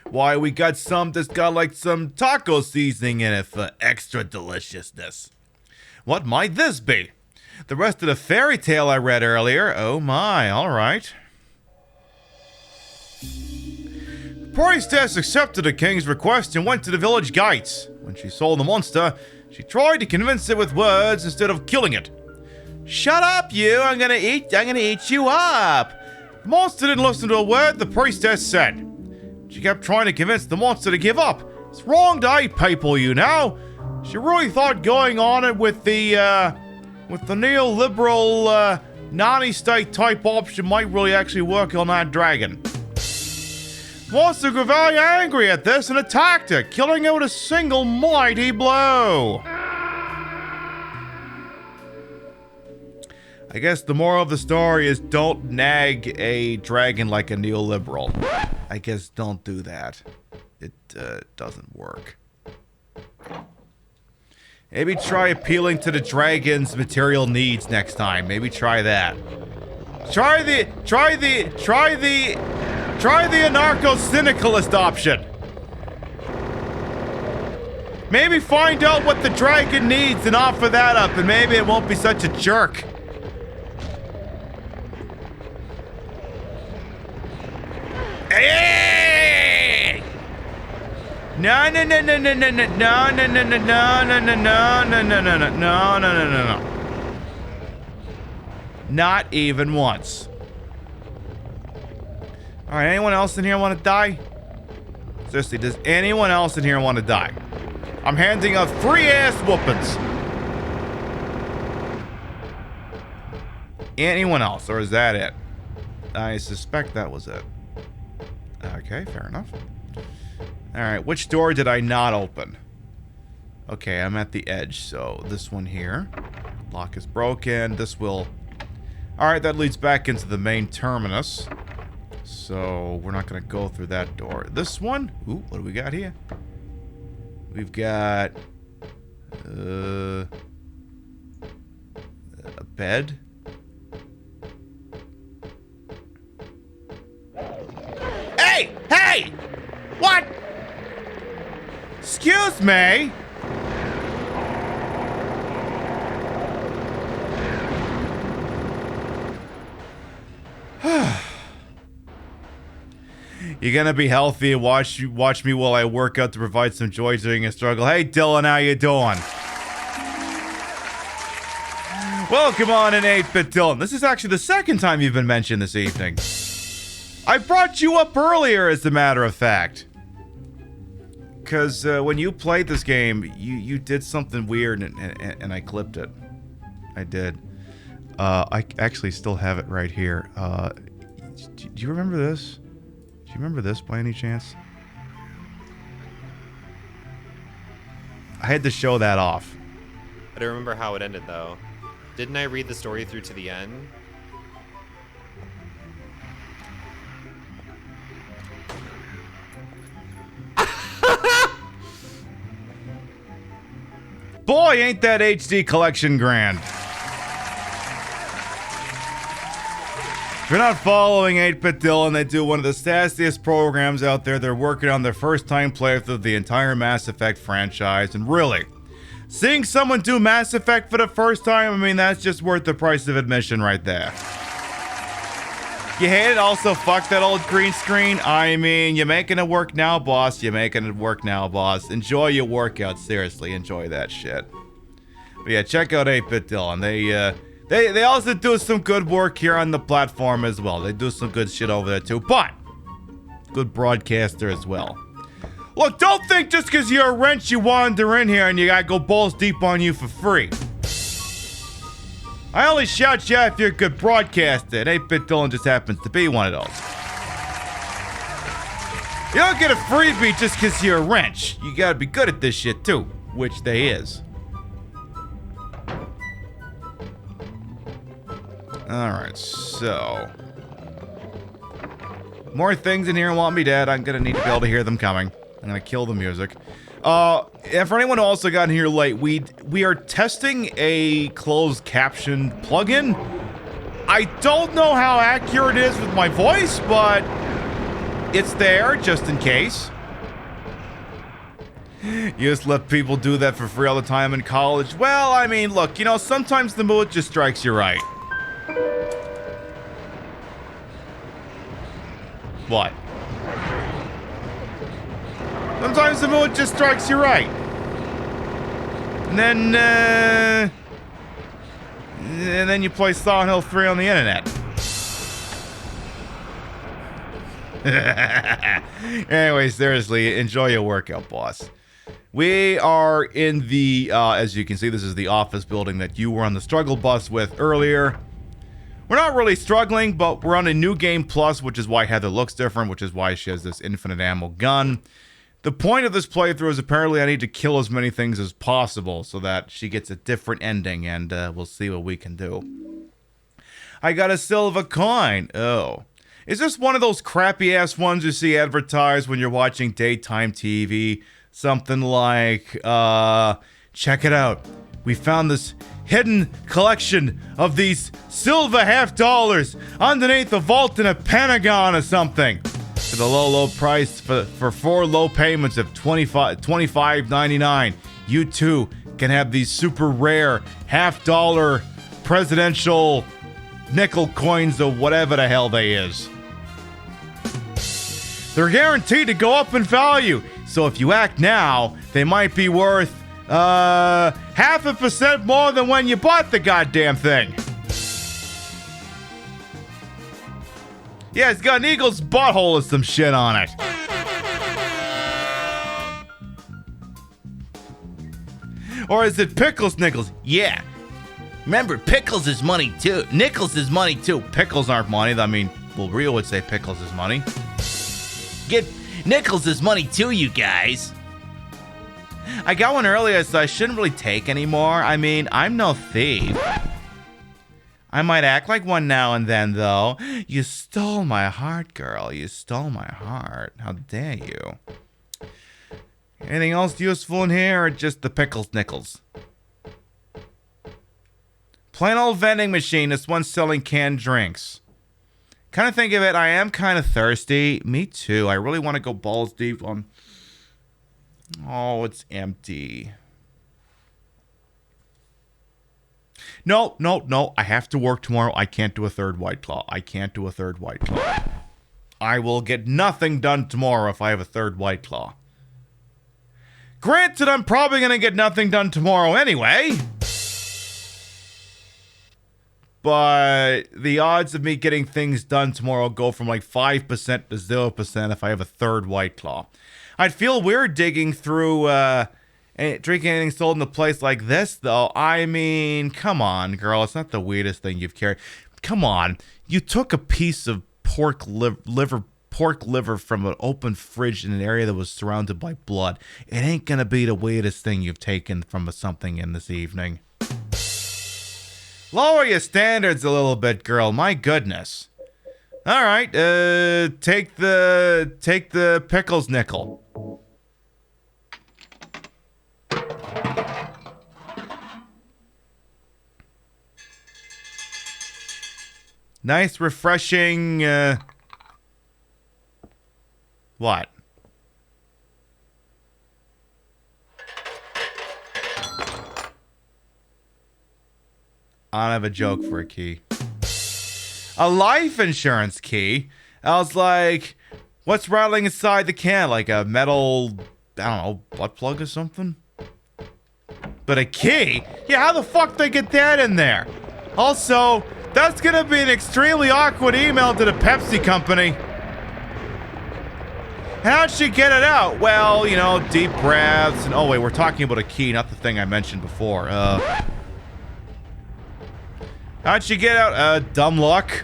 Why, we got some that's got like some taco seasoning in it for extra deliciousness. What might this be? The rest of the fairy tale I read earlier. Oh my, alright. The priestess accepted the king's request and went to the village gates. When she saw the monster, she tried to convince it with words instead of killing it. Shut up, you! I'm gonna eat you up! The monster didn't listen to a word the priestess said. She kept trying to convince the monster to give up. It's wrong to eat people, you know. She really thought going on it with the neoliberal, nanny-state type option might really actually work on that dragon. Monster grew very angry at this and attacked her, killing her with a single mighty blow. I guess the moral of the story is don't nag a dragon like a neoliberal. I guess don't do that. It doesn't work. Maybe try appealing to the dragon's material needs next time. Maybe try that. Try the anarcho-syndicalist option. Maybe find out what the dragon needs and offer that up, and maybe it won't be such a jerk. Hey! No. Not even once. Alright, anyone else in here want to die? Seriously, does anyone else in here want to die? I'm handing out free ass whoopings. Anyone else, or is that it? I suspect that was it. Okay, fair enough. Alright, which door did I not open? Okay, I'm at the edge, so this one here. Lock is broken. This will... Alright, that leads back into the main terminus. So, we're not going to go through that door. This one? Ooh, what do we got here? We've got... bed? Hey! Hey! What? Excuse me? You're gonna be healthy and watch me while I work out to provide some joy during a struggle. Hey Dylan, how you doing? Welcome on in 8-Bit Dylan. This is actually the second time you've been mentioned this evening. I brought you up earlier, as a matter of fact. Because when you played this game, you did something weird and I clipped it. I did. I actually still have it right here. Do you remember this? Do you remember this by any chance? I had to show that off. I don't remember how it ended, though. Didn't I read the story through to the end? Boy, ain't that HD collection grand. If you're not following 8-Bit Dylan, they do one of the sassiest programs out there. They're working on their first time playthrough of the entire Mass Effect franchise. And really, seeing someone do Mass Effect for the first time, I mean, that's just worth the price of admission right there. You hate it? Also, fuck that old green screen. I mean, you're making it work now, boss. You're making it work now, boss. Enjoy your workout. Seriously, enjoy that shit. But yeah, check out 8-Bit Dylan. They also do some good work here on the platform as well. They do some good shit over there too, but good broadcaster as well. Look, don't think just because you're a wrench you wander in here and you gotta go balls deep on you for free. I only shout you out if you're a good broadcaster, and 8-Bit Dylan just happens to be one of those. You don't get a freebie just because you're a wrench. You gotta be good at this shit too, which they is. Alright, so... more things in here want me dead. I'm gonna need to be able to hear them coming. I'm gonna kill the music. And for anyone who also got in here late, we are testing a closed caption plugin. I don't know how accurate it is with my voice, but it's there just in case. You just let people do that for free all the time in college. Well, I mean, look, you know, sometimes the mood just strikes you right. What? Sometimes the mood just strikes you right. And then you play Silent Hill 3 on the internet. Anyway, seriously, enjoy your workout, boss. We are in the, as you can see, this is the office building that you were on the struggle bus with earlier. We're not really struggling, but we're on a new game plus, which is why Heather looks different, which is why she has this infinite ammo gun. The point of this playthrough is apparently I need to kill as many things as possible so that she gets a different ending, and we'll see what we can do. I got a silver coin. Oh. Is this one of those crappy-ass ones you see advertised when you're watching daytime TV? Something like, check it out. We found this hidden collection of these silver half-dollars underneath a vault in a Pentagon or something. For the low price, for 4 low payments of $25.99, you too can have these super rare half-dollar presidential nickel coins or whatever the hell they is. They're guaranteed to go up in value, so if you act now, they might be worth 0.5% more than when you bought the goddamn thing. Yeah, it's got an eagle's butthole or some shit on it. Or is it Pickles Nickels? Yeah. Remember, Pickles is money too. Nickels is money too. Pickles aren't money. I mean, well, Rio would say Pickles is money. Get Nickels is money too, you guys. I got one earlier, so I shouldn't really take anymore. I mean, I'm no thief. I might act like one now and then, though. You stole my heart, girl. You stole my heart. How dare you? Anything else useful in here, or just the Pickles Nickels? Plain old vending machine. This one's selling canned drinks. Kind of think of it, I am kind of thirsty. Me too. I really want to go balls deep on... Oh, it's empty. No. I have to work tomorrow. I can't do a third White Claw. I will get nothing done tomorrow if I have a third White Claw. Granted, I'm probably going to get nothing done tomorrow anyway. But the odds of me getting things done tomorrow go from like 5% to 0% if I have a third White Claw. I'd feel weird digging through, drinking anything sold in a place like this, though. I mean, come on, girl. It's not the weirdest thing you've carried. Come on. You took a piece of pork liver from an open fridge in an area that was surrounded by blood. It ain't gonna be the weirdest thing you've taken from something in this evening. Lower your standards a little bit, girl. My goodness. All right, take the pickles nickel. Nice, refreshing, what? I don't have a joke for a key. A life insurance key? I was like, what's rattling inside the can? Like a metal, I don't know, butt plug or something? But a key? Yeah, how the fuck they get that in there? Also, that's gonna be an extremely awkward email to the Pepsi company. How'd she get it out? Well, you know, deep breaths and... Oh, wait, we're talking about a key, not the thing I mentioned before. How'd she get out? Dumb luck.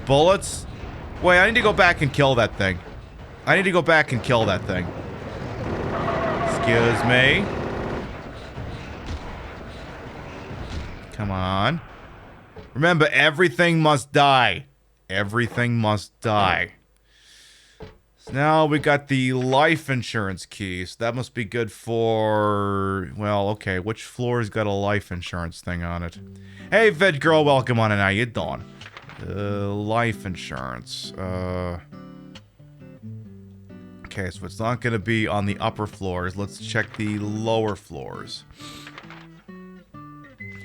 Bullets. Wait, I need to go back and kill that thing. Excuse me. Come on. Remember, everything must die. So now we got the life insurance key. So that must be good for... Well, okay. Which floor's got a life insurance thing on it? Hey, Vid Girl. Welcome on in. How you doing? Life insurance. Okay, so it's not going to be on the upper floors. Let's check the lower floors.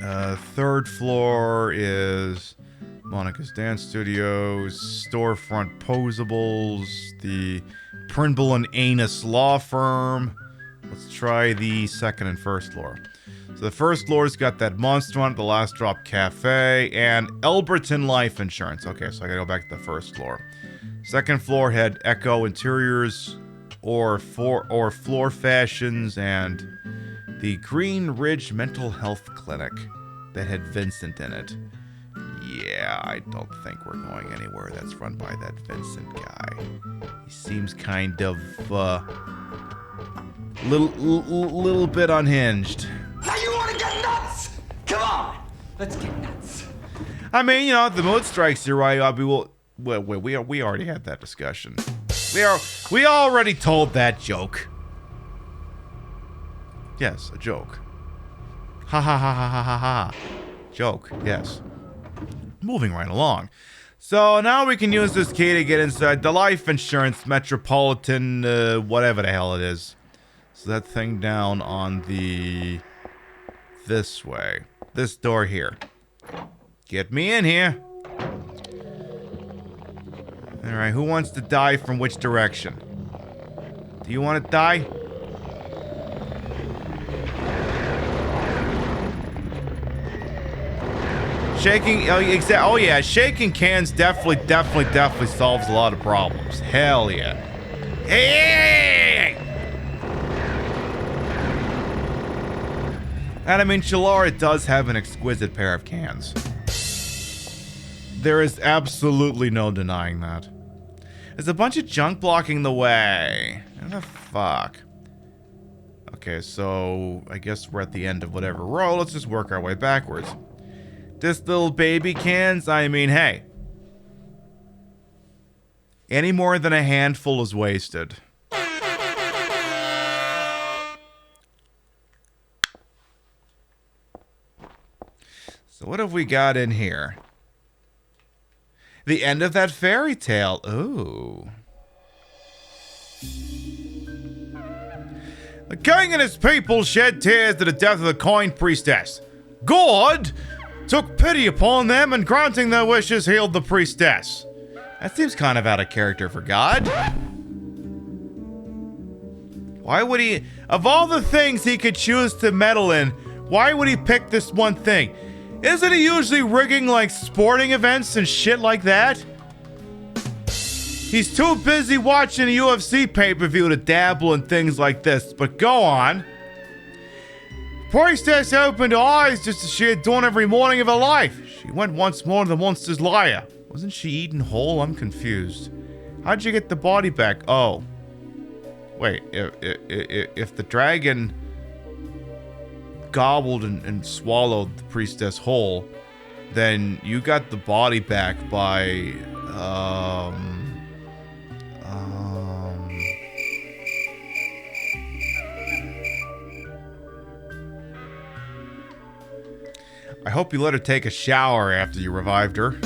Third floor is... Monica's Dance Studios, Storefront Posables, the Prinble and Anus Law Firm. Let's try the second and first floor. So the first floor's got that monster on it, the Last Drop Cafe, and Elberton Life Insurance. Okay, so I gotta go back to the first floor. Second floor had Echo Interiors, or Floor Fashions, and the Green Ridge Mental Health Clinic that had Vincent in it. Yeah, I don't think we're going anywhere that's run by that Vincent guy. He seems kind of, little bit unhinged. Now you want to get nuts? Come on, let's get nuts. I mean, you know, if the mood strikes you right, we already had that discussion. We already told that joke. Yes, a joke. Ha ha ha ha ha ha ha. Joke, yes. Moving right along. So now we can use this key to get inside the life insurance metropolitan, whatever the hell it is. So that thing down on the... this way. This door here. Get me in here. Alright, who wants to die from which direction? Do you want to die? Shaking, oh yeah, shaking cans definitely solves a lot of problems. Hell yeah. Hey! And I mean, Chillara does have an exquisite pair of cans. There is absolutely no denying that. There's a bunch of junk blocking the way. What the fuck? Okay, so I guess we're at the end of whatever row. Let's just work our way backwards. This little baby cans, I mean, hey. Any more than a handful is wasted. So what have we got in here? The end of that fairy tale. Ooh. The king and his people shed tears at the death of the kind priestess. God took pity upon them and granting their wishes healed the priestess. That seems kind of out of character for God. Why would he, of all the things he could choose to meddle in, why would he pick this one thing? Isn't he usually rigging like sporting events and shit like that? He's too busy watching a UFC pay-per-view to dabble in things like this, but go on. Priestess opened her eyes just as she had done every morning of her life. She went once more to the monster's lair. Wasn't she eaten whole? I'm confused. How'd you get the body back? Oh. Wait, if the dragon gobbled and swallowed the priestess whole, then you got the body back by, I hope you let her take a shower after you revived her.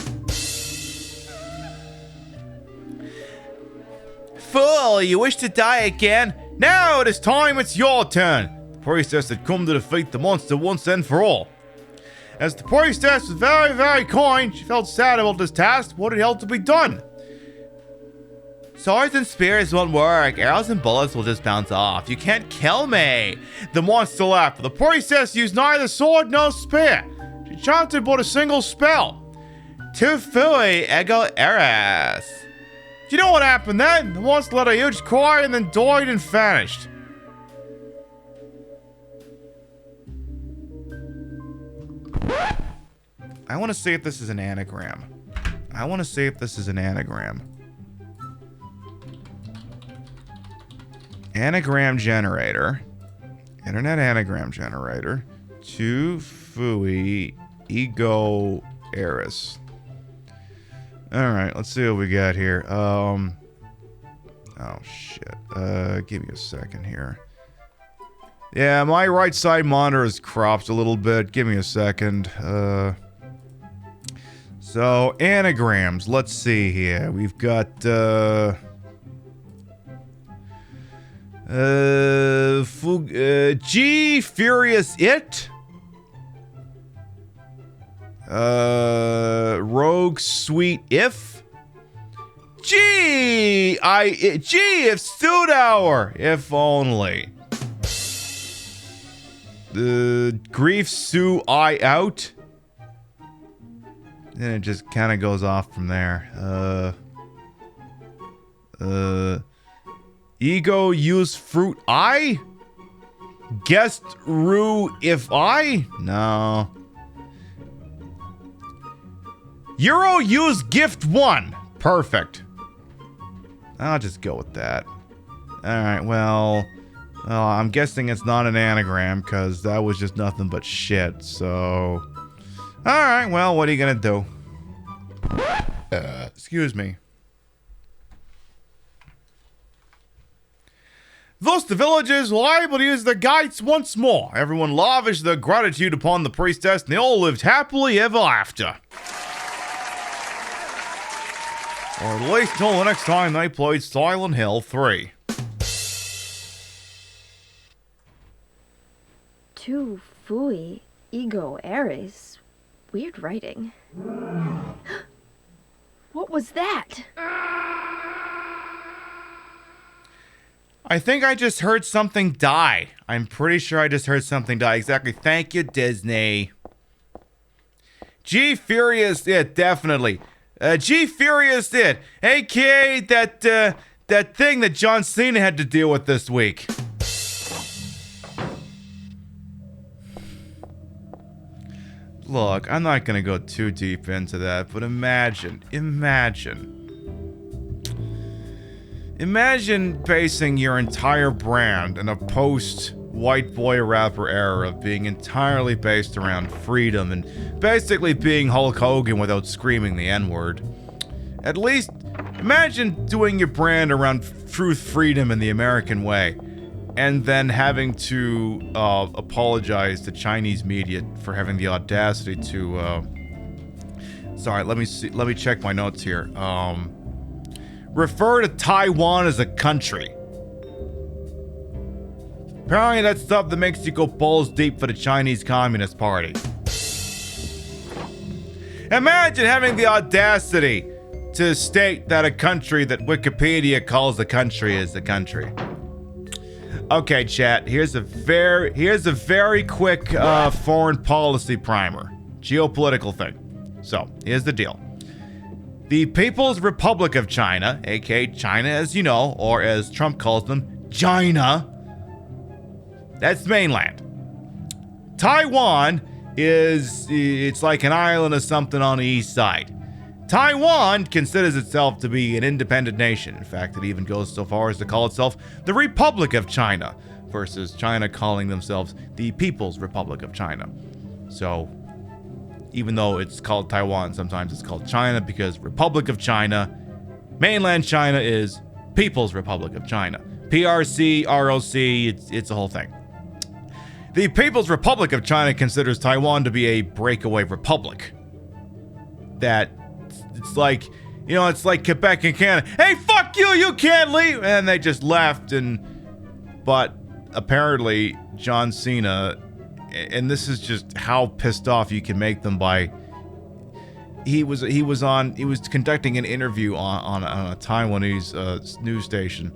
Fool, you wish to die again? Now it is time, it's your turn. The priestess had come to defeat the monster once and for all. As the priestess was very, very kind, she felt sad about this task. What had held to be done? Swords and spears won't work. Arrows and bullets will just bounce off. You can't kill me. The monster laughed. The priestess used neither sword nor spear. She chanted but a single spell. Tu fui ego eris. Do you know what happened then? The monster let a huge cry and then died and vanished. I want to see if this is an anagram. Anagram generator. Internet anagram generator. Tu fui ego eris. Alright, let's see what we got here. Oh shit. Give me a second here. Yeah, my right side monitor is cropped a little bit. Give me a second. So, anagrams. Let's see here. We've got, G Furious It. Rogue Sweet If. G if Suit Hour. If only. Grief Sue I Out. Then it just kind of goes off from there. Ego use fruit I? Guest rue if I? No. Euro use gift 1. Perfect. I'll just go with that. Alright, well, I'm guessing it's not an anagram, because that was just nothing but shit, so... Alright, well, what are you gonna do? Excuse me. Thus the villagers were able to use the gates once more. Everyone lavished their gratitude upon the priestess, and they all lived happily ever after. Or at least until the next time they played Silent Hill 3. Tu fui ego eris. Weird writing. What was that? I think I just heard something die. I'm pretty sure I just heard something die. Exactly. Thank you, Disney. G Furious It, definitely. G Furious It, aka that thing that John Cena had to deal with this week. Look, I'm not gonna go too deep into that, but imagine basing your entire brand in a post-white boy rapper era of being entirely based around freedom and basically being Hulk Hogan without screaming the N-word. At least, imagine doing your brand around truth, freedom, and the American way. and then having to apologize to Chinese media for having the audacity to sorry, let me check my notes here. Refer to Taiwan as a country. Apparently that's stuff that makes you go balls deep for the Chinese Communist Party. Imagine having the audacity to state that a country that Wikipedia calls a country is a country. Okay, chat, here's a very quick foreign policy primer. Geopolitical thing. So, here's the deal. The People's Republic of China, aka China as you know, or as Trump calls them, China. That's mainland. Taiwan it's like an island or something on the east side. Taiwan considers itself to be an independent nation. In fact, it even goes so far as to call itself the Republic of China, versus China calling themselves the People's Republic of China. So, even though it's called Taiwan, sometimes it's called China because Republic of China, mainland China is People's Republic of China. PRC, ROC, it's a whole thing. The People's Republic of China considers Taiwan to be a breakaway republic. That it's like, you know, it's like Quebec and Canada. Hey, fuck you, you can't leave! And they just left, but apparently John Cena, and this is just how pissed off you can make them by, he was conducting an interview on a Taiwanese news station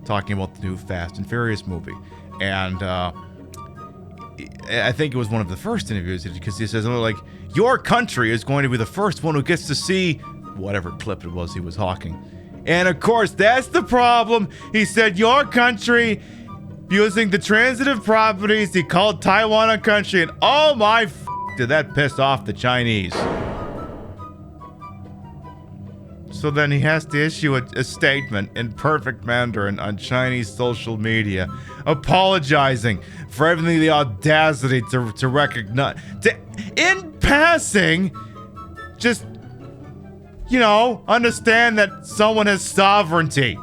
talking about the new Fast and Furious movie. And I think it was one of the first interviews because he says, like, your country is going to be the first one who gets to see whatever clip it was he was hawking. And of course, that's the problem. He said, your country, using the transitive properties, he called Taiwan a country, and oh my did that piss off the Chinese. So then he has to issue a statement in perfect Mandarin on Chinese social media, apologizing for having the audacity to recognize, in passing, just, you know, understand that someone has sovereignty.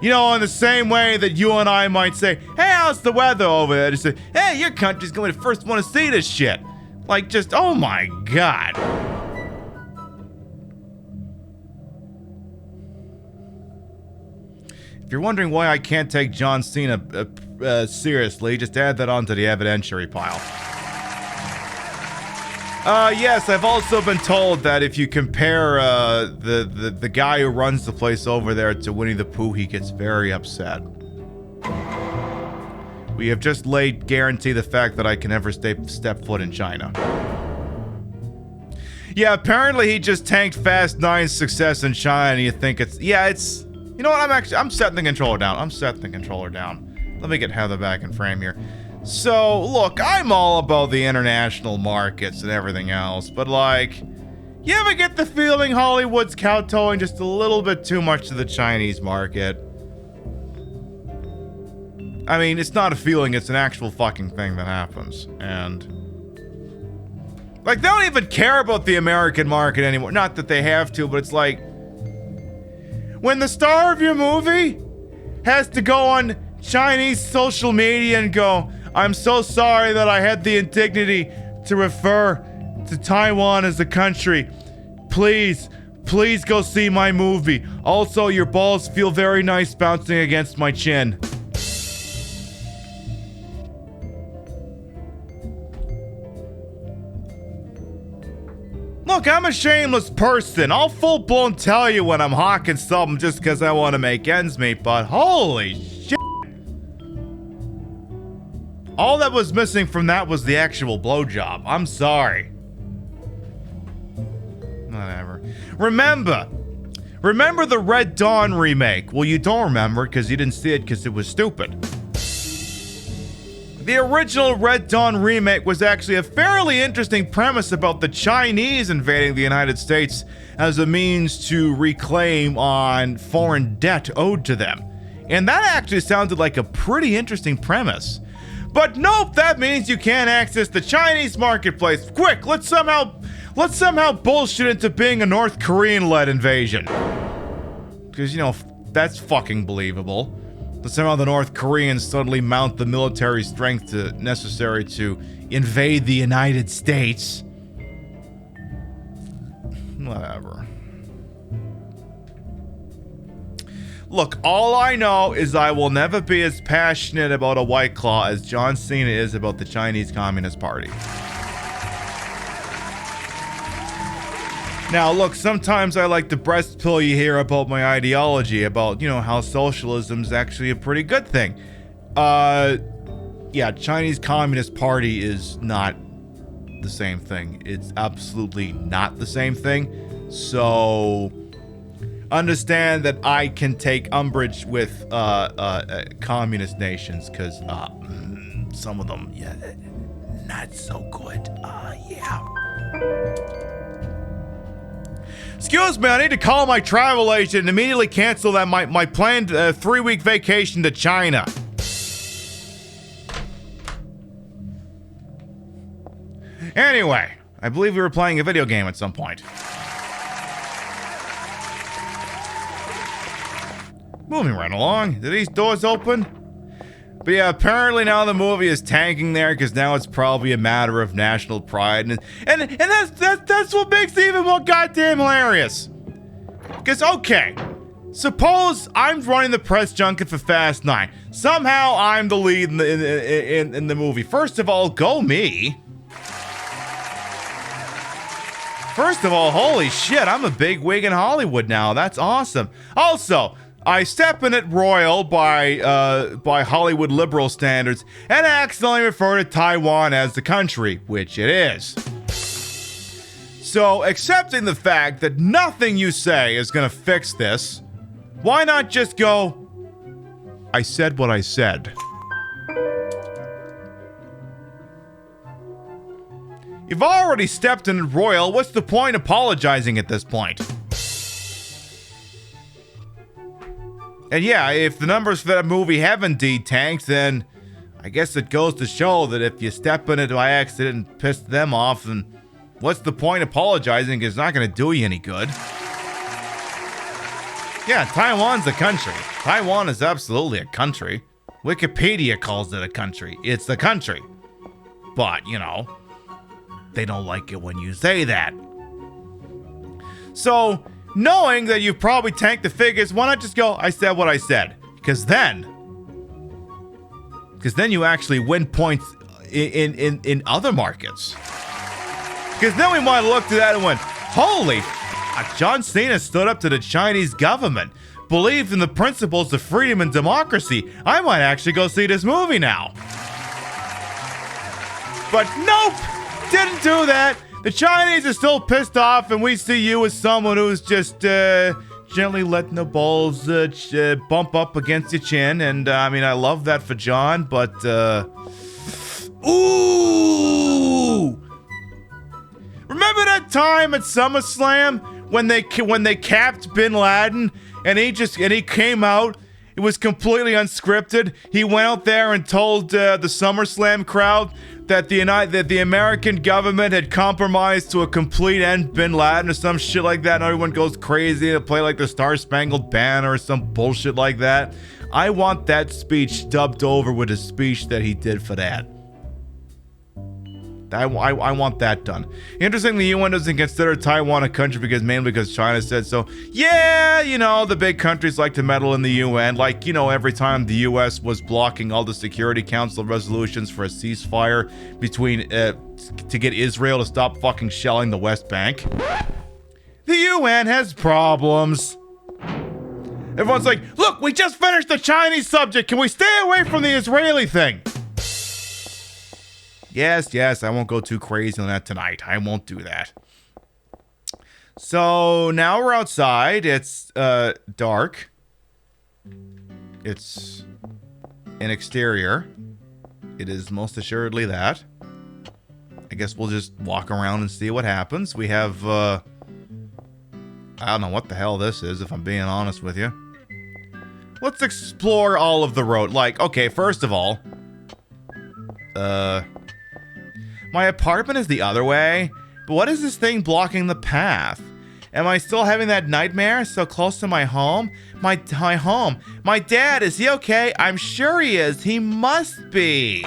You know, in the same way that you and I might say, hey, how's the weather over there? Just say, hey, your country's going to be the first one to see this shit. Like, just, oh my God. If you're wondering why I can't take John Cena seriously, just add that onto the evidentiary pile. Yes, I've also been told that if you compare the guy who runs the place over there to Winnie the Pooh, he gets very upset. We have just laid guarantee the fact that I can never step foot in China. Yeah, apparently he just tanked Fast 9's success in China, and you think it's... You know what, I'm setting the controller down. Let me get Heather back in frame here. So, look, I'm all about the international markets and everything else, but like, you ever get the feeling Hollywood's kowtowing just a little bit too much to the Chinese market? I mean, it's not a feeling, it's an actual fucking thing that happens, and... like, they don't even care about the American market anymore. Not that they have to, but it's like... when the star of your movie has to go on Chinese social media and go, I'm so sorry that I had the indignity to refer to Taiwan as a country. Please go see my movie. Also, your balls feel very nice bouncing against my chin. Look, I'm a shameless person. I'll full-blown tell you when I'm hawking something just because I want to make ends meet, but holy shit. All that was missing from that was the actual blowjob. I'm sorry. Whatever. Remember the Red Dawn remake? Well, you don't remember because you didn't see it because it was stupid. The original Red Dawn remake was actually a fairly interesting premise about the Chinese invading the United States as a means to reclaim on foreign debt owed to them. And that actually sounded like a pretty interesting premise. But nope, that means you can't access the Chinese marketplace. Quick, let's somehow bullshit into being a North Korean-led invasion. Because, you know, that's fucking believable. that somehow the North Koreans suddenly mount the military strength necessary to invade the United States. Whatever. Look, all I know is I will never be as passionate about a White Claw as John Cena is about the Chinese Communist Party. Now, look, sometimes I like to breast pill you here about my ideology, about, how socialism's actually a pretty good thing. Yeah, Chinese Communist Party is not the same thing. It's absolutely not the same thing. So, understand that I can take umbrage with communist nations, because some of them, yeah, not so good. Yeah. Excuse me, I need to call my travel agent and immediately cancel my planned 3-week vacation to China. Anyway, I believe we were playing a video game at some point. Moving right along. Did these doors open? But yeah, apparently now the movie is tanking there because now it's probably a matter of national pride, and that's what makes it even more goddamn hilarious. Because okay, suppose I'm running the press junket for Fast 9. Somehow I'm the lead in the movie. First of all, go me. First of all, holy shit, I'm a big wig in Hollywood now. That's awesome. Also, I step in at Royal by Hollywood liberal standards and accidentally refer to Taiwan as the country, which it is. So, accepting the fact that nothing you say is gonna fix this, why not just go, I said what I said. You've already stepped in at Royal, what's the point apologizing at this point? And yeah, if the numbers for that movie have indeed tanked, then I guess it goes to show that if you step in it by accident and piss them off, then what's the point apologizing? It's not going to do you any good. Yeah, Taiwan's a country. Taiwan is absolutely a country. Wikipedia calls it a country. It's the country. But, they don't like it when you say that. So, knowing that you probably tanked the figures, why not just go, I said what I said? Because then you actually win points in other markets. Because then we might look to that and went, holy f***, John Cena stood up to the Chinese government, believed in the principles of freedom and democracy. I might actually go see this movie now. But nope, didn't do that. The Chinese are still pissed off, and we see you as someone who's just gently letting the balls bump up against your chin. And I love that for John, but ooh! Remember that time at SummerSlam when they capped Bin Laden, and he came out. It was completely unscripted. He went out there and told the SummerSlam crowd that the American government had compromised to a complete end Bin Laden or some shit like that, and everyone goes crazy to play like the Star Spangled Banner or some bullshit like that. I want that speech dubbed over with a speech that he did for that. I want that done. Interestingly, the UN doesn't consider Taiwan a country mainly because China said so. Yeah, the big countries like to meddle in the UN. Like, every time the US was blocking all the Security Council resolutions for a ceasefire to get Israel to stop fucking shelling the West Bank. The UN has problems. Everyone's like, look, we just finished the Chinese subject. Can we stay away from the Israeli thing? Yes, I won't go too crazy on that tonight. I won't do that. So now we're outside. It's dark. It's an exterior. It is most assuredly that. I guess we'll just walk around and see what happens. We have, I don't know what the hell this is, if I'm being honest with you. Let's explore all of the road. Okay, first of all, my apartment is the other way, but what is this thing blocking the path? Am I still having that nightmare so close to my home? My home. My dad, is he okay? I'm sure he is. He must be.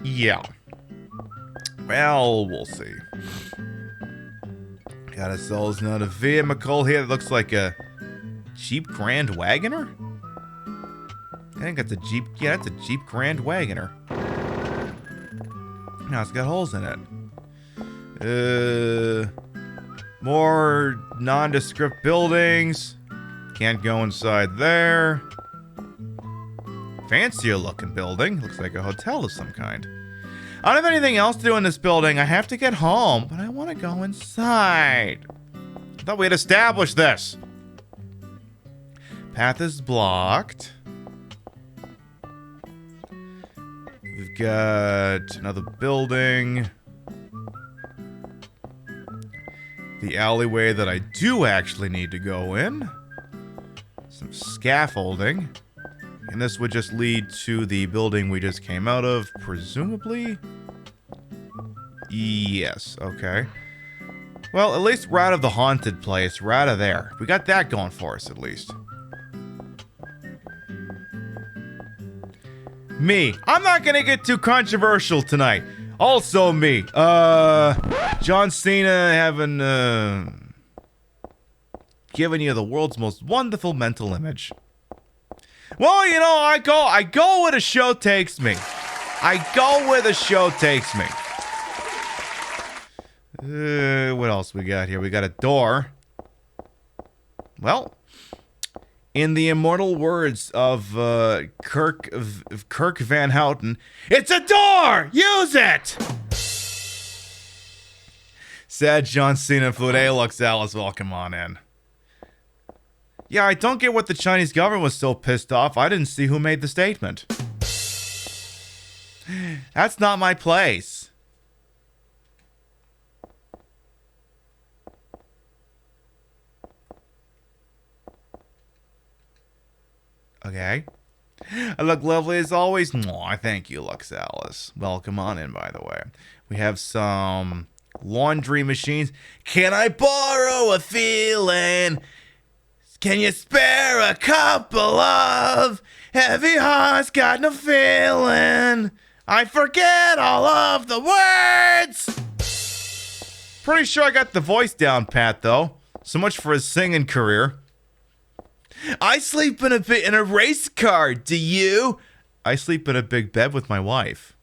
Yeah. Well, we'll see. Got ourselves another vehicle here that looks like a Jeep Grand Wagoner? I think that's a Jeep. Yeah, that's a Jeep Grand Wagoner. Now it's got holes in it. More nondescript buildings. Can't go inside there. Fancier looking building. Looks like a hotel of some kind. I don't have anything else to do in this building. I have to get home, but I want to go inside. I thought we had established this. Path is blocked. We've got another building. The alleyway that I do actually need to go in. Some scaffolding. And this would just lead to the building we just came out of, presumably? Yes, okay. Well, at least we're out of the haunted place. We're out of there. We got that going for us, at least. Me. I'm not gonna get too controversial tonight. Also me. John Cena having, given you the world's most wonderful mental image. Well, you know, I go where the show takes me. I go where the show takes me. What else we got here? We got a door. Well, in the immortal words of Kirk Van Houten, it's a door! Use it! Sad John Cena flew. Hey, Lux Alice, welcome on in. Yeah, I don't get what the Chinese government was so pissed off. I didn't see who made the statement. That's not my place. Okay. I look lovely as always. Aw, thank you, Lux Alice. Welcome on in, by the way. We have some laundry machines. Can I borrow a feeling? Can you spare a couple of heavy hearts? Got no feeling. I forget all of the words. Pretty sure I got the voice down pat, though. So much for his singing career. I sleep in a race car. Do you? I sleep in a big bed with my wife.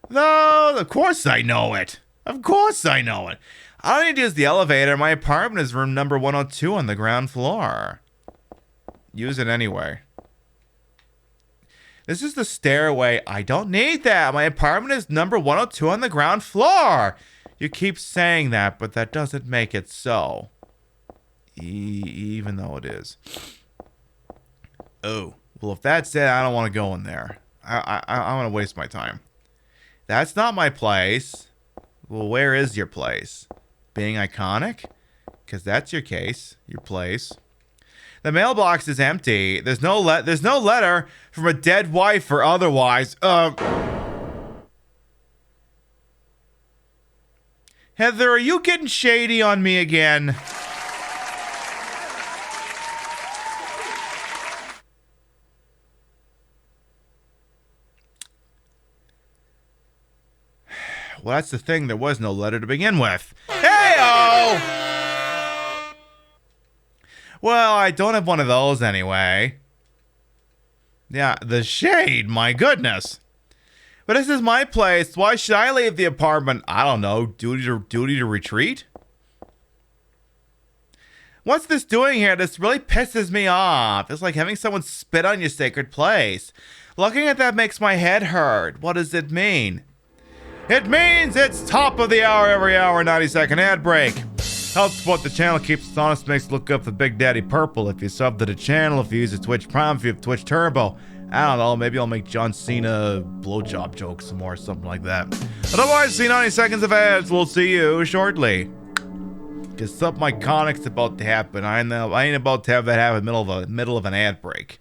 No, of course I know it. Of course I know it. I don't need to use the elevator. My apartment is room number 102 on the ground floor. Use it anyway. This is the stairway. I don't need that. My apartment is number 102 on the ground floor. You keep saying that, but that doesn't make it so. Even though it is. Oh. Well, if that's it, I don't want to go in there. I want to waste my time. That's not my place. Well, where is your place? Being iconic? Because that's your case. Your place. The mailbox is empty. There's no letter from a dead wife or otherwise. Heather, are you getting shady on me again? Well, that's the thing. There was no letter to begin with. Hey-oh! Well, I don't have one of those anyway. Yeah, the shade. My goodness. But this is my place. Why should I leave the apartment? I don't know. Duty to retreat? What's this doing here? This really pisses me off. It's like having someone spit on your sacred place. Looking at that makes my head hurt. What does it mean? It means it's top of the hour every hour, 90-second ad break. Helps support the channel, keeps us honest, makes it look up for Big Daddy Purple. If you sub to the channel, if you use the Twitch Prime, if you have Twitch Turbo, I don't know, maybe I'll make John Cena blowjob jokes some more, something like that. Otherwise, see 90 seconds of ads. We'll see you shortly. Because something iconic's about to happen. I ain't about to have that happen in the middle of an ad break.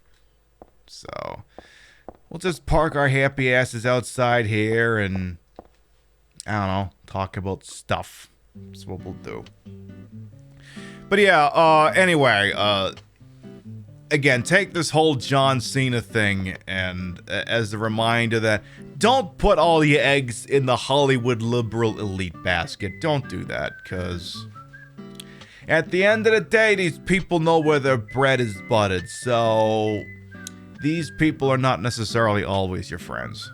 So, we'll just park our happy asses outside here and, I don't know, talk about stuff. That's what we'll do. But yeah, anyway, again, take this whole John Cena thing and as a reminder that don't put all your eggs in the Hollywood liberal elite basket. Don't do that, because at the end of the day, these people know where their bread is buttered, so these people are not necessarily always your friends.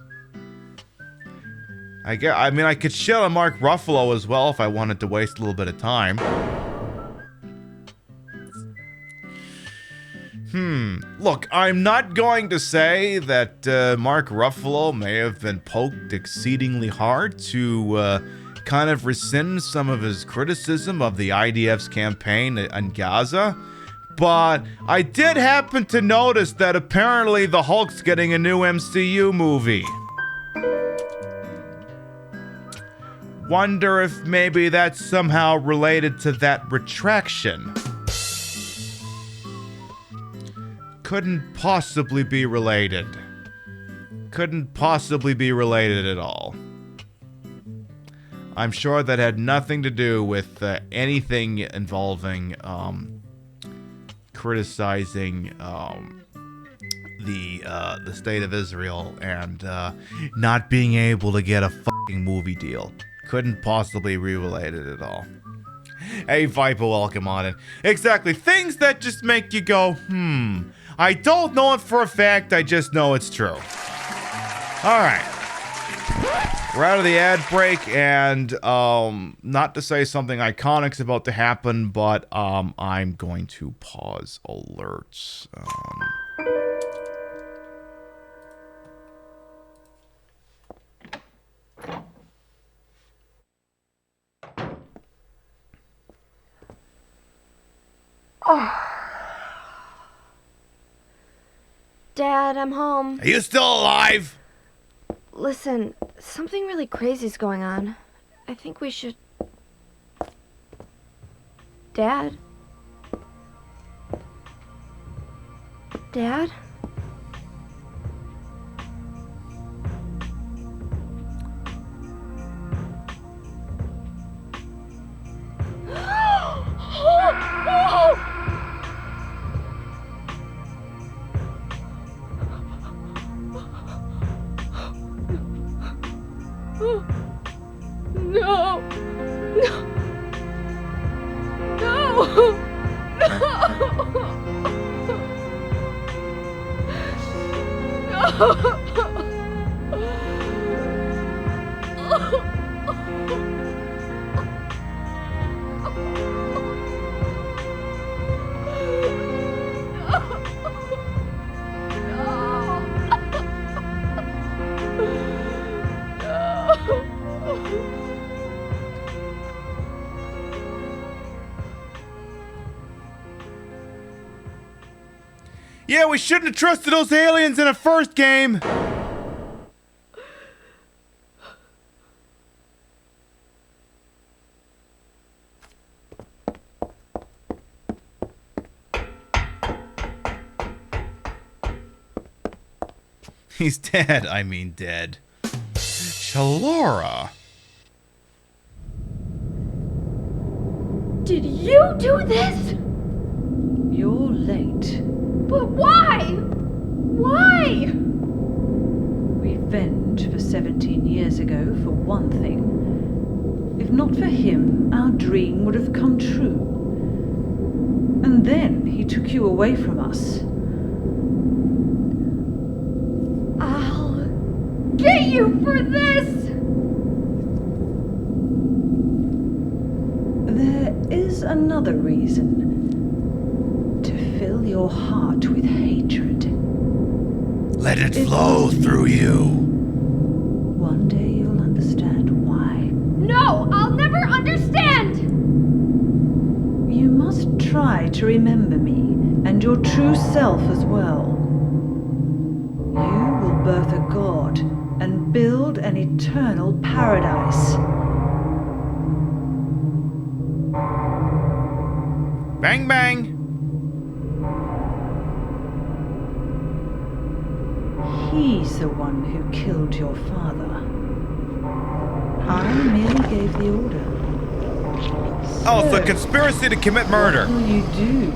I mean, I could shit on Mark Ruffalo as well if I wanted to waste a little bit of time. Look, I'm not going to say that Mark Ruffalo may have been poked exceedingly hard to kind of rescind some of his criticism of the IDF's campaign in Gaza, but I did happen to notice that apparently the Hulk's getting a new MCU movie. Wonder if maybe that's somehow related to that retraction. Couldn't possibly be related. Couldn't possibly be related at all. I'm sure that had nothing to do with anything involving criticizing the state of Israel and not being able to get a fucking movie deal. Couldn't possibly be related at all. Hey, Viper, welcome on in. Exactly, things that just make you go, I don't know it for a fact, I just know it's true. Alright. We're out of the ad break, and not to say something iconic's about to happen, but I'm going to pause alerts. Dad, I'm home. Are you still alive? Listen, something really crazy's going on. I think we should... Dad? Dad? No! Yeah, we shouldn't have trusted those aliens in a first game. He's dead. I mean dead. Shalora. Did you do this? You're late. But why? Why? Revenge for 17 years ago, for one thing. If not for him, our dream would have come true. And then he took you away from us. I'll get you for this! There is another reason. To fill your heart with hatred. Let it flow through you. One day you'll understand why. No, I'll never understand! You must try to remember me, and your true self as well. You will birth a god, and build an eternal paradise. Bang bang. he's the one who killed your father. I merely gave the order. Oh, it's a conspiracy to commit murder. What will you do?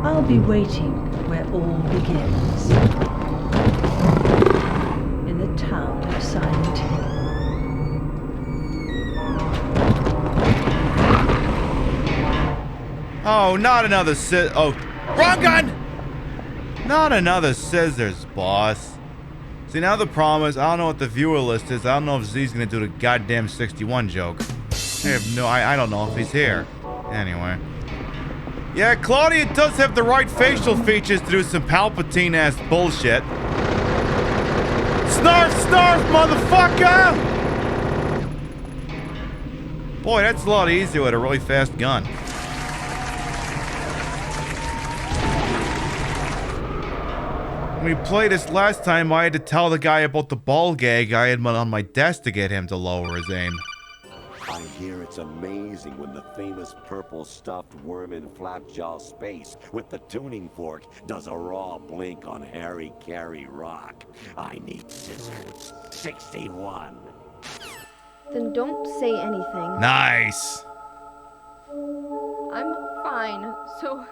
I'll be waiting where all begins. In the town of Silent Hill. Oh, not another oh, wrong gun! Not another scissors, boss. See, now the problem is, I don't know what the viewer list is. I don't know if Z's gonna do the goddamn 61 joke. I don't know if he's here. Anyway. Yeah, Claudia does have the right facial features to do some Palpatine-ass bullshit. Snarf, snarf, motherfucker! Boy, that's a lot easier with a really fast gun. When we played this last time, I had to tell the guy about the ball gag I had on my desk to get him to lower his aim. I hear it's amazing when the famous purple stuffed worm in Flapjaw Space with the tuning fork does a raw blink on Harry Carey Rock. I need scissors. 61. Then don't say anything. Nice. I'm fine, so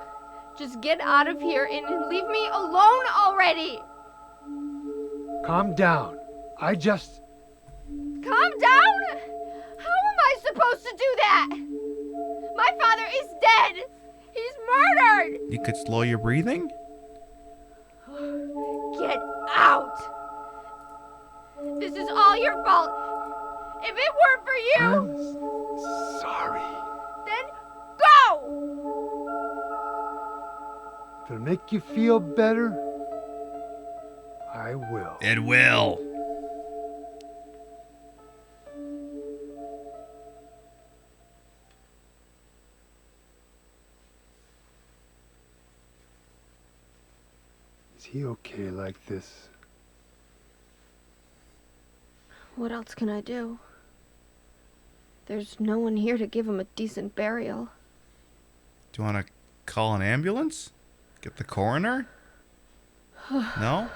just get out of here and leave me alone already! Calm down. Calm down? How am I supposed to do that? My father is dead! He's murdered! You could slow your breathing? Get out! This is all your fault! If it weren't for you... I'm sorry. Then go! If it'll make you feel better, I will. It will. Is he okay like this? What else can I do? There's no one here to give him a decent burial. Do you want to call an ambulance? Get the coroner? No?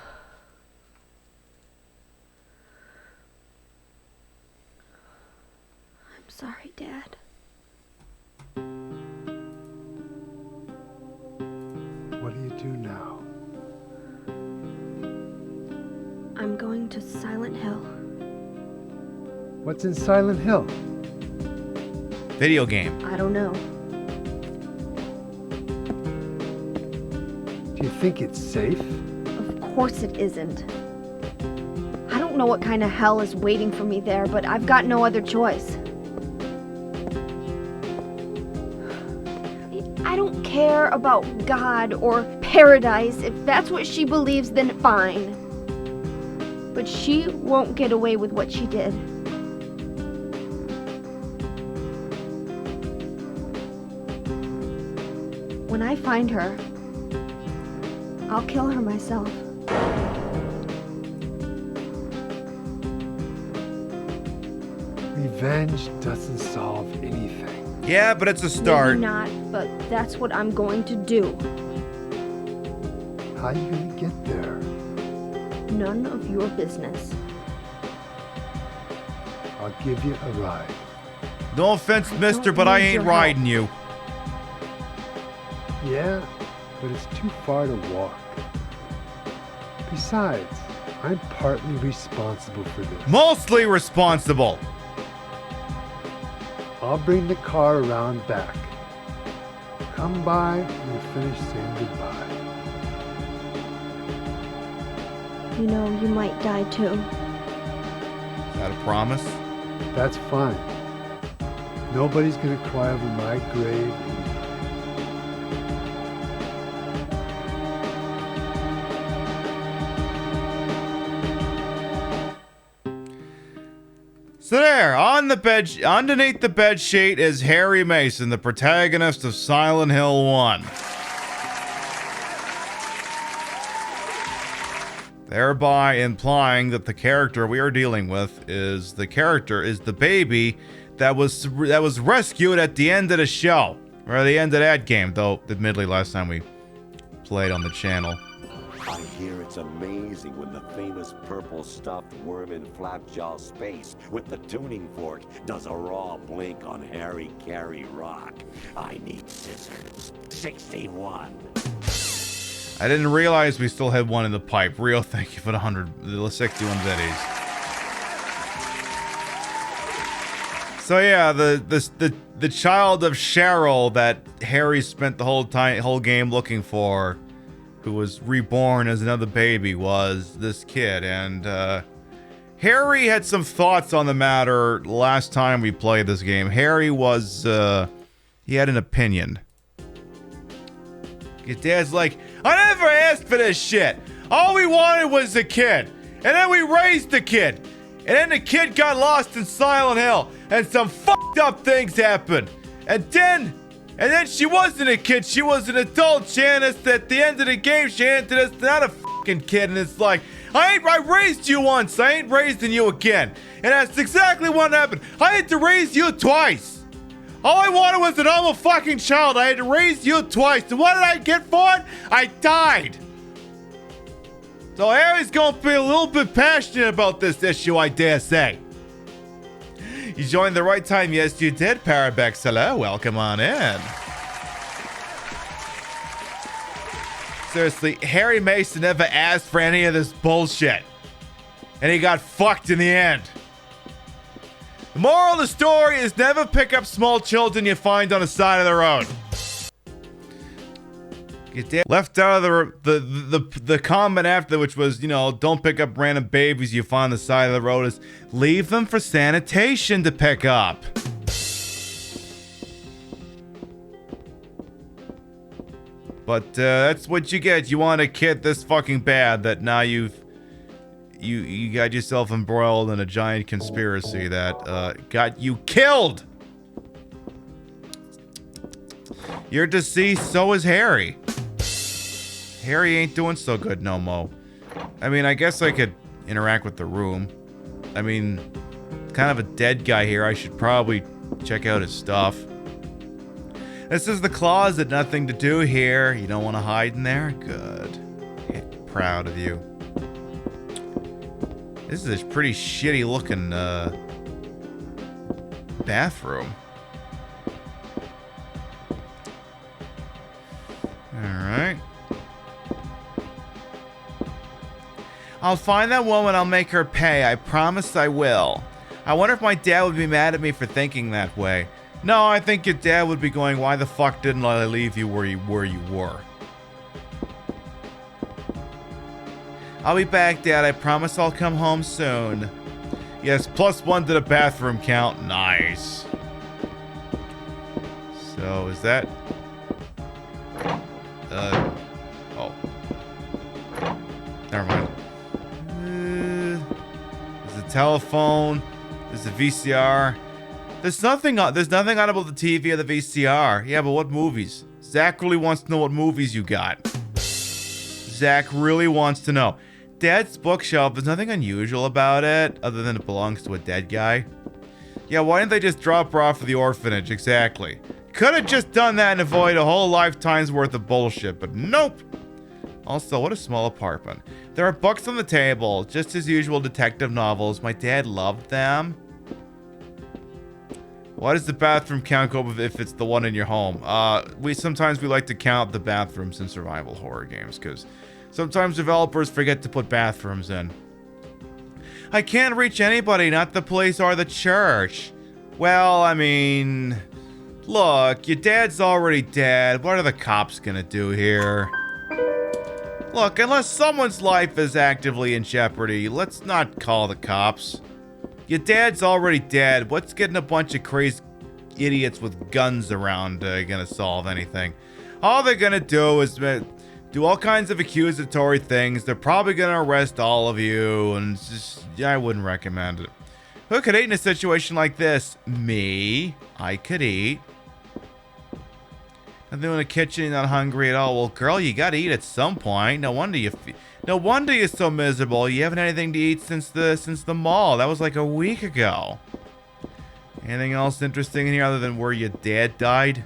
I'm sorry, Dad. What do you do now? I'm going to Silent Hill. What's in Silent Hill? Video game. I don't know. Do you think it's safe? Of course it isn't. I don't know what kind of hell is waiting for me there, but I've got no other choice. I don't care about God or paradise. If that's what she believes, then fine. But she won't get away with what she did. When I find her, I'll kill her myself. Revenge doesn't solve anything. Yeah, but it's a start. Maybe not, but that's what I'm going to do. How are you gonna get there? None of your business. I'll give you a ride. No offense, mister, but I ain't riding you. Yeah, but it's too far to walk. Besides, I'm partly responsible for this. Mostly responsible. I'll bring the car around back. Come by and we'll finish saying goodbye. You know, you might die too. Is that a promise? That's fine. Nobody's gonna cry over my grave. So there, on the bed, underneath the bed sheet is Harry Mason, the protagonist of Silent Hill 1. Thereby implying that the character we are dealing with is the baby that was rescued at the end of the show, or the end of that game. Though, admittedly, last time we played on the channel. I hear it's amazing when the famous purple stuffed worm in Flapjaw Space with the tuning fork does a raw blink on Harry Carey Rock. I need scissors. 61. I didn't realize we still had one in the pipe. Real thank you for the 61 biddies. So yeah, the child of Cheryl that Harry spent the whole game looking for, who was reborn as another baby, was this kid. And Harry had some thoughts on the matter last time we played this game. Harry was he had an opinion. His dad's like, I never asked for this shit. All we wanted was a kid. And then we raised the kid. And then the kid got lost in Silent Hill. And some fucked up things happened. And then she wasn't a kid. She was an adult. Janice, at the end of the game, she handed us not a fucking kid. And it's like, I raised you once. I ain't raising you again. And that's exactly what happened. I had to raise you twice. All I wanted was a normal fucking child. I had to raise you twice. And what did I get for it? I died. So Harry's gonna be a little bit passionate about this issue, I dare say. You joined the right time. Yes, you did, Parabex. Hello, welcome on in. Seriously, Harry Mason never asked for any of this bullshit. And he got fucked in the end. The moral of the story is never pick up small children you find on the side of the road. Left out of the comment after, which was, you know, don't pick up random babies you find on the side of the road, is leave them for sanitation to pick up. But that's what you get. You want a kid this fucking bad that now you got yourself embroiled in a giant conspiracy that got you killed. You're deceased, so is Harry. Harry ain't doing so good no mo. I mean, I guess I could interact with the room. I mean, kind of a dead guy here. I should probably check out his stuff. This is the closet. Nothing to do here. You don't want to hide in there? Good. Yeah, proud of you. This is a pretty shitty looking bathroom. Alright. I'll find that woman, I'll make her pay. I promise I will. I wonder if my dad would be mad at me for thinking that way. No, I think your dad would be going, why the fuck didn't I leave you where you were? I'll be back, Dad. I promise I'll come home soon. Yes, +1 to the bathroom count. Nice. So, is that... oh. Never mind. There's a telephone. There's a VCR. There's nothing on about the TV or the VCR. Yeah, but what movies? Zach really wants to know what movies you got. Zach really wants to know. Dad's bookshelf, there's nothing unusual about it, other than it belongs to a dead guy. Yeah, why didn't they just drop her off at the orphanage? Exactly. Could have just done that and avoid a whole lifetime's worth of bullshit, but nope. Also, what a small apartment. There are books on the table, just as usual detective novels. My dad loved them. Why does the bathroom count go if it's the one in your home? Sometimes we like to count the bathrooms in survival horror games, because sometimes developers forget to put bathrooms in. I can't reach anybody, not the police or the church. Well, I mean... Look, your dad's already dead. What are the cops gonna do here? Look, unless someone's life is actively in jeopardy, let's not call the cops. Your dad's already dead. What's getting a bunch of crazy idiots with guns around gonna solve anything? All they're gonna do is do all kinds of accusatory things. They're probably gonna arrest all of you, and it's just, I wouldn't recommend it. Who could eat in a situation like this? Me. I could eat. Nothing in the kitchen, not hungry at all. Well, girl, you gotta eat at some point. No wonder you're so miserable. You haven't had anything to eat since the mall. That was like a week ago. Anything else interesting in here other than where your dad died?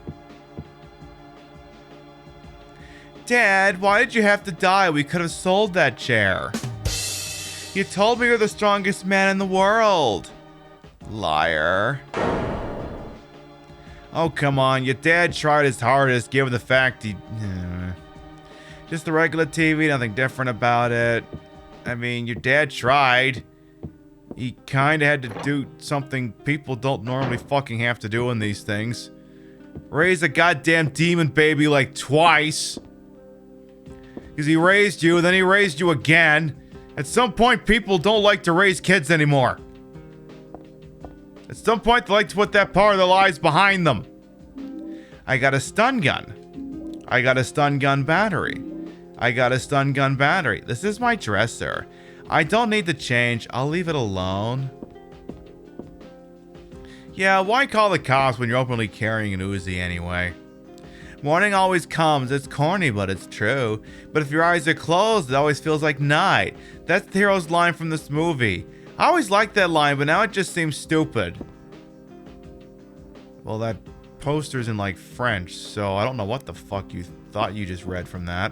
Dad, why did you have to die? We could have sold that chair. You told me you're the strongest man in the world. Liar. Oh, come on. Your dad tried his hardest, given the fact he... Just the regular TV, nothing different about it. I mean, your dad tried. He kind of had to do something people don't normally fucking have to do in these things. Raise a goddamn demon baby like twice. Because he raised you, then he raised you again. At some point, people don't like to raise kids anymore. At some point, they like to put that part of their lives behind them. I got a stun gun. I got a stun gun battery. I got a stun gun battery. This is my dresser. I don't need to change. I'll leave it alone. Yeah, why call the cops when you're openly carrying an Uzi anyway? Morning always comes. It's corny, but it's true. But if your eyes are closed, it always feels like night. That's the hero's line from this movie. I always liked that line, but now it just seems stupid. Well, that poster's in, like, French, so I don't know what the fuck you thought you just read from that.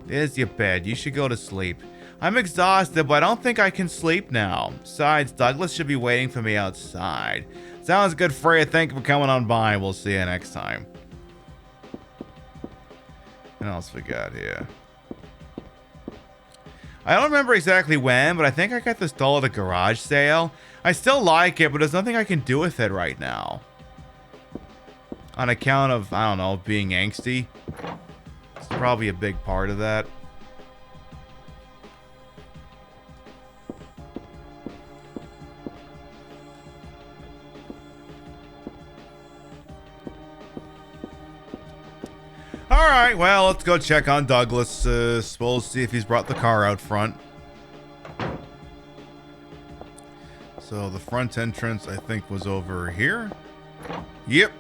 There's your bed. You should go to sleep. I'm exhausted, but I don't think I can sleep now. Besides, Douglas should be waiting for me outside. Sounds good, Freya. Thank you for coming on by. We'll see you next time. What else we got here? I don't remember exactly when, but I think I got this doll at a garage sale. I still like it, but there's nothing I can do with it right now. On account of, I don't know, being angsty. It's probably a big part of that. Alright, well, let's go check on Douglas. We'll see if he's brought the car out front. So the front entrance, I think, was over here. Yep.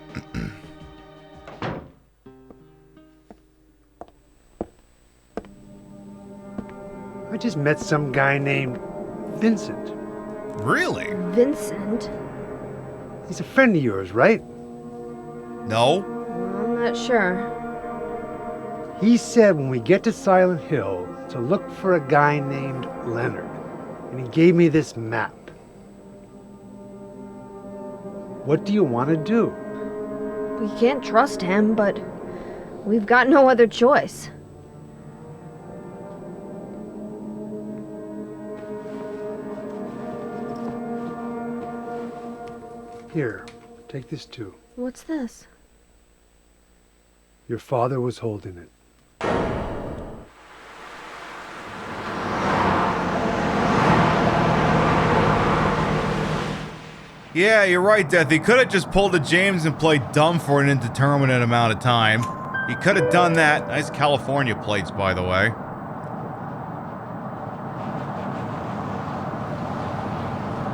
I just met some guy named Vincent. Really? Vincent? He's a friend of yours, right? No. I'm not sure. He said when we get to Silent Hill to look for a guy named Leonard. And he gave me this map. What do you want to do? We can't trust him, but we've got no other choice. Here, take this too. What's this? Your father was holding it. Yeah, you're right, Death. He could have just pulled a James and played dumb for an indeterminate amount of time. He could have done that. Nice California plates, by the way.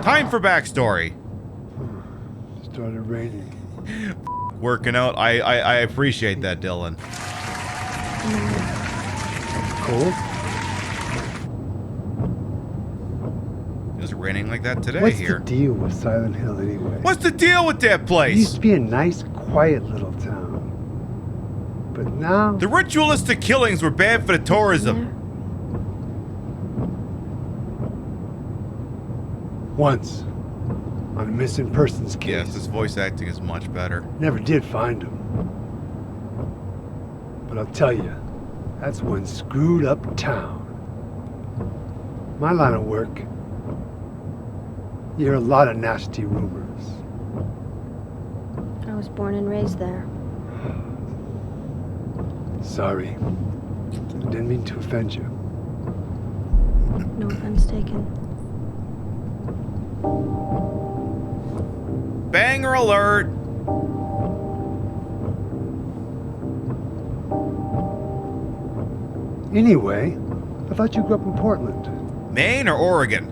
Time for backstory. Started raining. Working out. I appreciate that, Dylan. Cold? It was raining like that today What's here. the deal with Silent Hill anyway? What's the deal with that place? It used to be a nice, quiet little town. But now... The ritualistic killings were bad for the tourism. Once, on a missing persons case. Yes, this voice acting is much better. Never did find him. But I'll tell you, that's one screwed up town. My line of work, you hear a lot of nasty rumors. I was born and raised there. Sorry. Didn't mean to offend you. No offense taken. Banger alert! Anyway, I thought you grew up in Portland. Maine or Oregon?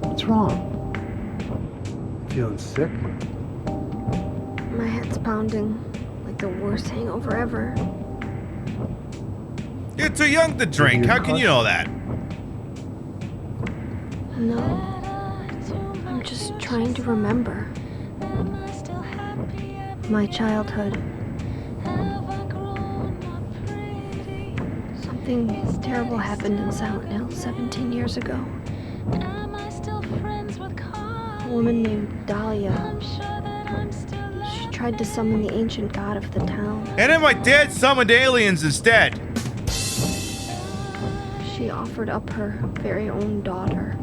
What's wrong? Feeling sick? My head's pounding like the worst hangover ever. You're too young to drink. How can you know that? No. I'm just trying to remember. My childhood. Something terrible happened in Silent Hill 17 years ago. A woman named Dahlia. She tried to summon the ancient god of the town. And then my dad summoned aliens instead. She offered up her very own daughter.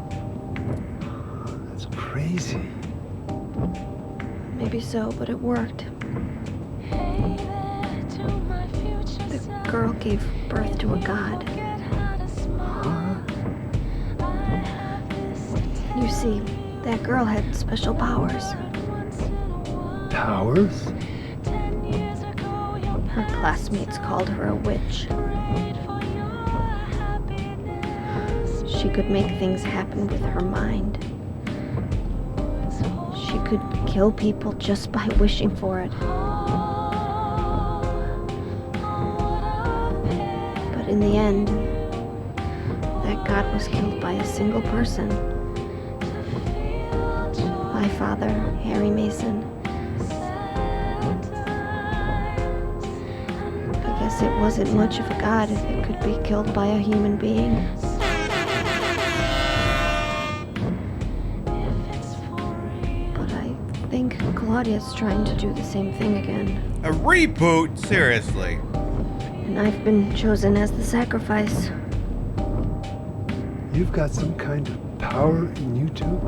That's crazy. Maybe so, but it worked. The girl gave birth to a god. You see, that girl had special powers. Powers? Her classmates called her a witch. She could make things happen with her mind. She could kill people just by wishing for it. But in the end, that god was killed by a single person. My father, Harry Mason. I guess it wasn't much of a god if it could be killed by a human being. I think Claudia's trying to do the same thing again. A reboot? Seriously. And I've been chosen as the sacrifice. You've got some kind of power in you two?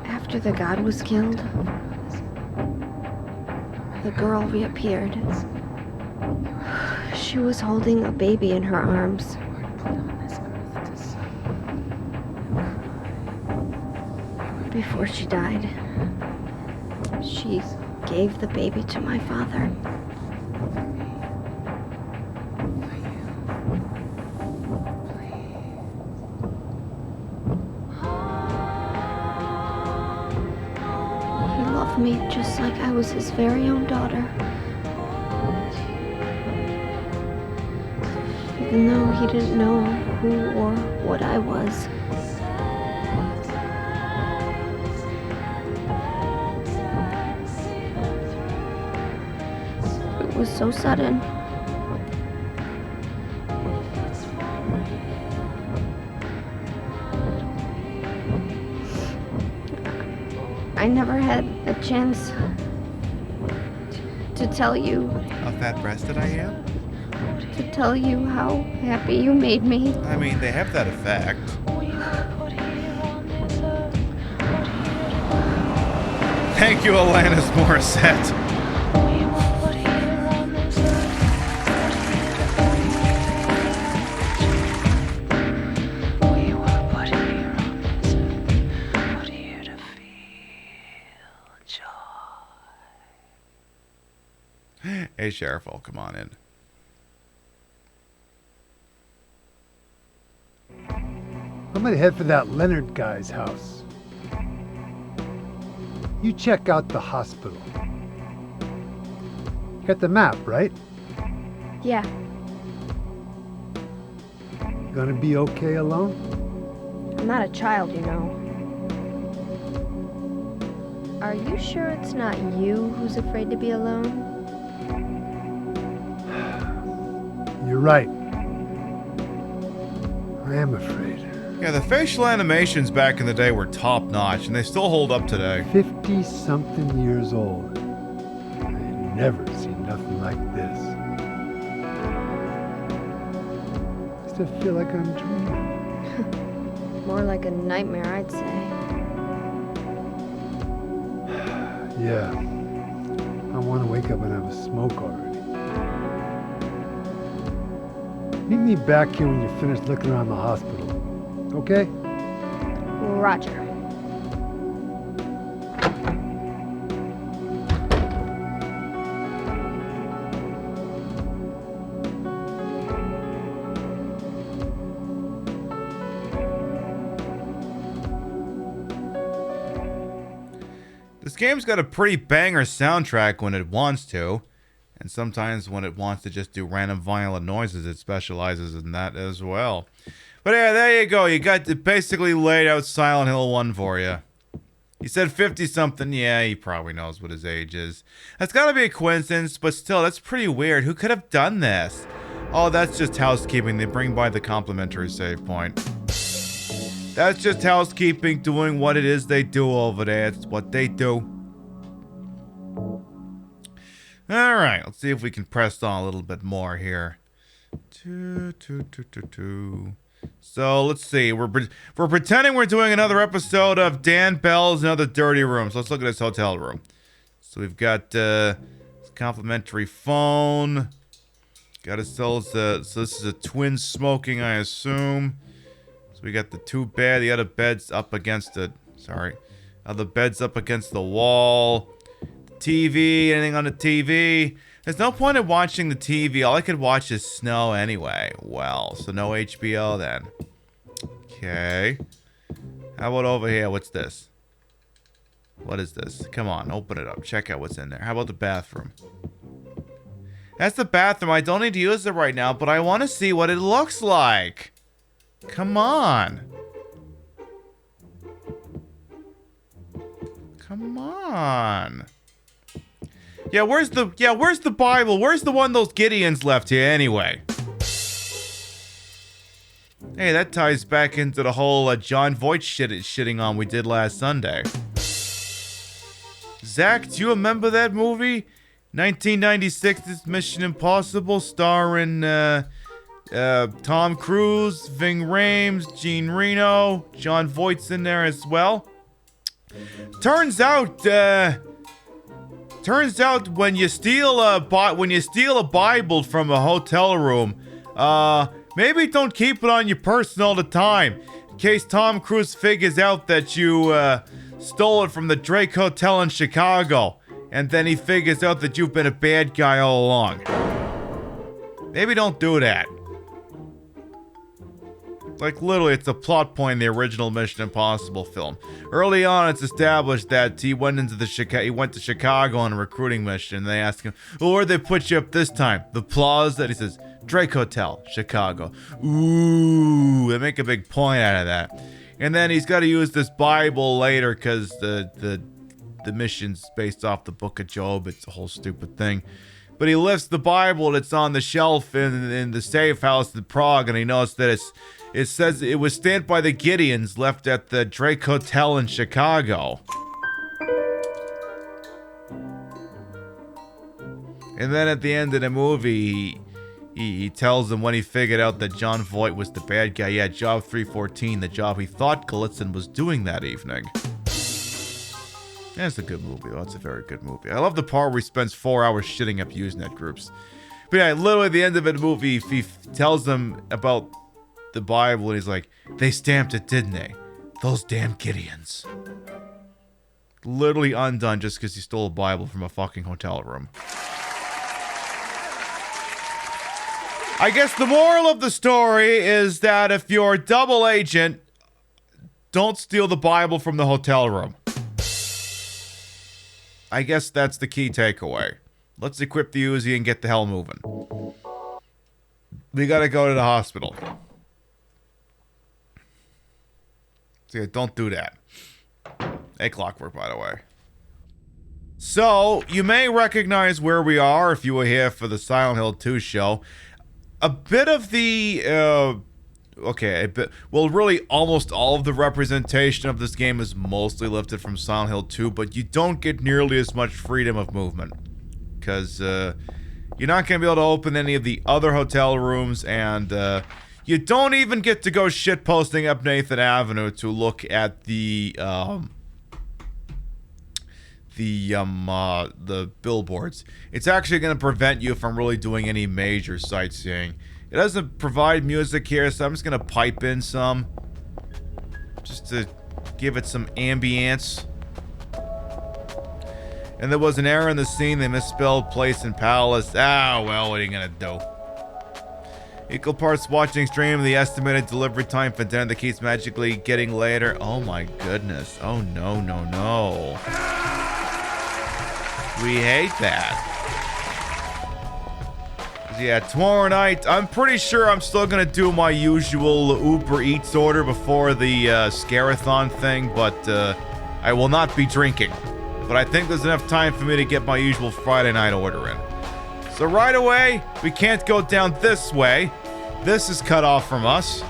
After the god was killed, the girl reappeared. She was holding a baby in her arms. Before she died, she gave the baby to my father. He loved me just like I was his very own daughter. Even though he didn't know who or what I was. It was so sudden. I never had a chance to tell you. How fat-breasted I am? To tell you how happy you made me. I mean, they have that effect. Thank you, Alanis Morissette. Hey, Sheriff, well, come on in. I'm gonna head for that Leonard guy's house. You check out the hospital. You got the map, right? Yeah. Gonna be okay alone? I'm not a child, you know. Are you sure it's not you who's afraid to be alone? You're right. I am afraid. Yeah, the facial animations back in the day were top-notch, and they still hold up today. 50-something years old. I ain't never seen nothing like this. I still feel like I'm dreaming. More like a nightmare, I'd say. Yeah. I want to wake up and have a smoke already. Meet me back here when you're finished looking around the hospital. Okay? Roger. This game's got a pretty banger soundtrack when it wants to, and sometimes when it wants to just do random violent noises, it specializes in that as well. But yeah, there you go. You got basically laid out Silent Hill 1 for you. He said 50-something. Yeah, he probably knows what his age is. That's gotta be a coincidence, but still, that's pretty weird. Who could have done this? Oh, that's just housekeeping. They bring by the complimentary save point. That's just housekeeping, doing what it is they do over there. It's what they do. Alright, let's see if we can press on a little bit more here. So, let's see. We're pretending we're doing another episode of Dan Bell's Another Dirty Room. So, let's look at this hotel room. So, we've got complimentary phone. Got ourselves so this is a twin smoking, I assume. So, we got the two bed. The other bed's up against the... Sorry. Other bed's up against the wall. TV, anything on the TV? There's no point in watching the TV. All I could watch is snow anyway. Well, so no HBO then. Okay. How about over here? What's this? What is this? Come on, open it up. Check out what's in there. How about the bathroom? That's the bathroom. I don't need to use it right now, but I want to see what it looks like. Come on. Come on. Yeah, where's the Bible? Where's the one those Gideons left here anyway? Hey, that ties back into the whole John Voight shitting on we did last Sunday. Zach, do you remember that movie? 1996's Mission Impossible, starring Tom Cruise, Ving Rhames, Gene Reno, John Voight's in there as well. Turns out when you steal a Bible from a hotel room, maybe don't keep it on your person all the time, in case Tom Cruise figures out that you stole it from the Drake Hotel in Chicago, and then he figures out that you've been a bad guy all along. Maybe don't do that. Like, literally, it's a plot point in the original Mission Impossible film. Early on, it's established that he went to Chicago on a recruiting mission, and they asked him, well, where'd they put you up this time? The Plaza? And he says, Drake Hotel, Chicago. Ooh, they make a big point out of that. And then he's got to use this Bible later, because the mission's based off the Book of Job. It's a whole stupid thing. But he lifts the Bible, and it's on the shelf in the safe house in Prague, and he noticed that it says it was stamped by the Gideons, left at the Drake Hotel in Chicago. And then at the end of the movie, he tells them when he figured out that John Voight was the bad guy. Yeah, Job 314, the job he thought Galitzin was doing that evening. That's a good movie, though. That's a very good movie. I love the part where he spends 4 hours shitting up Usenet groups. But yeah, literally at the end of the movie, he tells them about the Bible, and he's like, they stamped it, didn't they? Those damn Gideons. Literally undone just because he stole a Bible from a fucking hotel room. I guess the moral of the story is that if you're a double agent, don't steal the Bible from the hotel room. I guess that's the key takeaway. Let's equip the Uzi and get the hell moving. We gotta go to the hospital. So yeah, don't do that. Hey, Clockwork, by the way. So, you may recognize where we are if you were here for the Silent Hill 2 show. A bit of the, well, really almost all of the representation of this game is mostly lifted from Silent Hill 2, but you don't get nearly as much freedom of movement. Because, you're not going to be able to open any of the other hotel rooms, and, you don't even get to go shitposting up Nathan Avenue to look at the billboards. It's actually going to prevent you from really doing any major sightseeing. It doesn't provide music here, so I'm just going to pipe in some. Just to give it some ambience. And there was an error in the scene. They misspelled place and palace. Ah, well, what are you going to do? Equal parts watching stream, the estimated delivery time for dinner that keeps magically getting later. Oh my goodness. Oh no, no, no. We hate that. Yeah, tomorrow night, I'm pretty sure I'm still gonna do my usual Uber Eats order before the Scarathon thing, but I will not be drinking. But I think there's enough time for me to get my usual Friday night order in. So right away, we can't go down this way. This is cut off from us. So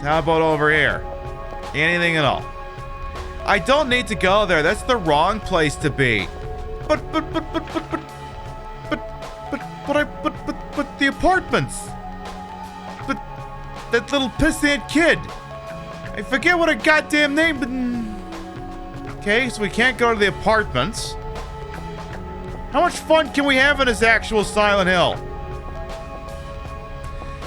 how about over here? Anything at all? I don't need to go there. That's the wrong place to be. But the apartments. But that little pissant kid. I forget what her goddamn name, but... Okay, so we can't go to the apartments. How much fun can we have in this actual Silent Hill?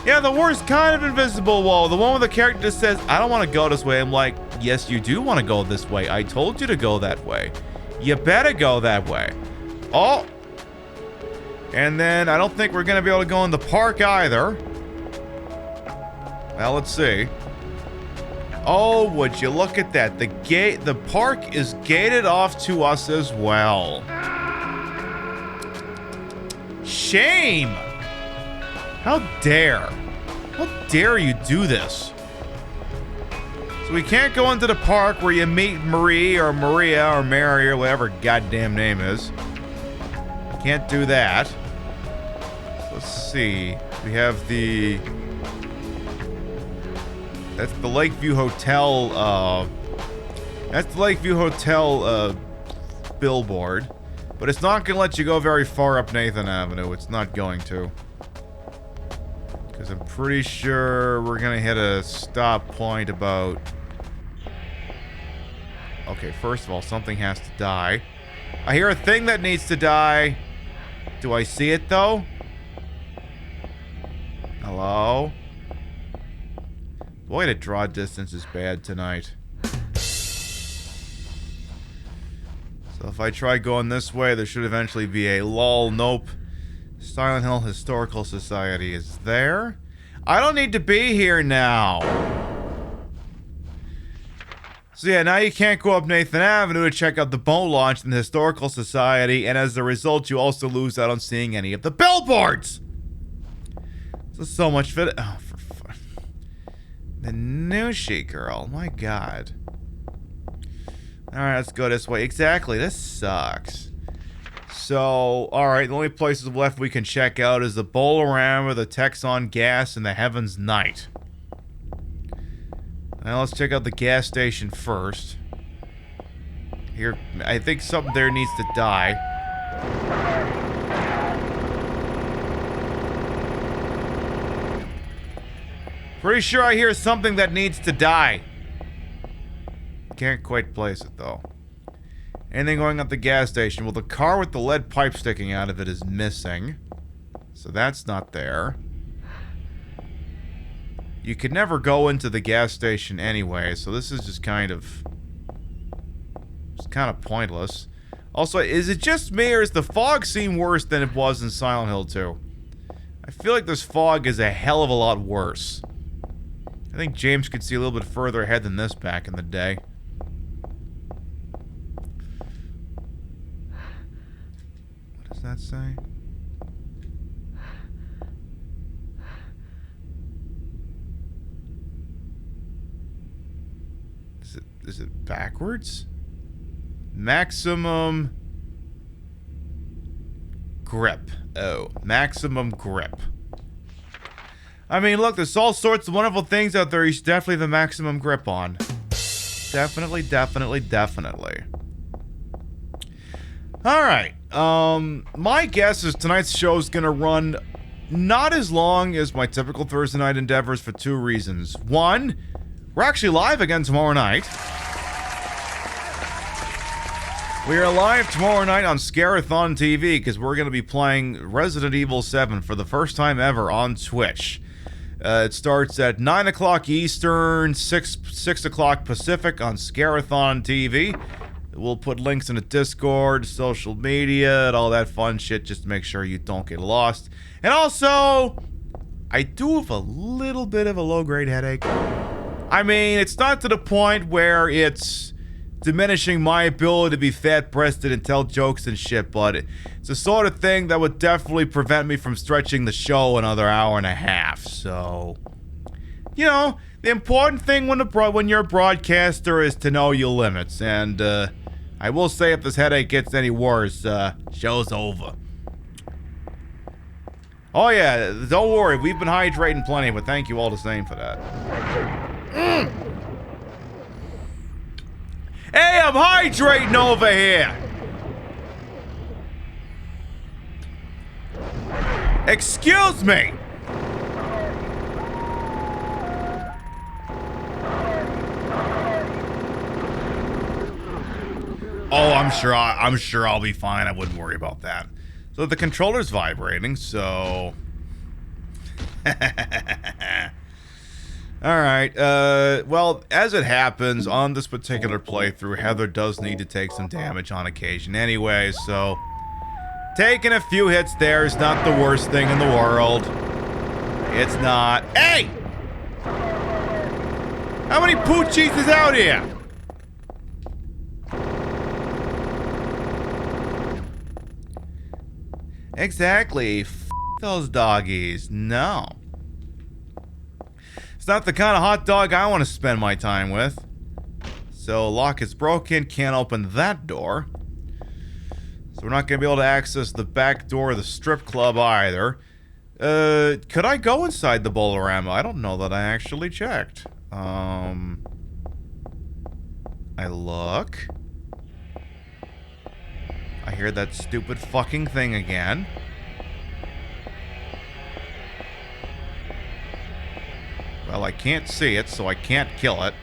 Yeah, the worst kind of invisible wall. The one where the character just says, I don't want to go this way. I'm like, yes, you do want to go this way. I told you to go that way. You better go that way. Oh. And then I don't think we're going to be able to go in the park either. Well, let's see. Oh, would you look at that? The park is gated off to us as well. Shame! How dare you do this? So we can't go into the park where you meet Marie or Maria or Mary or whatever goddamn name is. Can't do that. Let's see. We have the... That's the Lakeview Hotel, that's the Lakeview Hotel, billboard. But it's not gonna let you go very far up Nathan Avenue. It's not going to. Because I'm pretty sure we're gonna hit a stop point about... Okay, first of all, something has to die. I hear a thing that needs to die. Do I see it, though? Hello? Boy, the draw distance is bad tonight. So if I try going this way, there should eventually be a lull. Nope. Silent Hill Historical Society is there. I don't need to be here now. So yeah, now you can't go up Nathan Avenue to check out the boat launch in the Historical Society, and as a result, you also lose out on seeing any of the billboards! So much fit. Oh, for fun. Minutia girl, my god. Alright, let's go this way. Exactly, this sucks. So, alright, the only places left we can check out is the Bowl-O-Rama, the Texon Gas, and the Heaven's Night. Now let's check out the gas station first. Here, I think something there needs to die. Pretty sure I hear something that needs to die. Can't quite place it, though. Anything going up the gas station? Well, the car with the lead pipe sticking out of it is missing. So that's not there. You could never go into the gas station anyway, so this is just kind of... It's kind of pointless. Also, is it just me, or does the fog seem worse than it was in Silent Hill 2? I feel like this fog is a hell of a lot worse. I think James could see a little bit further ahead than this back in the day. What does that say? Is it backwards? Maximum grip. Oh, maximum grip. I mean, look, there's all sorts of wonderful things out there you should definitely have the maximum grip on. Definitely, definitely, definitely. Alright, my guess is tonight's show is gonna run not as long as my typical Thursday night endeavors for two reasons. One, we're actually live again tomorrow night. We are live tomorrow night on Scarathon TV because we're going to be playing Resident Evil 7 for the first time ever on Twitch. It starts at 9 o'clock Eastern, 6 o'clock Pacific on Scarathon TV. We'll put links in the Discord, social media, and all that fun shit just to make sure you don't get lost. And also, I do have a little bit of a low-grade headache. I mean, it's not to the point where it's diminishing my ability to be fat-breasted and tell jokes and shit, but it's the sort of thing that would definitely prevent me from stretching the show another hour and a half, so you know, the important thing when you're a broadcaster is to know your limits. And I will say, if this headache gets any worse, show's over. Oh yeah, don't worry, we've been hydrating plenty, but thank you all the same for that. Hey, I'm hydrating over here! Excuse me! Oh, I'm sure I'll be fine. I wouldn't worry about that. So the controller's vibrating, so... Alright, well, as it happens, on this particular playthrough, Heather does need to take some damage on occasion anyway, so... Taking a few hits there is not the worst thing in the world. It's not. Hey! How many poochies is out here? Exactly. F those doggies. No. It's not the kind of hot dog I want to spend my time with. So, lock is broken. Can't open that door. So we're not going to be able to access the back door of the strip club either. Could I go inside the Bolorama? I don't know that I actually checked. I look. I hear that stupid fucking thing again. Well, I can't see it, so I can't kill it.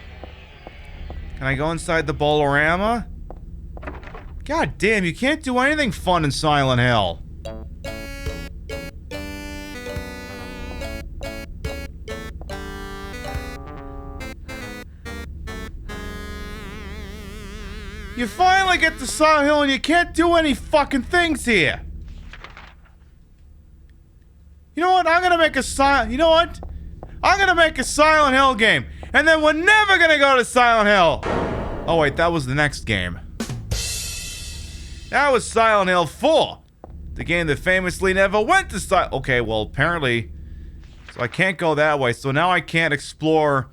Can I go inside the Bolorama? God damn, you can't do anything fun in Silent Hill. You finally get to Silent Hill and you can't do any fucking things here. You know what? I'm gonna make a Silent Hill game. And then we're never gonna go to Silent Hill. Oh wait, that was the next game. That was Silent Hill 4. The game that famously never went to Silent... Okay, well, apparently... So I can't go that way. So now I can't explore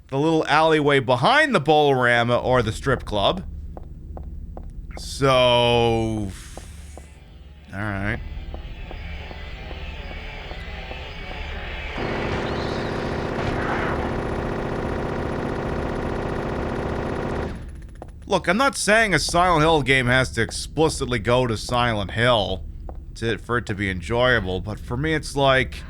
the little alleyway behind the Bolorama or the strip club. So... Alright. Look, I'm not saying a Silent Hill game has to explicitly go to Silent Hill for it to be enjoyable, but for me it's like,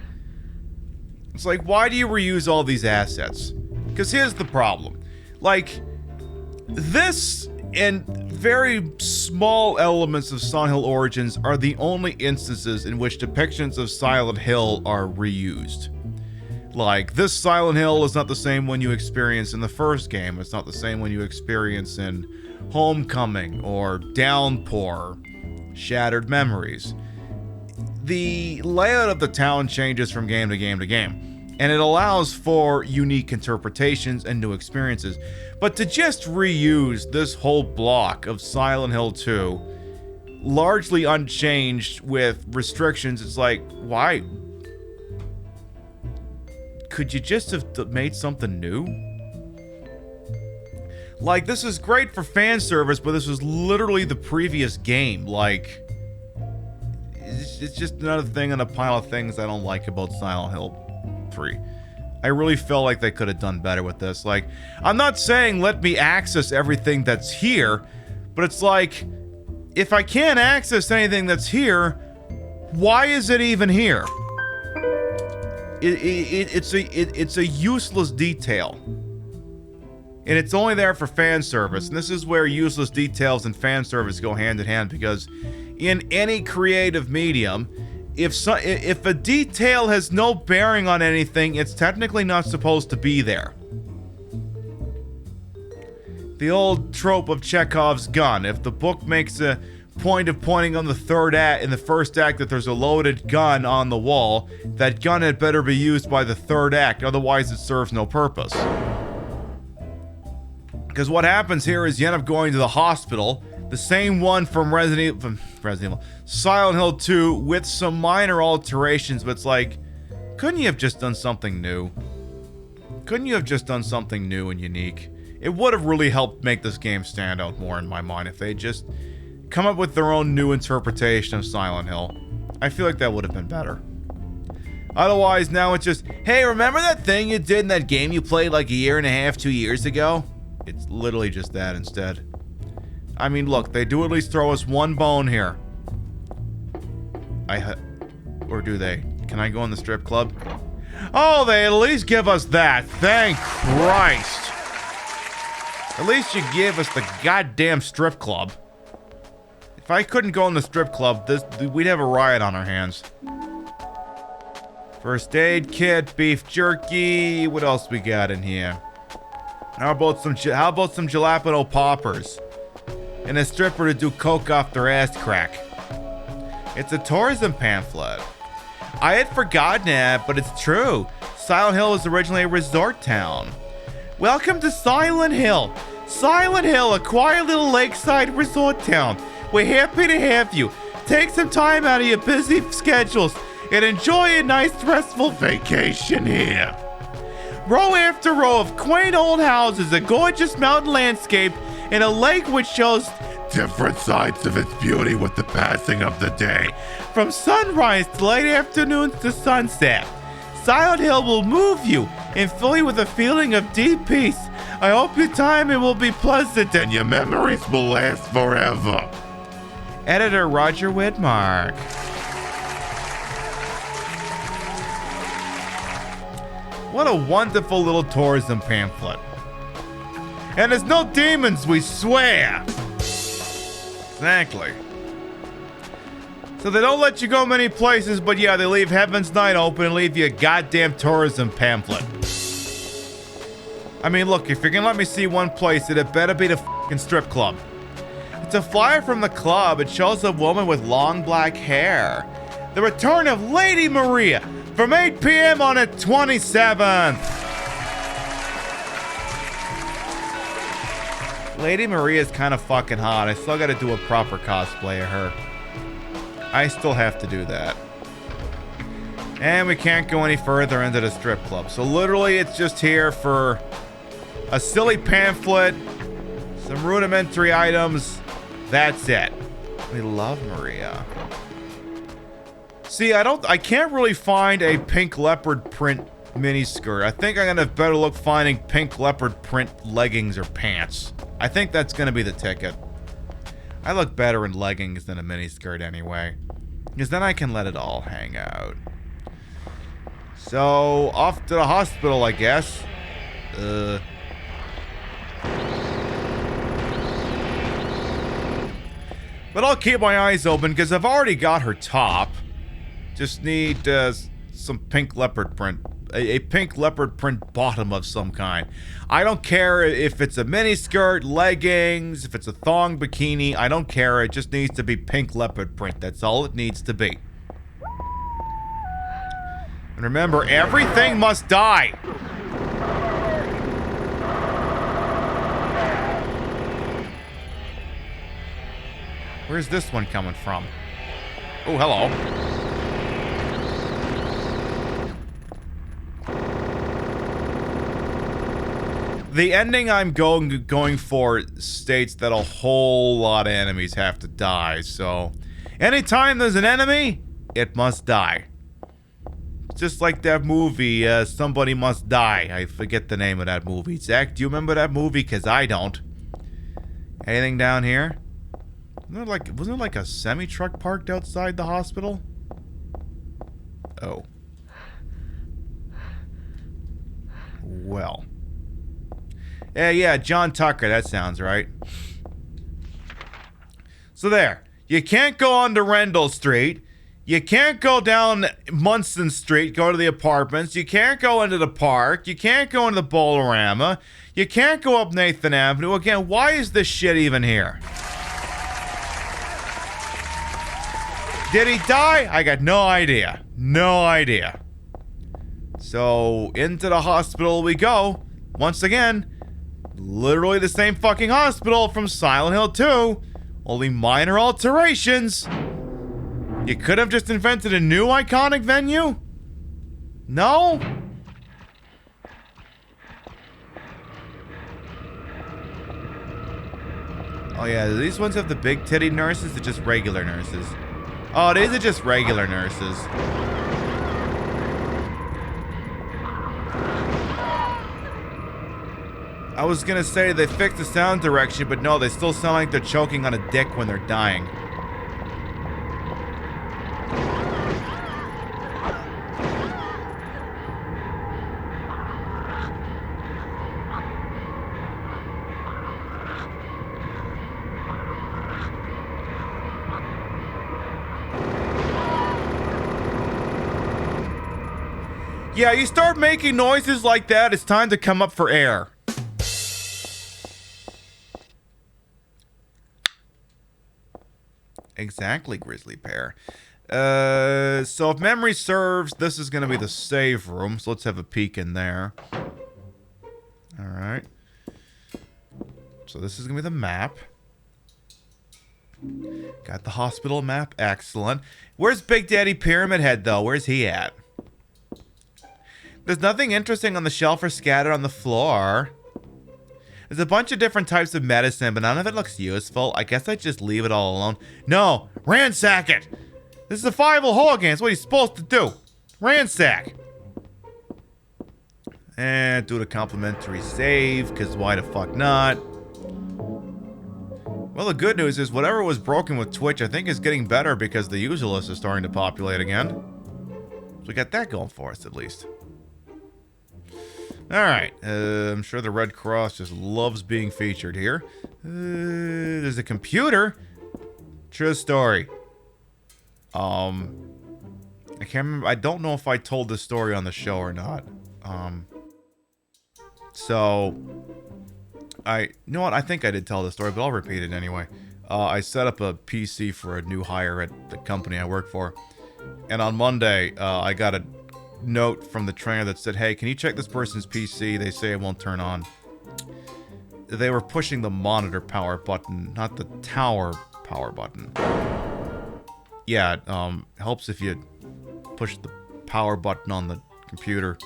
why do you reuse all these assets? Because here's the problem. Like, this and very small elements of Silent Hill Origins are the only instances in which depictions of Silent Hill are reused. Like, this Silent Hill is not the same one you experience in the first game. It's not the same one you experience in Homecoming or Downpour, Shattered Memories. The layout of the town changes from game to game to game, and it allows for unique interpretations and new experiences. But to just reuse this whole block of Silent Hill 2, largely unchanged with restrictions, it's like, why? Could you just have made something new? Like, this is great for fan service, but this was literally the previous game. Like, it's just another thing in a pile of things I don't like about Silent Hill 3. I really felt like they could have done better with this. Like, I'm not saying let me access everything that's here, but it's like, if I can't access anything that's here, why is it even here? It's a useless detail. And it's only there for fan service. And this is where useless details and fan service go hand in hand, because in any creative medium, if a detail has no bearing on anything, it's technically not supposed to be there. The old trope of Chekhov's gun. If the book makes a point of pointing on the first act that there's a loaded gun on the wall, that gun had better be used by the third act, otherwise it serves no purpose. Because what happens here is you end up going to the hospital, the same one from Resident Evil, Silent Hill 2, with some minor alterations, but it's like, couldn't you have just done something new? Couldn't you have just done something new and unique? It would have really helped make this game stand out more in my mind if they just come up with their own new interpretation of Silent Hill. I feel like that would have been better. Otherwise, now it's just, hey, remember that thing you did in that game you played like a year and a half, 2 years ago? It's literally just that instead. I mean, look, they do at least throw us one bone here. Or do they? Can I go in the strip club? Oh, they at least give us that. Thank Christ. At least you give us the goddamn strip club. If I couldn't go in the strip club, we'd have a riot on our hands. First aid kit, beef jerky. What else we got in here? How about some jalapeno poppers? And a stripper to do coke off their ass crack. It's a tourism pamphlet. I had forgotten it, but it's true. Silent Hill was originally a resort town. Welcome to Silent Hill. Silent Hill, a quiet little lakeside resort town. We're happy to have you. Take some time out of your busy schedules and enjoy a nice restful vacation here. Row after row of quaint old houses, a gorgeous mountain landscape, and a lake which shows different sides of its beauty with the passing of the day. From sunrise to late afternoons to sunset, Silent Hill will move you and fill you with a feeling of deep peace. I hope your time it will be pleasant and your memories will last forever. Editor Roger Widmark. What a wonderful little tourism pamphlet. And there's no demons, we swear. Exactly. So they don't let you go many places, but yeah, they leave Heaven's Night open and leave you a goddamn tourism pamphlet. I mean, look, if you're gonna let me see one place, it better be the fucking strip club. It's a flyer from the club. It shows a woman with long black hair. The return of Lady Maria from 8 p.m. on the 27th. Lady Maria is kind of fucking hot. I still gotta do a proper cosplay of her. I still have to do that. And we can't go any further into the strip club. So literally it's just here for a silly pamphlet, some rudimentary items. That's it. We love Maria. See, I can't really find a pink leopard print miniskirt. I think I'm gonna have better luck finding pink leopard print leggings or pants. I think that's gonna be the ticket. I look better in leggings than a miniskirt anyway, because then I can let it all hang out. So, off to the hospital, I guess. But I'll keep my eyes open, because I've already got her top. Just need some pink leopard print. A pink leopard print bottom of some kind. I don't care if it's a miniskirt, leggings, if it's a thong bikini. I don't care. It just needs to be pink leopard print. That's all it needs to be. And remember, everything must die. Where's this one coming from? Oh, hello. The ending I'm going for states that a whole lot of enemies have to die, so anytime there's an enemy, it must die. Just like that movie, Somebody Must Die. I forget the name of that movie. Zach, do you remember that movie? Because I don't. Anything down here? Wasn't there like a semi-truck parked outside the hospital? Oh. Well. Yeah, John Tucker, that sounds right. So there. You can't go onto Rendell Street. You can't go down Munson Street, go to the apartments. You can't go into the park. You can't go into the Bolorama. You can't go up Nathan Avenue. Again, why is this shit even here? Did he die? I got no idea. No idea. So, into the hospital we go. Once again, literally the same fucking hospital from Silent Hill 2. Only minor alterations. You could have just invented a new iconic venue? No? Oh yeah, do these ones have the big titty nurses or just regular nurses? Oh, these are just regular nurses. I was gonna say they fixed the sound direction, but no, they still sound like they're choking on a dick when they're dying. Yeah, you start making noises like that, it's time to come up for air. Exactly, Grizzly Bear. So if memory serves, this is going to be the save room. So let's have a peek in there. Alright. So this is going to be the map. Got the hospital map. Excellent. Where's Big Daddy Pyramid Head, though? Where's he at? There's nothing interesting on the shelf or scattered on the floor. There's a bunch of different types of medicine, but none of it looks useful. I guess I just leave it all alone. No! Ransack it! This is a survival hole game. It's what he's supposed to do. Ransack! And do the complimentary save, because why the fuck not? Well, the good news is whatever was broken with Twitch, I think is getting better because the user list is starting to populate again. So we got that going for us, at least. Alright, I'm sure the Red Cross just loves being featured here. There's a computer? True story. I can't remember. I don't know if I told this story on the show or not. So, you know what? I think I did tell the story, but I'll repeat it anyway. I set up a PC for a new hire at the company I work for. And on Monday, I got a note from the trainer that said, hey, can you check this person's PC? They say it won't turn on. They were pushing the monitor power button, not the tower power button. Yeah, it helps if you push the power button on the computer.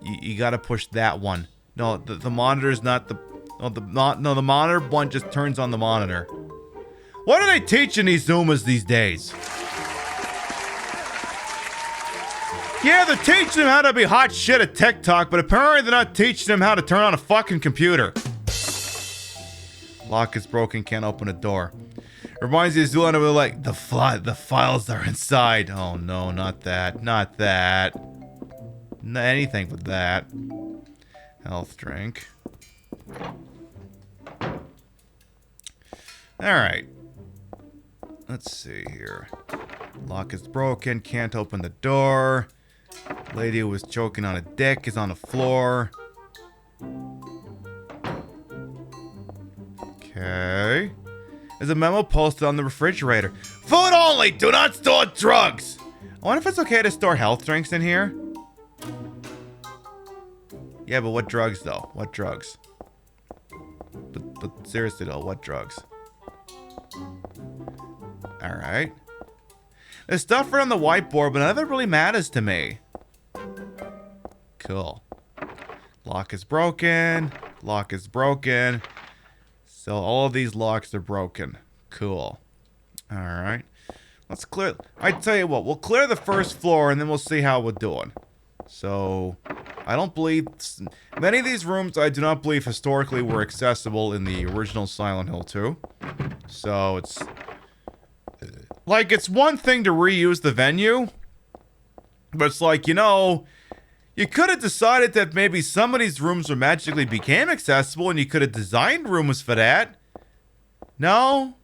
You gotta push that one. No, the monitor's not the... No, the monitor one just turns on the monitor. What are they teaching these Zoomers these days? Yeah, they're teaching them how to be hot shit at TikTok, but apparently they're not teaching them how to turn on a fucking computer. Lock is broken, can't open a door. Reminds me of Zoolander with like, the files are inside. Oh no, not that. Not that. Anything but that. Health drink. Alright. Let's see here. Lock is broken, can't open the door. Lady who was choking on a dick is on the floor. Okay. There's a memo posted on the refrigerator. Food only! Do not store drugs! I wonder if it's okay to store health drinks in here. Yeah, but what drugs though? What drugs? But seriously though, what drugs? Alright. There's stuff around the whiteboard, but none of it really matters to me. Cool. Lock is broken. Lock is broken. So all of these locks are broken. Cool. Alright. Let's clear... I tell you what, we'll clear the first floor and then we'll see how we're doing. So, I don't believe... Many of these rooms I do not believe historically were accessible in the original Silent Hill 2. So, it's... Like, it's one thing to reuse the venue, but it's like, you know, you could have decided that maybe some of these rooms were magically became accessible and you could have designed rooms for that. No?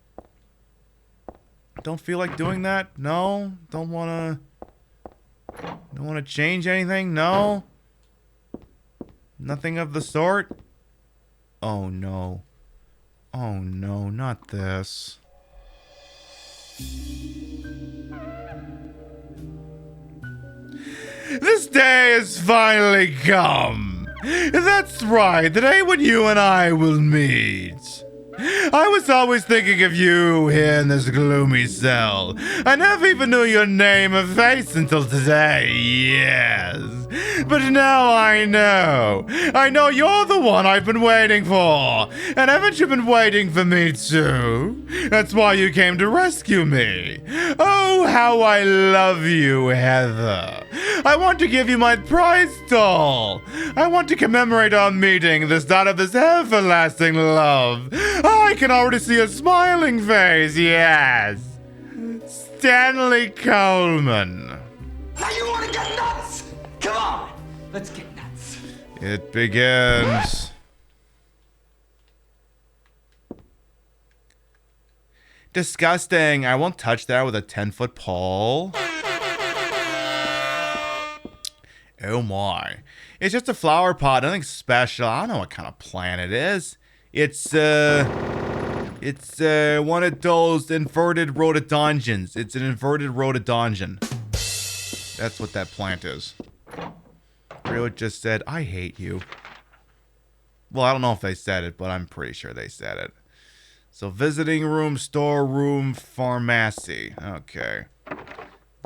Don't feel like doing that? No? Don't want to change anything? No? Nothing of the sort? Oh no. Oh no, not this. This day has finally come. That's right, the day when you and I will meet. I was always thinking of you here in this gloomy cell. I never even knew your name or face until today, yes. But now I know. I know you're the one I've been waiting for. And haven't you been waiting for me too? That's why you came to rescue me. Oh, how I love you, Heather. I want to give you my prize doll. I want to commemorate our meeting, the start of this everlasting love. I can already see a smiling face, yes. Stanley Coleman. Now you want to get nuts? Come on, let's get nuts. It begins. Disgusting. I won't touch that with a 10-foot pole. Oh my. It's just a flower pot, nothing special. I don't know what kind of plant it is. It's one of those inverted rhododendrons. It's an inverted rhododendron. That's what that plant is. Rio just said, I hate you. Well, I don't know if they said it, but I'm pretty sure they said it. So, visiting room, storeroom, pharmacy. Okay.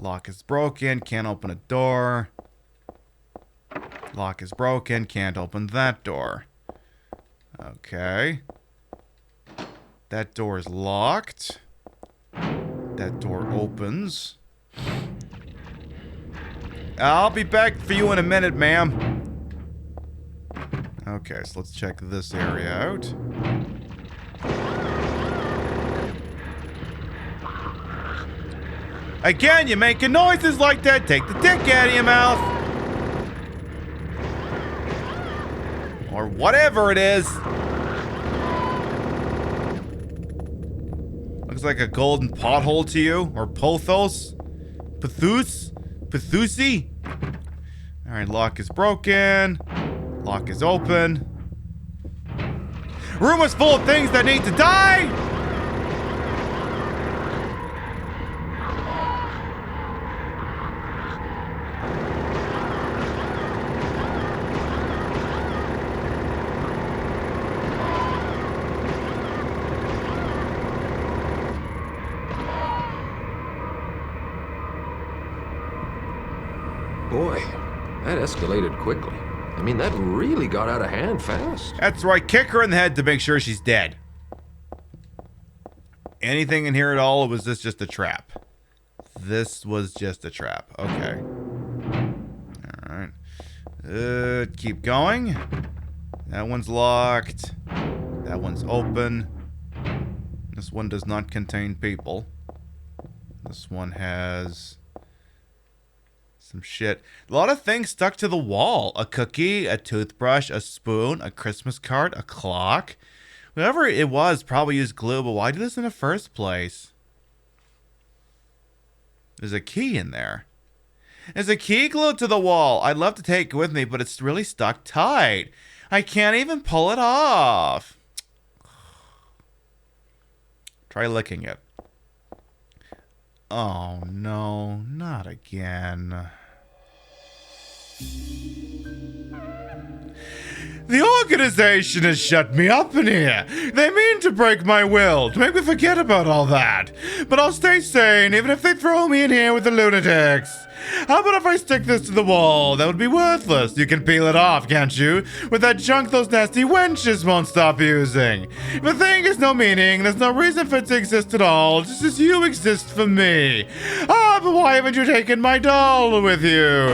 Lock is broken, can't open a door. Lock is broken, can't open that door. Okay. That door is locked. That door opens. I'll be back for you in a minute, ma'am. Okay, so let's check this area out. Again, you're making noises like that. Take the dick out of your mouth. Or whatever it is. Looks like a golden pothole to you. Or Pothos. Pathus. Pathusi. Alright, lock is broken. Lock is open. Room is full of things that need to die! Boy, that escalated quickly. I mean, that really got out of hand fast. That's right, kick her in the head to make sure she's dead. Anything in here at all, or was this just a trap? This was just a trap. Okay. Alright. Keep going. That one's locked. That one's open. This one does not contain people. This one has some shit. A lot of things stuck to the wall. A cookie, a toothbrush, a spoon, a Christmas card, a clock. Whoever it was probably used glue, but why do this in the first place? There's a key in there. There's a key glued to the wall. I'd love to take it with me, but it's really stuck tight. I can't even pull it off. Try licking it. Oh no, not again. The organization has shut me up in here. They mean to break my will, to make me forget about all that. But I'll stay sane, even if they throw me in here with the lunatics. How about if I stick this to the wall? That would be worthless. You can peel it off, can't you? With that junk those nasty wenches won't stop using. If a thing has no meaning, there's no reason for it to exist at all, just as you exist for me. Ah, but why haven't you taken my doll with you?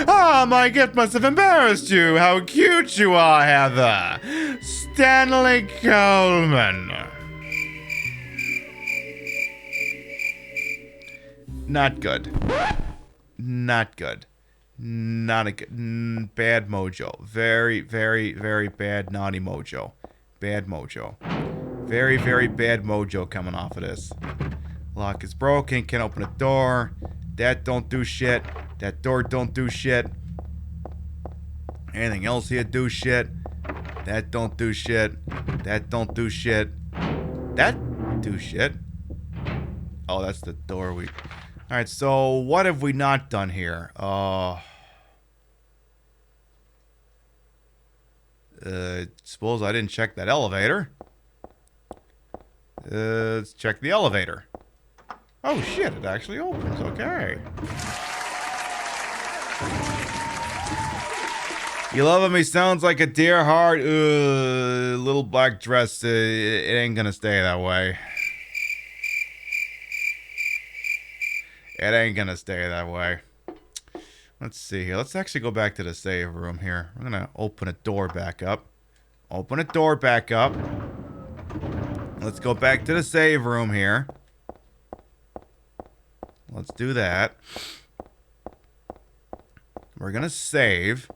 Ah, my gift must have embarrassed you. How cute you are, Heather. Stanley Coleman. Not good. Not good. Not a good. Bad mojo. Very, very, very bad naughty mojo. Bad mojo. Very, very bad mojo coming off of this. Lock is broken. Can't open a door. That don't do shit. That door don't do shit. Anything else here do shit. That don't do shit. That don't do shit. That do shit. Oh, that's the door we... Alright, so what have we not done here? Suppose I didn't check that elevator. Let's check the elevator. Oh shit, it actually opens. Okay. You loving me sounds like a dear heart. Little black dress. It ain't gonna stay that way. It ain't gonna stay that way. Let's see here. Let's actually go back to the save room here. We're gonna open a door back up. Open a door back up. Let's go back to the save room here. Let's do that. We're gonna save.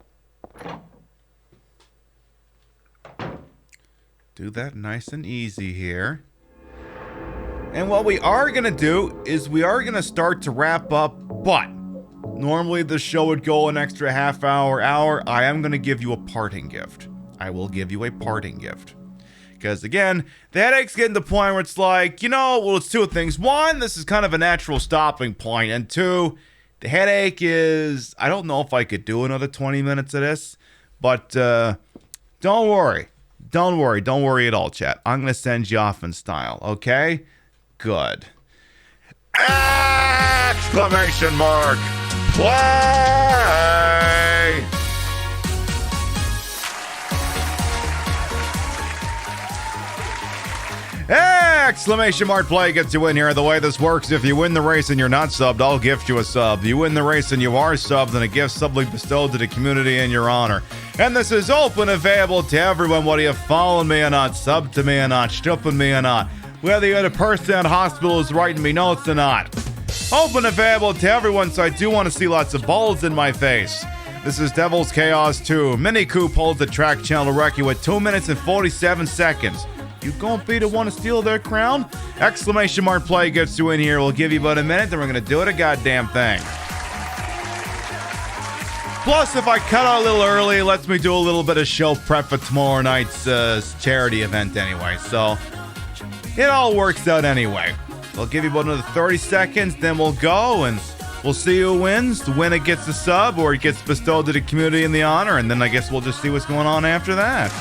Do that nice and easy here. And what we are gonna do is we are gonna start to wrap up, but normally the show would go an extra half hour. I am gonna give you a parting gift. I will give you a parting gift. Because again, the headache's getting to the point where it's like, you know, well, it's two things. One, this is kind of a natural stopping point. And two, the headache is, I don't know if I could do another 20 minutes of this. But don't worry. Don't worry. Don't worry at all, chat. I'm going to send you off in style, okay? Good. Exclamation mark! Play! Exclamation mark play gets you in here. The way this works, if you win the race and you're not subbed, I'll gift you a sub. You win the race and you are subbed, then a gift sub will be bestowed to the community in your honor. And this is open, available to everyone, whether you follow me or not, sub to me or not, stripping me or not, whether you're the person at hospital who's writing me notes or not. Open, available to everyone, so I do want to see lots of balls in my face. This is Devil's Chaos 2. Mini Coop holds the track channel to wreck you with 2 minutes and 47 seconds. You gonna be the one to steal their crown? Exclamation mark play gets you in here. We'll give you about a minute, then we're gonna do it a goddamn thing. Plus, if I cut out a little early, it lets me do a little bit of show prep for tomorrow night's charity event anyway. So, it all works out anyway. I'll give you about another 30 seconds, then we'll go, and we'll see who wins. The winner gets a sub, or it gets bestowed to the community in the honor, and then I guess we'll just see what's going on after that.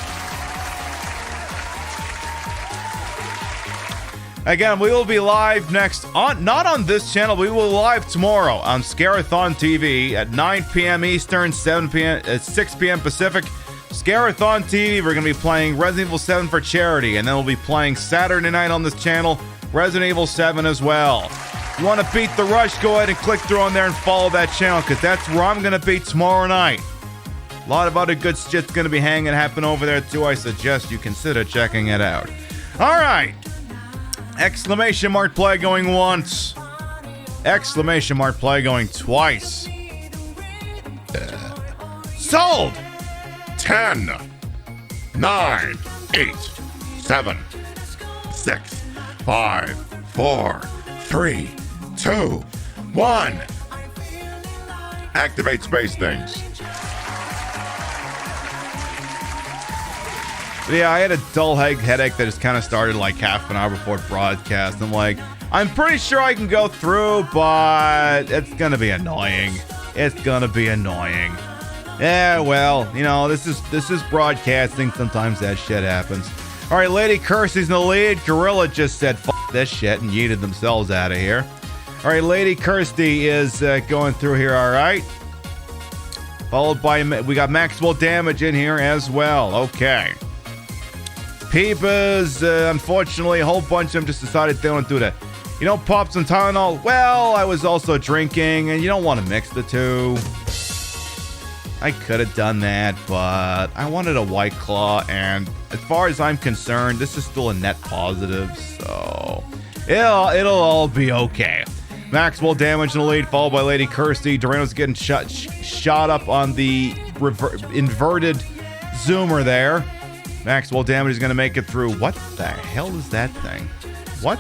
Again, we will be live next on, not on this channel, we will be live tomorrow on Scarathon TV at 9 p.m. Eastern, 6 p.m. Pacific. Scarathon TV, we're going to be playing Resident Evil 7 for charity, and then we'll be playing Saturday night on this channel, Resident Evil 7 as well. If you want to beat the rush, go ahead and click through on there and follow that channel, because that's where I'm going to be tomorrow night. A lot of other good shit's going to be happening over there too. I suggest you consider checking it out. All right. Exclamation mark play going once. Exclamation mark play going twice. Sold! 10, 9, 8, 7, 6, 5, 4, 3, 2, 1. Activate space things. Yeah, I had a dull headache that just kind of started like half an hour before broadcast. I'm like, I'm pretty sure I can go through, but it's going to be annoying. It's going to be annoying. Yeah, well, you know, this is broadcasting. Sometimes that shit happens. All right, Lady Kirsty's in the lead. Gorilla just said, "F this shit," and yeeted themselves out of here. All right, Lady Kirsty is going through here, all right. Followed by, we got Maxwell Damage in here as well. Okay. Peepers, unfortunately, a whole bunch of them just decided they don't do that. You know, pop some Tylenol. Well, I was also drinking, and you don't want to mix the two. I could have done that, but I wanted a White Claw, and as far as I'm concerned, this is still a net positive, so it'll all be okay. Maxwell Damage in the lead, followed by Lady Kirsty. Dorano's getting shot up on the inverted zoomer there. Maxwell Damage is going to make it through. What the hell is that thing? What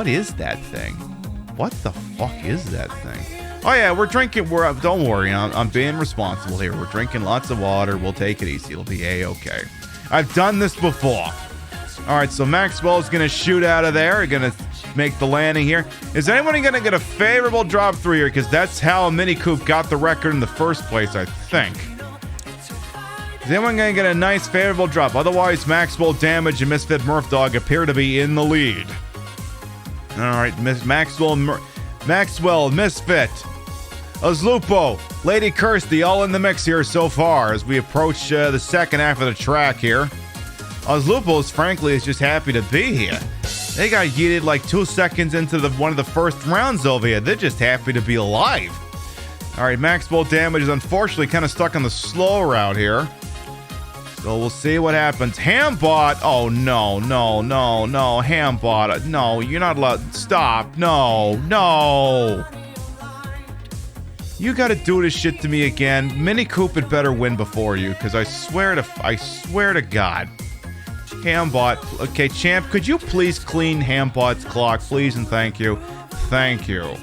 is that thing? What the fuck is that thing? Oh yeah, we're drinking. Don't worry, I'm being responsible here. We're drinking lots of water. We'll take it easy. It'll be a-okay. I've done this before. All right, so Maxwell is going to shoot out of there. Going to make the landing here. Is anybody going to get a favorable drop through here? Because that's how Mini Coop got the record in the first place, I think. Is anyone going to get a nice favorable drop? Otherwise, Maxwell Damage and Misfit Murph Dog appear to be in the lead. All right, Maxwell, Misfit, Azlupo, Lady Kirsty, all in the mix here so far as we approach the second half of the track here. Azlupo, frankly, is just happy to be here. They got yeeted like 2 seconds into one of the first rounds over here. They're just happy to be alive. All right, Maxwell Damage is unfortunately kind of stuck on the slow route here. So we'll see what happens. Hambot. Oh, no. Hambot. No, you're not allowed. Stop. No. You gotta do this shit to me again. Mini Coop had better win before you, because I swear to God. Hambot. Okay, champ, could you please clean Hambot's clock, please, and thank you. Thank you.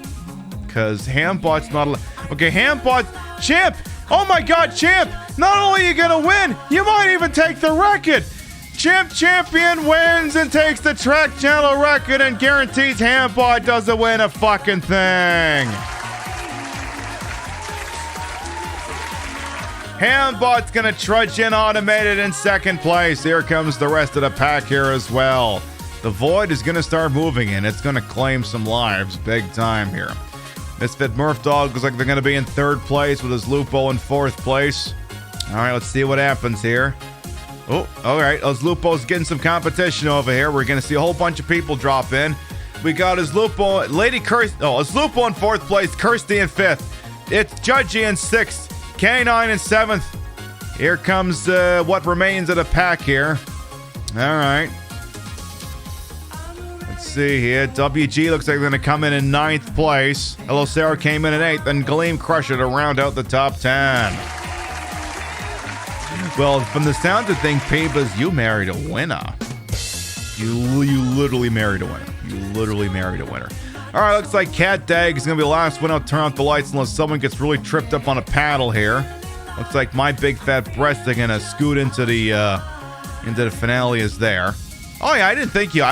Because Hambot's not allowed. Okay, Hambot. Champ! Oh my god, champ! Not only are you gonna win, you might even take the record! Champion wins and takes the track channel record and guarantees Hambot doesn't win a fucking thing! Hambot's gonna trudge in automated in second place. Here comes the rest of the pack here as well. The Void is gonna start moving in. It's gonna claim some lives big time here. Misfit Murph Dog looks like they're going to be in third place with his Lupo in fourth place. All right, let's see what happens here. Oh, all right. His Lupo's getting some competition over here. We're going to see a whole bunch of people drop in. We got his Lupo, Lady Kirsty. Oh, his Lupo in fourth place, Kirsty in fifth. It's Judgy in sixth, K9 in seventh. Here comes what remains of the pack here. All right. See here, WG looks like they're going to come in ninth place. Hello Sarah came in 8th, and Galeem Crusher to round out the top 10. Well, from the sound of things, Peebas, you married a winner. You literally married a winner. All right, looks like Cat Dag is going to be the last one out. Turn off the lights unless someone gets really tripped up on a paddle here. Looks like my big fat breasts are going to scoot into the finale is there. Oh yeah, I didn't think you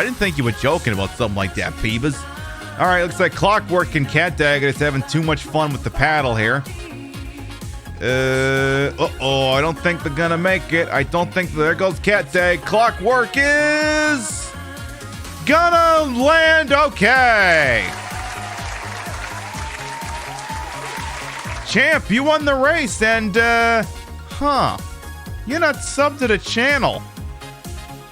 were joking about something like that, Peebas. All right, looks like Clockwork and Cat Dagger is having too much fun with the paddle here. I don't think they're gonna make it. There goes Cat Dag. Clockwork is gonna land okay. Champ, you won the race, and you're not subbed to the channel.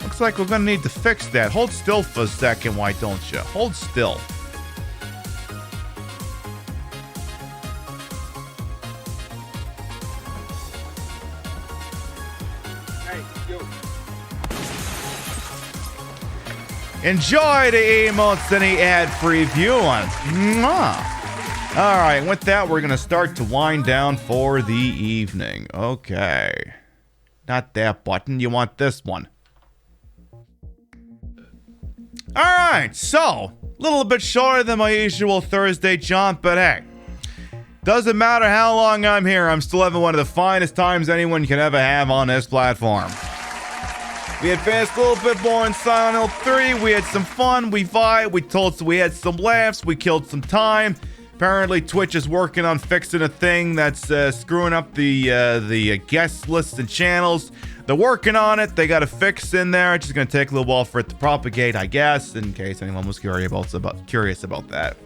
Looks like we're gonna need to fix that. Hold still for a second, why don't you? Hold still. Hey, you. Enjoy the emotes and the ad-free viewing. All right, with that, we're gonna start to wind down for the evening. Okay. Not that button, you want this one. Alright, so, a little bit shorter than my usual Thursday jaunt, but hey, doesn't matter how long I'm here, I'm still having one of the finest times anyone can ever have on this platform. We advanced a little bit more in Silent Hill 3, we had some fun, we vibed, we had some laughs, we killed some time. Apparently Twitch is working on fixing a thing that's screwing up the guest lists and channels. They're working on it. They got a fix in there. It's just going to take a little while for it to propagate, I guess, in case anyone was curious about that.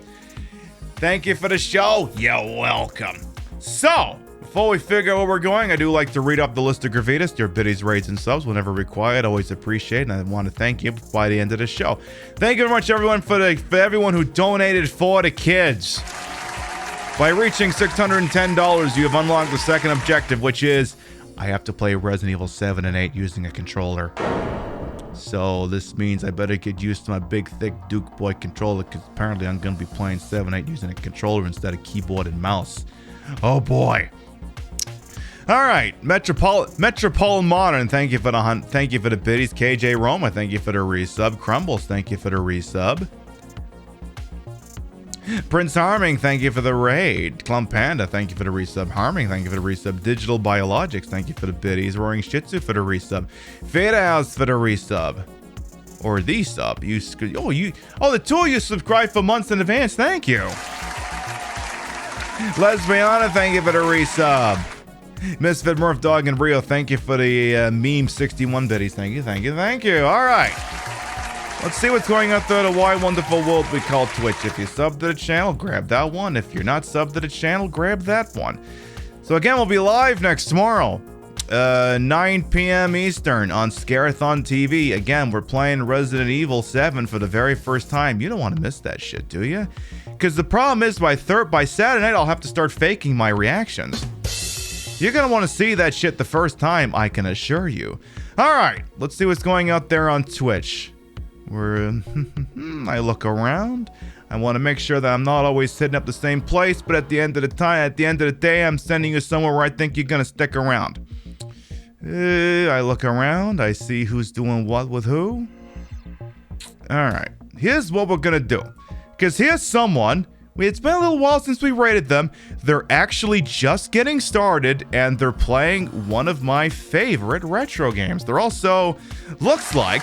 Thank you for the show. You're welcome. So, before we figure out where we're going, I do like to read up the list of Gravitas, your biddies, raids, and subs whenever required. Always appreciate it, and I want to thank you by the end of the show. Thank you very much, everyone, for everyone who donated for the kids. By reaching $610, you have unlocked the second objective, which is I have to play Resident Evil 7 and 8 using a controller. So this means I better get used to my big, thick Duke Boy controller, because apparently I'm going to be playing 7 8 using a controller instead of keyboard and mouse. Oh boy. All right, Metropolitan Modern, thank you for the biddies. KJ Roma, thank you for the resub. Crumbles, thank you for the resub. Prince Harming, thank you for the raid. Clump Panda, thank you for the resub. Harming, thank you for the resub. Digital Biologics, thank you for the biddies. Roaring Shih Tzu for the resub. Fade House for the resub. Or the sub. The two of you subscribed for months in advance. Thank you. Lesbiana, thank you for the resub. Misfit Murph Dog and Rio, thank you for the meme 61 biddies. Thank you, thank you, thank you. All right. Let's see what's going on through the wide, wonderful world we call Twitch. If you sub to the channel, grab that one. If you're not sub to the channel, grab that one. So again, we'll be live next tomorrow, 9 p.m. Eastern on Scarathon TV. Again, we're playing Resident Evil 7 for the very first time. You don't want to miss that shit, do you? Because the problem is by Saturday night, I'll have to start faking my reactions. You're going to want to see that shit the first time, I can assure you. All right, let's see what's going out there on Twitch. I look around. I want to make sure that I'm not always sitting up the same place, but at the end of the day, I'm sending you somewhere where I think you're going to stick around. I look around. I see who's doing what with who. All right. Here's what we're going to do. Because here's someone. It's been a little while since we rated them. They're actually just getting started, and they're playing one of my favorite retro games. They're also, looks like,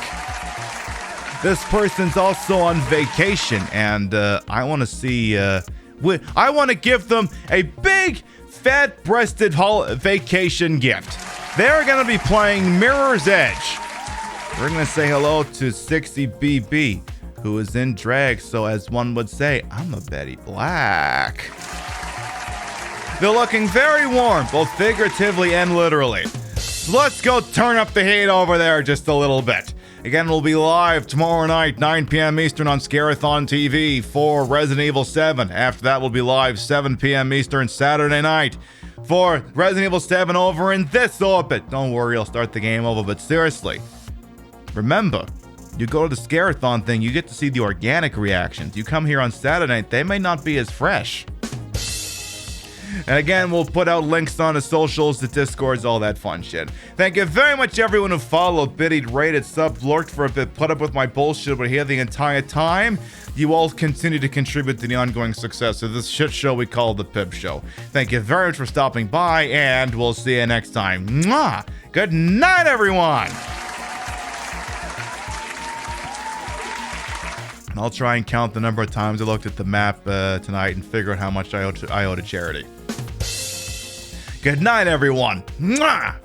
this person's also on vacation, and I want to see, I want to give them a big, fat-breasted vacation gift. They're going to be playing Mirror's Edge. We're going to say hello to 60BB, who is in drag, so as one would say, I'm a Betty Black. They're looking very warm, both figuratively and literally. So let's go turn up the heat over there just a little bit. Again, we'll be live tomorrow night, 9 p.m. Eastern on Scarathon TV for Resident Evil 7. After that, we'll be live 7 p.m. Eastern Saturday night for Resident Evil 7 over in this orbit. Don't worry, I'll start the game over, but seriously, remember, you go to the Scarathon thing, you get to see the organic reactions. You come here on Saturday night, they may not be as fresh. And again, we'll put out links on the socials, the Discords, all that fun shit. Thank you very much, everyone who followed, biddied, rated, subbed, lurked for a bit, put up with my bullshit, but here the entire time. You all continue to contribute to the ongoing success of this shit show we call the Pib Show. Thank you very much for stopping by, and we'll see you next time. Mwah! Good night, everyone! I'll try and count the number of times I looked at the map tonight and figure out how much I owe to charity. Good night, everyone. Mwah!